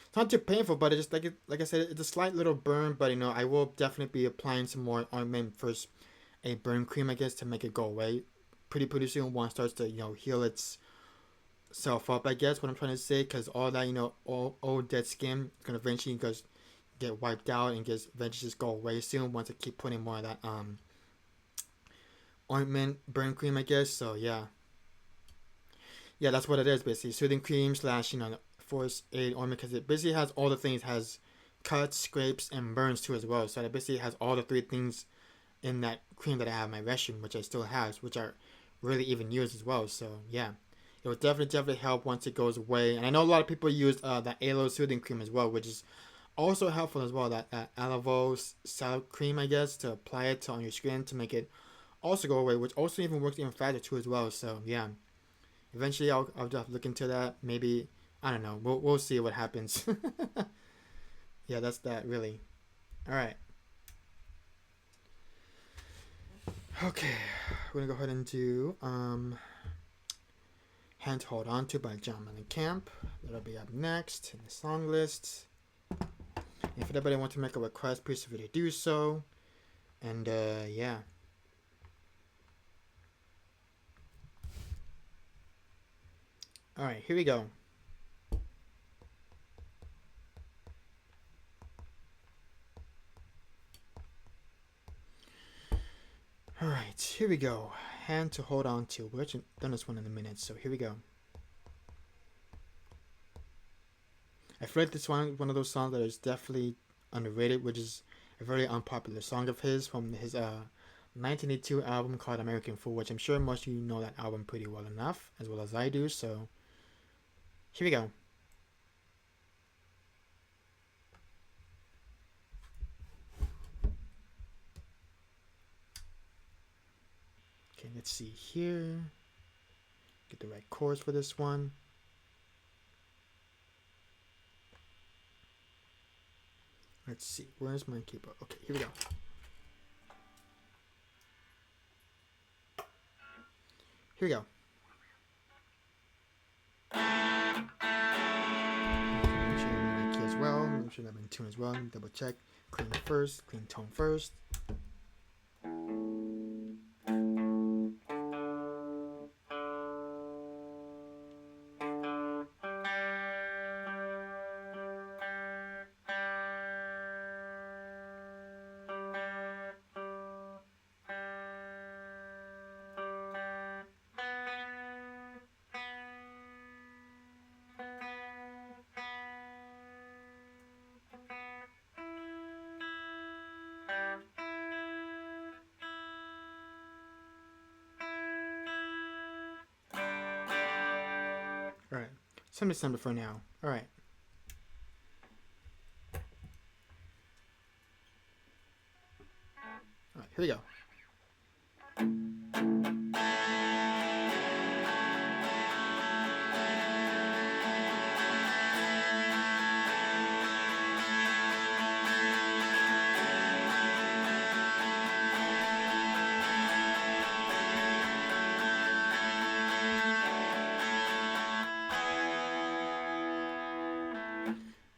It's not too painful, but it's just like I said, it's a slight little burn. But I will definitely be applying some more ointment first, a burn cream, I guess, to make it go away. Pretty soon, once it starts to heal itself up, I guess what I'm trying to say, because all that all dead skin is gonna eventually just get wiped out and eventually just go away soon once I keep putting more of that ointment burn cream, I guess. So yeah, that's what it is, basically. Soothing cream slash force aid ointment, because it basically has all the things. It has cuts, scrapes, and burns too as well. So it basically has all the 3 things in that cream that I have in my restroom, which I still have, which I really even use as well. So yeah, it will definitely help once it goes away. And I know a lot of people use that aloe soothing cream as well, which is also helpful as well. That aloe salve cream, I guess, to apply it on your skin to make it also go away, which also even works even faster too as well. So yeah, eventually I'll just look into that. Maybe, I don't know. We'll see what happens. Yeah, that's that really. All right. Okay, we're gonna go ahead and do "Hand to Hold On To" by John Mellencamp. That'll be up next in the song list. If anybody wants to make a request, please feel free to do so. And yeah. All right, here we go. All right, here we go. "Hand to Hold On To." We're actually done this one in a minute, so here we go. I feel like this one of those songs that is definitely underrated, which is a very unpopular song of his from his 1982 album called American Fool, which I'm sure most of you know that album pretty well enough, as well as I do, so here we go. Okay, let's see here. Get the right chords for this one. Let's see, where's my keyboard? Okay, here we go. Here we go. Make sure I'm in my key as well. Make sure I'm in tune as well. Double check. Clean first. Clean tone first. Alright, some December for now. Alright. Alright, here we go.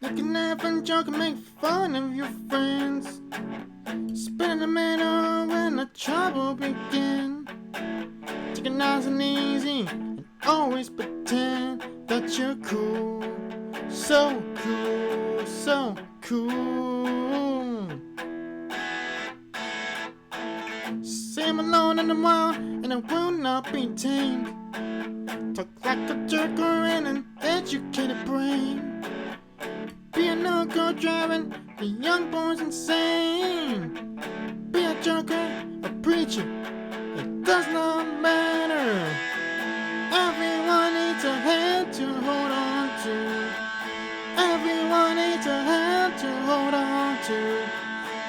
You can laugh and joke and make fun of your friends. Spin the middle when the trouble begins. Take it nice and easy and always pretend that you're cool. So cool, so cool. Say I'm alone in the wild and I will not be tamed. Talk like a joker and an educated brain. Be a no-go driving the young boys insane. Be a joker, a preacher, it does not matter. Everyone needs a hand to hold on to. Everyone needs a hand to hold on to.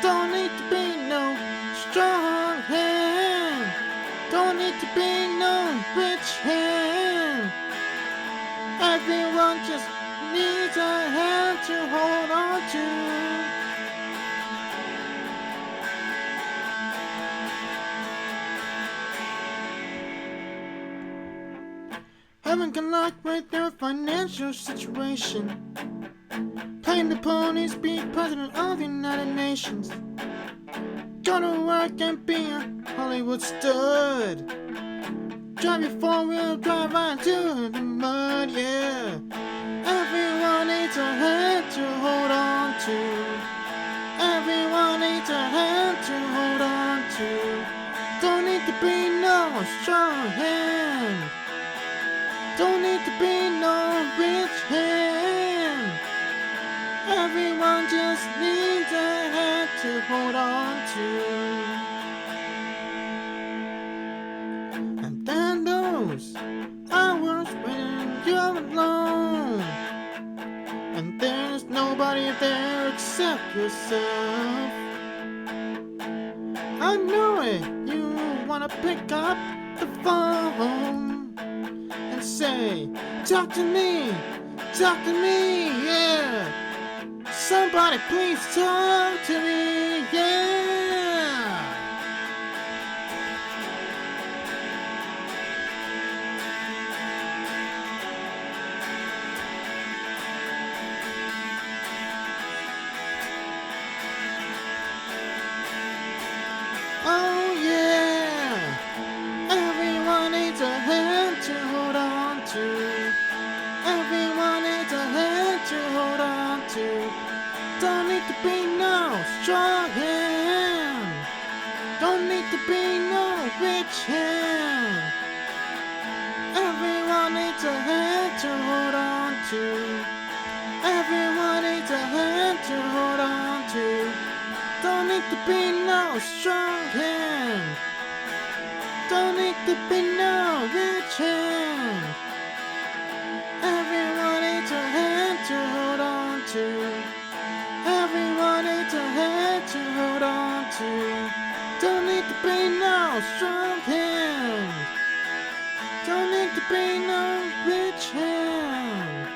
Don't need to be no strong hand. Don't need to be no rich hand. Everyone just needs a hand to hold on to. Heaven can luck with their financial situation. Paying the ponies, be president of the United Nations. Go to work and be a Hollywood stud. Drive your four-wheel drive right to the mud, yeah. Everyone needs a hand to hold on to. Everyone needs a hand to hold on to. Don't need to be no strong hand. Don't need to be no rich hand. Everyone just needs a hand to hold on to. yourself. I know it. You wanna pick up the phone and say, talk to me, yeah. Somebody please talk to me, yeah. Oh yeah. Everyone needs a hand to hold on to. Everyone needs a hand to hold on to. Don't need to be no strong hand. Don't need to be no rich hand. Everyone needs a hand to hold on to. Everyone needs a hand to hold on to. Don't need to be no strong hand. Don't need to be no rich hand. Everyone needs a hand to hold on to. Everyone needs a hand to hold on to. Don't need to be no strong hand. Don't need to be no rich hand.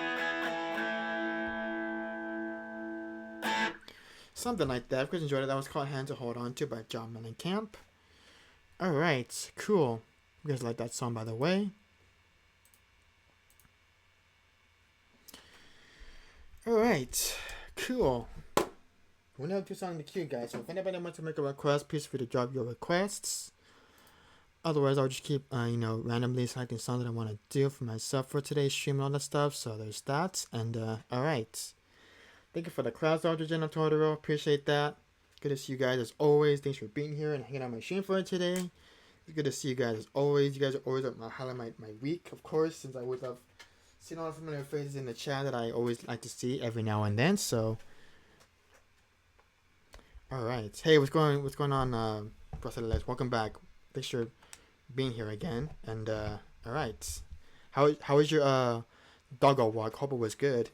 Something like that. If you guys enjoyed it, that was called Hand to Hold On To by John Mellencamp. Alright, cool. You guys like that song, by the way. Alright, cool. We now do something in the queue, guys. So if anybody wants to make a request, please feel free to drop your requests. Otherwise, I'll just keep, randomly selecting songs that I want to do for myself for today's stream and all that stuff. So there's that. And, alright. Thank you for the crowd, Dr. Jenna Tordero. Appreciate that. Good to see you guys as always. Thanks for being here and hanging out my stream for today. It's good to see you guys as always. You guys are always my highlight my week, of course, since I always love seeing all the familiar faces in the chat that I always like to see every now and then. So, all right. Hey, what's going on, Brother? Welcome back. Thanks for being here again. And all right. How was your doggo walk? Hope it was good.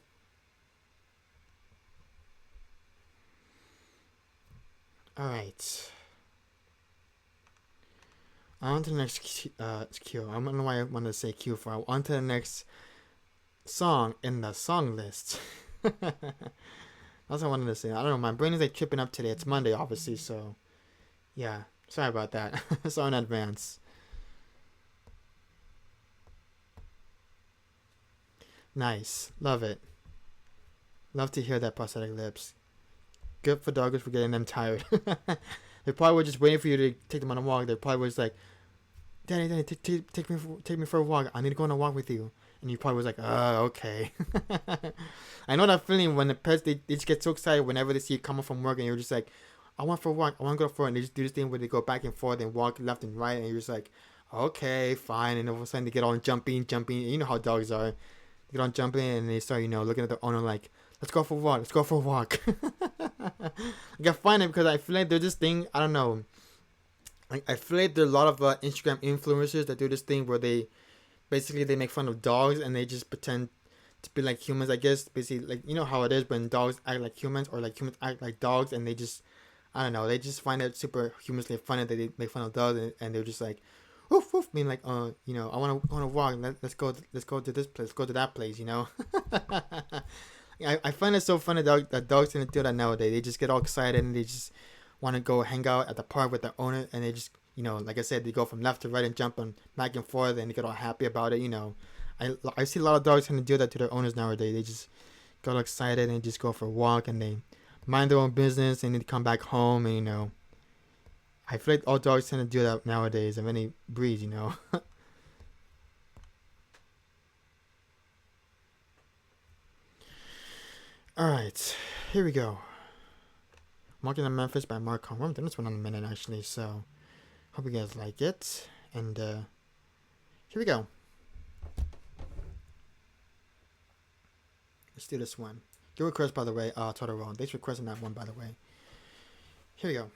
All right. On to the next Q. I don't know why I wanted to say Q for. On to the next song in the song list. That's what I wanted to say. I don't know. My brain is like tripping up today. It's Monday, obviously. So, yeah. Sorry about that. Sorry in advance. Nice. Love it. Love to hear that prosthetic lips. Good for doggers for getting them tired. They probably were just waiting for you to take them on a walk. They probably was like, Danny, take me for a walk. I need to go on a walk with you. And you probably was like, okay. I know that feeling when the pets, they just get so excited whenever they see you coming from work and you're just like, I want for a walk. I want to go for it. And they just do this thing where they go back and forth and walk left and right. And you're just like, okay, fine. And all of a sudden they get on jumping. You know how dogs are. They get on jumping and they start, looking at the owner like, let's go for a walk. I find it because I feel like there's this thing, I don't know. I feel like there are a lot of Instagram influencers that do this thing where they make fun of dogs and they just pretend to be like humans, I guess. Basically, like, you know how it is when dogs act like humans or like humans act like dogs, and they just, I don't know, they just find it super humorously funny that they make fun of dogs, and they're just like, woof woof, mean like, I want to walk. Let's go to this place. Let's go to that place. I find it so funny that dogs tend to do that nowadays. They just get all excited and they just want to go hang out at the park with their owner, and they just, like I said, they go from left to right and jump on back and forth, and they get all happy about it. I see a lot of dogs tend to do that to their owners nowadays. They just get all excited and just go for a walk, and they mind their own business, and they come back home, and I feel like all dogs tend to do that nowadays of any breed. Alright, here we go. Walking in Memphis by Mark Conway. I've done this one in a minute actually, so hope you guys like it. And here we go. Let's do this one. Good request, by the way, Totoro. Thanks for requesting that one, by the way. Here we go.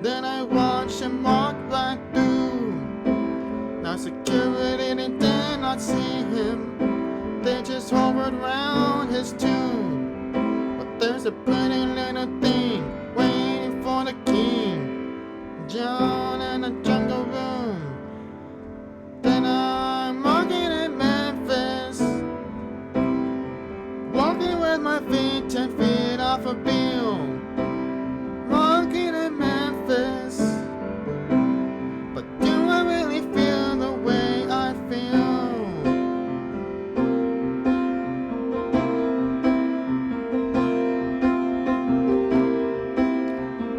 Then I watched him walk right through. Now security, they did not see him. They just hovered around his tomb. But there's a pretty little thing waiting for the king. John in the jungle room. Then I'm walking in Memphis, walking with my feet 10 feet off a bill. Walking in Memphis, but do I really feel the way I feel?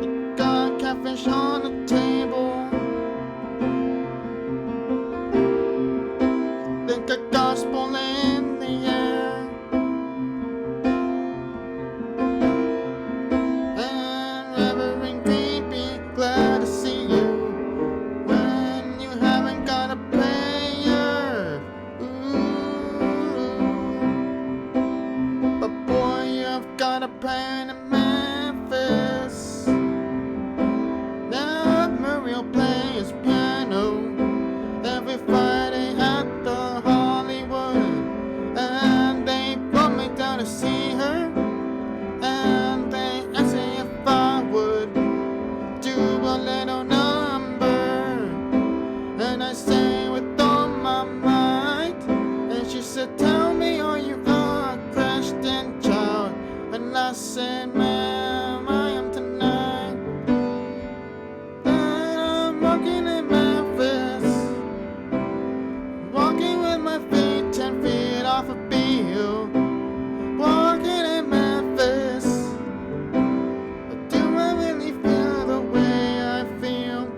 You got catfish on the table, think a gospel in the air, and Reverend Creepy, glad to see you when you haven't got a prayer. Ooh, but boy, you've got a prayer in Memphis. Now Muriel plays piano every Friday at the Hollywood, and they brought me down to see her, and they asked me if I would do a little number, and I sang with all my might, and she said, tell me, are you a Christian child? And I said, ma'am, I am tonight. Then I'm walking in Memphis, walking with my feet 10 feet off a bill. Walking in Memphis, but do I really feel the way I feel?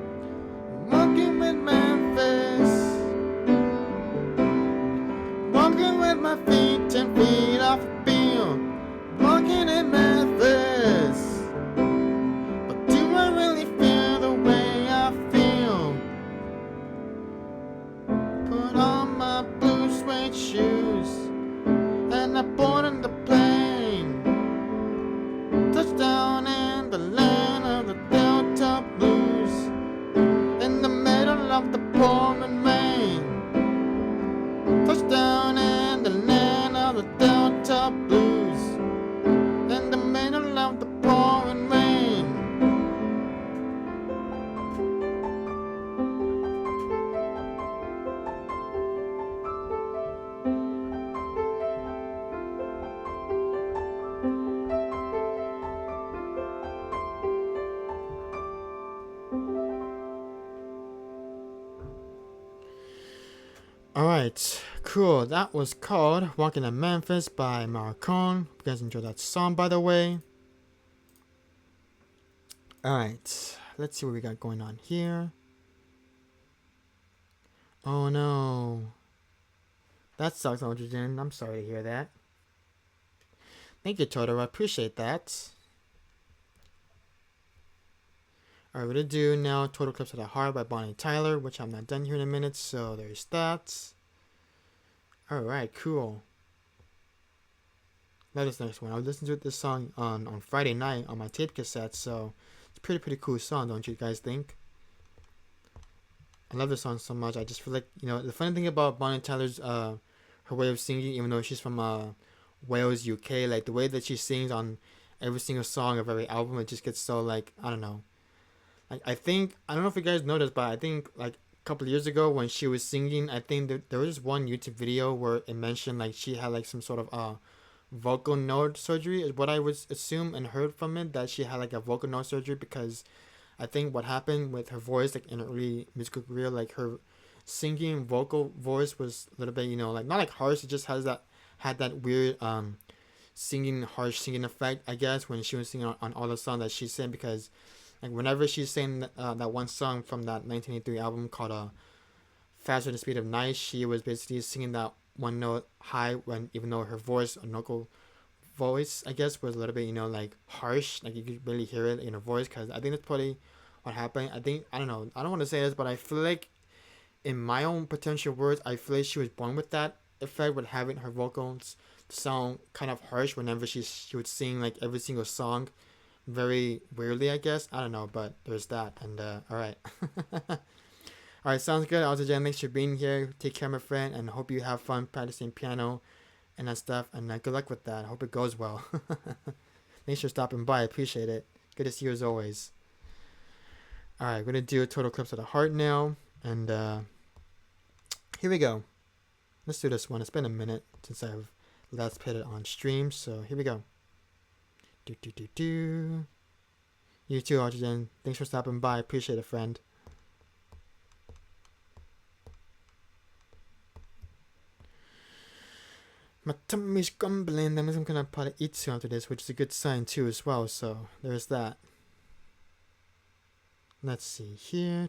Walking with Memphis, walking with my feet 10 feet off a bill. Walking in Memphis, but do I really feel the way I feel? Put on my blue suede shoes, and I board on the plane. Touchdown in the land of the Delta Blues, in the middle of the pouring rain. Touchdown in the land of the Delta Blues, in the middle of the pouring rain. Alright, cool. That was called Walking in Memphis by Marcon. Hope you guys enjoyed that song, by the way. Alright, let's see what we got going on here. Oh no. That sucks, Aldridge. I'm sorry to hear that. Thank you, Toto. I appreciate that. Alright, we're gonna do now Total Clips of the Heart by Bonnie Tyler, which I'm not done here in a minute, so there's that. Alright, cool. Love this next one. I was listening to this song on Friday night on my tape cassette, so it's a pretty cool song, don't you guys think? I love this song so much. I just feel like, you know, the funny thing about Bonnie Tyler's her way of singing, even though she's from Wales, UK, like the way that she sings on every single song of every album, it just gets so, like, I don't know. Like, I don't know if you guys noticed, but I think like a couple of years ago when she was singing, I think there was just one YouTube video where it mentioned like she had like some sort of vocal node surgery is what I would assume, and heard from it that she had like a vocal node surgery because I think what happened with her voice, like in her early musical career, like her singing vocal voice was a little bit, you know, like not like harsh, it just had that weird harsh singing effect, I guess, when she was singing on all the songs that she sang, because like whenever she's saying that one song from that 1983 album called Faster Than the Speed of Night, she was basically singing that one note high, when even though her voice, a vocal voice, I guess, was a little bit, you know, like harsh, like you could really hear it in her voice, because I think that's probably what happened. I don't know, I don't want to say this, but I feel like in my own potential words, I feel like she was born with that effect, with having her vocals sound kind of harsh whenever she would sing like every single song very weirdly, I guess. I don't know, but there's that. And alright. Alright, sounds good. Also, Jen, thanks for being here. Take care, my friend, and hope you have fun practicing piano and that stuff. And good luck with that. Hope it goes well. Thanks for stopping by. I appreciate it. Good to see you as always. Alright, we're going to do a total eclipse of the heart now. And here we go. Let's do this one. It's been a minute since I've last played it on stream. So here we go. You too, Oxygen. Thanks for stopping by. Appreciate it, friend. My tummy's grumbling. That means I'm gonna probably eat soon after this, which is a good sign too as well. So there's that. Let's see here.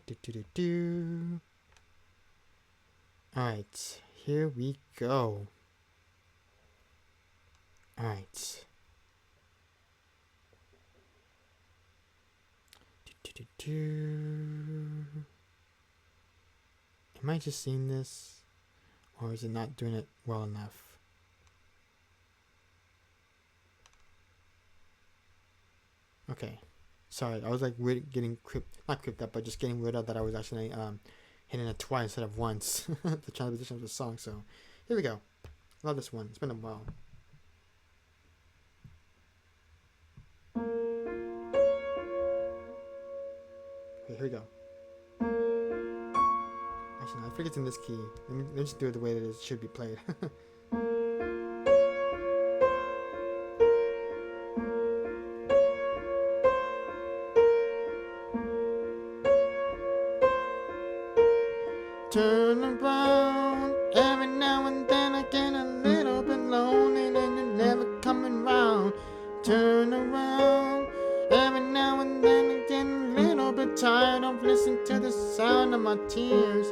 Alright, here we go. Alright. Am I just seeing this? Or is it not doing it well enough? Okay. Sorry, I was like getting not creeped up, but just getting weirded out that I was actually hitting it twice instead of once. The transition of the song. So here we go. Love this one. It's been a while. Okay, here we go. Actually, no, I think it's in this key. Let me just do it the way that it should be played. Turn around, every now and then I get a little bit lonely and you're never coming round. Turn around, every now and then I get a little bit tired of listening to the sound of my tears.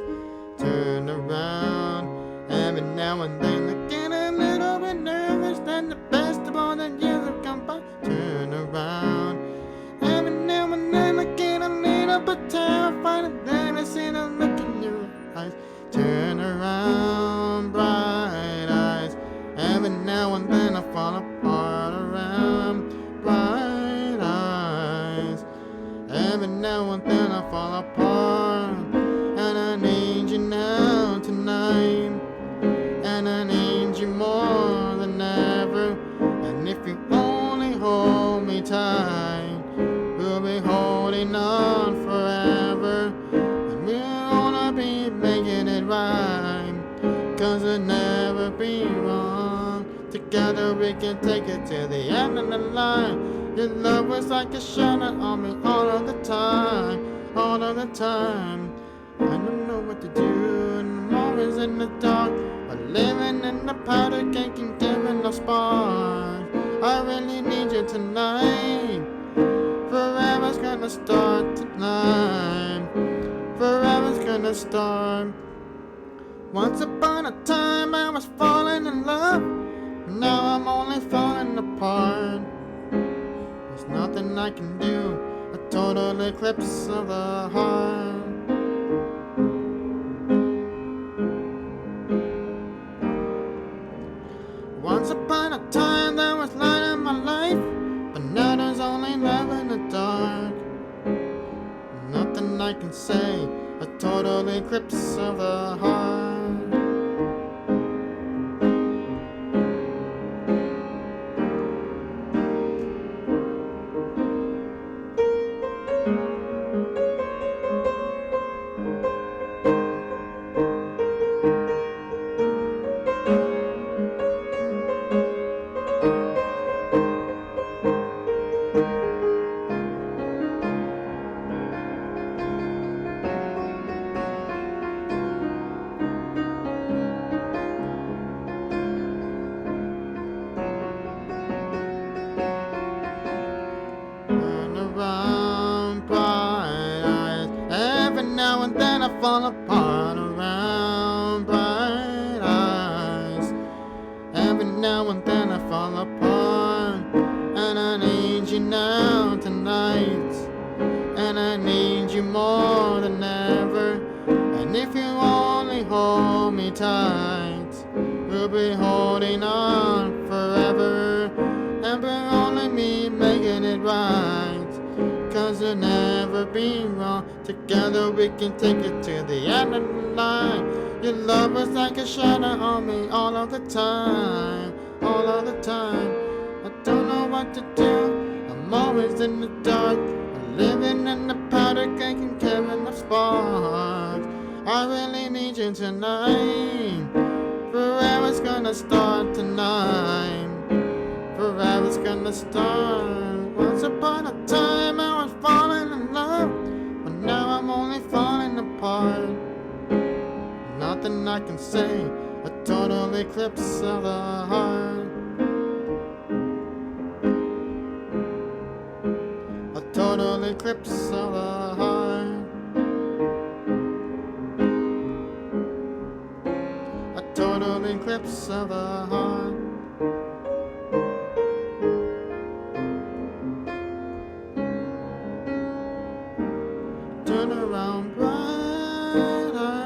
Turn around, every now and then I get a little bit nervous that the best of all the years have come by. Turn around, every now and then I get a little bit terrified and then I see the look in your eyes. Turn around, bright eyes. Every now and then I fall apart around bright eyes. Every now and then I fall apart. And I need you now tonight. And I need you more than ever. And if you only hold me tight, we'll be holding on forever. Be making it right, 'cause it'll never be wrong. Together we can take it to the end of the line. Your love was like a shadow on me all of the time, all of the time. I don't know what to do and I'm always in the dark, but living in the powder cake and giving no spark. I really need you tonight. Forever's gonna start tonight. Forever's gonna start. Once upon a time I was falling in love, but now I'm only falling apart. There's nothing I can do, a total eclipse of the heart. Once upon a time there was light in my life, but now there's only love in the dark. Nothing I can say, a total eclipse of the heart. Fall apart around bright eyes. Every now and then I fall apart, and I need you now tonight, and I need you more than ever. And if you only hold me tight, we'll be holding on forever. And we're only me making it right. Cause you'll never be wrong. Together we can take it to the end of the line. Your love is like a shadow on me all of the time. All of the time. I don't know what to do. I'm always in the dark. I'm living in the powder cake and carrying the sparks. I really need you tonight. Forever's gonna start tonight. Forever's gonna start. Once upon a time I was falling in love, but now I'm only falling apart. Nothing I can say, a total eclipse of the heart. A total eclipse of the heart. A total eclipse of the heart. Turn around, bright eye.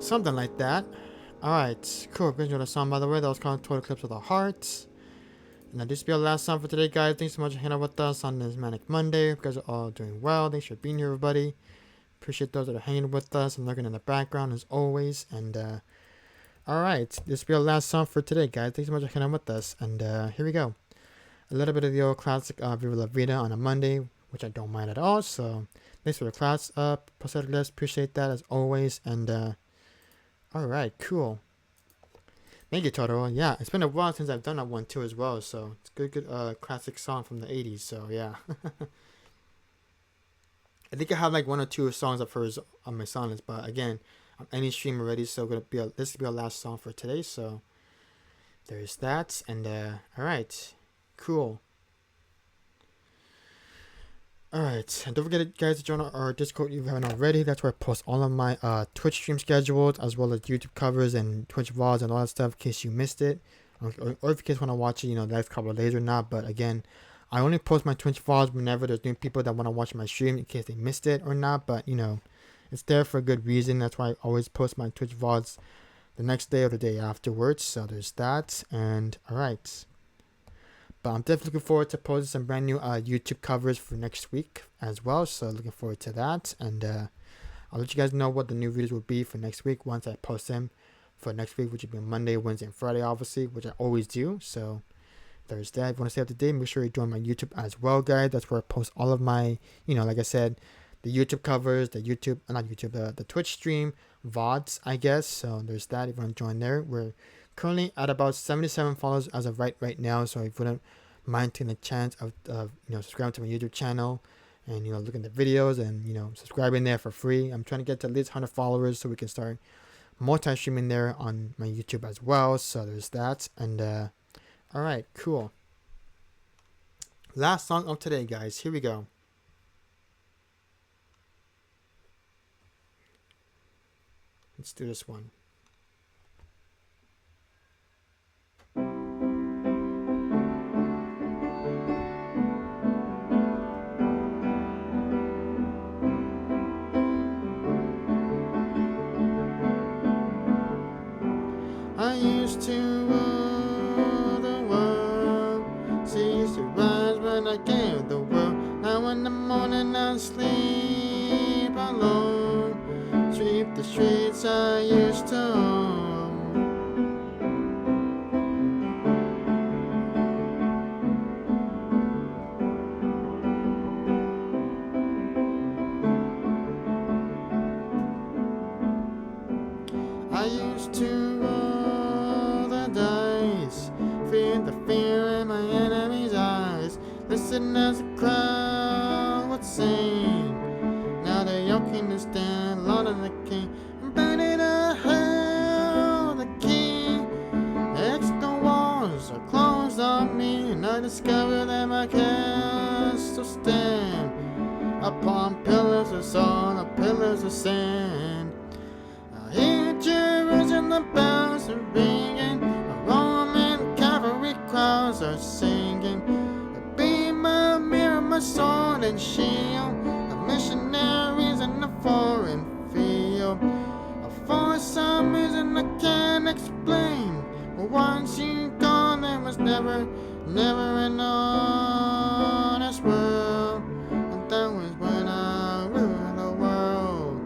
Something like that. Alright, cool. Enjoy the song, by the way. That was called Total Eclipse of the Heart. And this will be our last song for today, guys. Thanks so much for hanging out with us on this Manic Monday. You guys are all doing well. Thanks for being here, everybody. Appreciate those that are hanging with us and lurking in the background as always. And alright, this will be our last song for today, guys. Thanks so much for hanging out with us. And here we go. A little bit of the old classic Viva La Vida on a Monday, which I don't mind at all. So thanks for the class up. Prosthetic list. Appreciate that as always. And alright, cool. Thank you, Totoro. Yeah, it's been a while since I've done that one too as well, so it's a good classic song from the 80s, so yeah. I think I have like 1 or 2 songs of hers on my song list, but again, I'm any stream already, so this will be our last song for today, so there's that. And alright, cool. Alright, and don't forget, guys, to join our Discord if you haven't already. That's where I post all of my Twitch stream schedules, as well as YouTube covers and Twitch VODs and all that stuff in case you missed it. Or if you guys want to watch it, the next couple of days or not. But again, I only post my Twitch VODs whenever there's new people that want to watch my stream in case they missed it or not. But, it's there for a good reason. That's why I always post my Twitch VODs the next day or the day afterwards. So there's that. And alright. But I'm definitely looking forward to posting some brand new YouTube covers for next week as well. So looking forward to that. And I'll let you guys know what the new videos will be for next week once I post them for next week, which will be Monday, Wednesday, and Friday, obviously, which I always do. So there's that. If you want to stay up to date, make sure you join my YouTube as well, guys. That's where I post all of my, like I said, the YouTube covers, the Twitch stream, VODs, I guess. So there's that. If you want to join there, we're currently at about 77 followers as of right now, so if you wouldn't mind taking a chance of subscribing to my YouTube channel and looking at the videos and subscribing there for free. I'm trying to get to at least 100 followers so we can start multi-streaming there on my YouTube as well. So there's that. And all right, cool. Last song of today, guys. Here we go. Let's do this one. I used to rule the world, cease to rise when I gave the world. Now in the morning I sleep alone, sweep the streets I used to own. I used to roll the dice, feel the fear in my enemy's eyes, listen as the crowd would sing. Now the yoke in the stand, Lord of the King, I'm burning to hell, the king. Extra walls are closed on me, and I discover that my castle stand upon pillars of stone, or pillars of sand. I hear Jerusalem bells are ringing, a Roman cavalry crowds singing. Be my mirror, my sword and shield. Of missionaries in the foreign field. For some reason I can't explain. But once you gone, there was never an honest world. And that was when I ruled the world.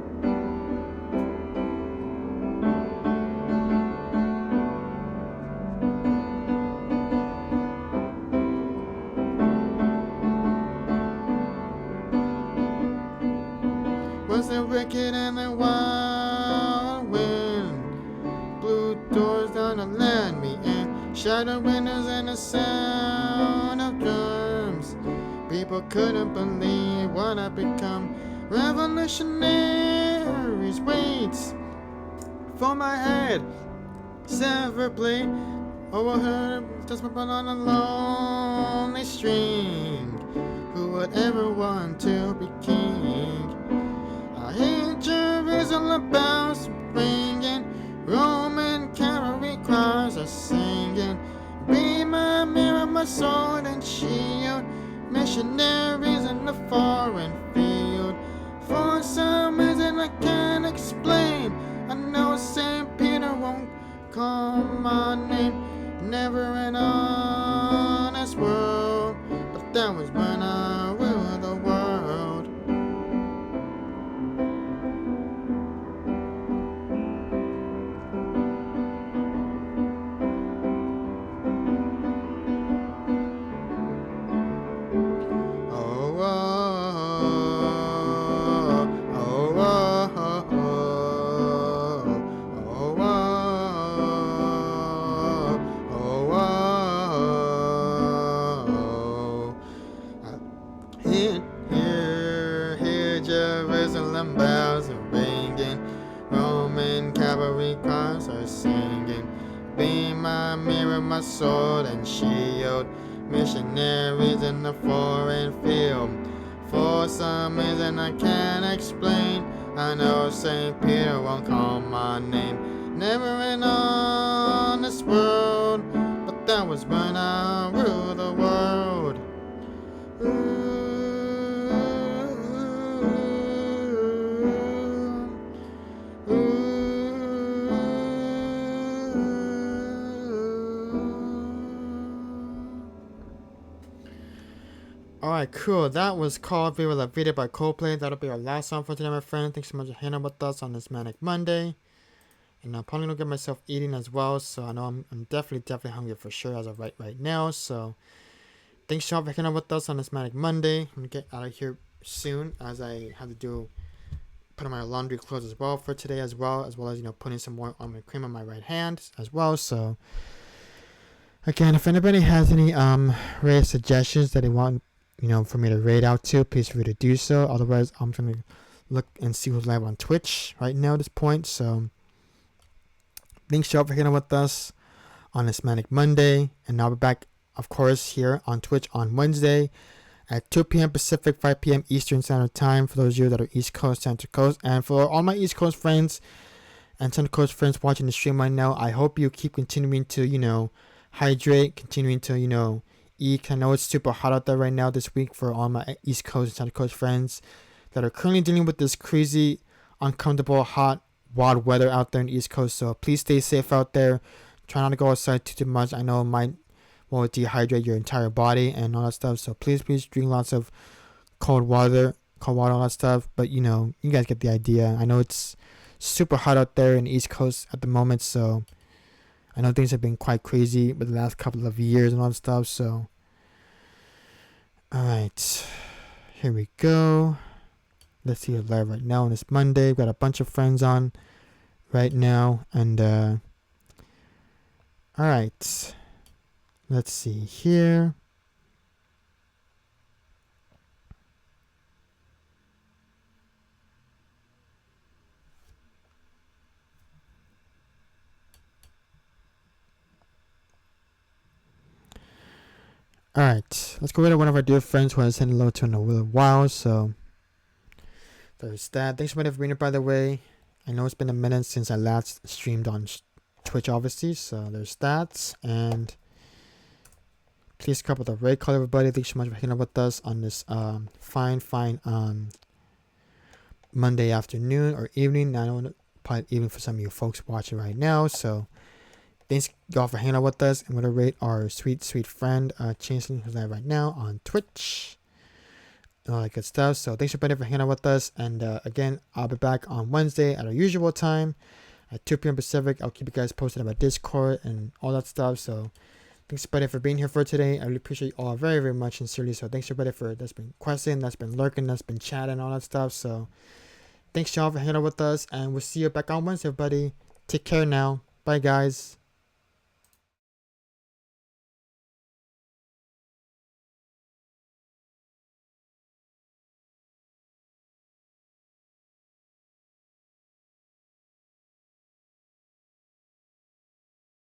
Was the wicked and the wild wind blew doors down to let me in, shattered windows and the sound of drums. People couldn't believe what I'd become. Revolutionaries wait for my head, severed blade overheard, just put on a lonely string. Who would ever want to be king? I hear Jerusalem bells ringing, Roman cavalry choirs are singing. Be my mirror, my sword and shield. Missionaries in the foreign field. For some reason I can't explain, I know St. Peter won't call my name. Never an honest world, but that was when I ruled the world. Here, Jerusalem bells are ringing, Roman cavalry choirs are singing. Be my mirror, my sword and shield. Missionaries in the foreign field. For some reason I can't explain, I know St. Peter won't call my name. Never an honest world, but that was when I ruled the world. Alright, cool. That was called Viva La Vida by Coldplay. That'll be our last song for today, my friend. Thanks so much for hanging out with us on this Manic Monday. And I'm probably gonna get myself eating as well, so I know I'm definitely hungry for sure as of right now. So thanks so much for hanging out with us on this Manic Monday. I'm gonna get out of here soon, as I have to put on my laundry clothes as well for today, as well as putting some more on my cream on my right hand as well. So again, if anybody has any raid suggestions that they want for me to raid out to, please feel free to do so. Otherwise, I'm gonna look and see who's live on Twitch right now at this point. So thanks so much for hanging out with us on this Manic Monday, and I'll be back, of course, here on Twitch on Wednesday at 2 p.m. Pacific, 5 p.m. Eastern Standard Time for those of you that are East Coast, Central Coast. And for all my East Coast friends and Central Coast friends watching the stream right now, I hope you keep continuing to, hydrate, continuing to, eat. I know it's super hot out there right now this week for all my East Coast and Central Coast friends that are currently dealing with this crazy, uncomfortable, hot, wild weather out there in the East Coast. So please stay safe out there. Try not to go outside too much. I know it might dehydrate your entire body and all that stuff. So please drink lots of cold water, all that stuff. But you guys get the idea. I know it's super hot out there in the East Coast at the moment. So I know things have been quite crazy with the last couple of years and all that stuff. So alright, here we go. Let's see it live right now on this Monday. We've got a bunch of friends on right now. And alright, let's see here. Alright, let's go with one of our dear friends who has sent hello to in a little while. So there's that. Thanks so much for being here, by the way. I know it's been a minute since I last streamed on Twitch, obviously. So there's that. And Please cup with a red color, everybody. Thanks so much for hanging out with us on this fine Monday afternoon or evening. I know probably even for some of you folks watching right now. So thanks y'all for hanging out with us. And we're gonna rate our sweet friend Chancellor, who's live right now on Twitch and all that good stuff. So thanks everybody for hanging out with us. And again, I'll be back on Wednesday at our usual time at 2 p.m. Pacific. I'll keep you guys posted about Discord and all that stuff. So thanks everybody for being here for today. I really appreciate you all very, very much, sincerely. So thanks everybody for that's been questioning, that's been lurking, that's been chatting, all that stuff. So thanks y'all for hanging out with us, and we'll see you back on Wednesday, everybody. Take care now. Bye guys.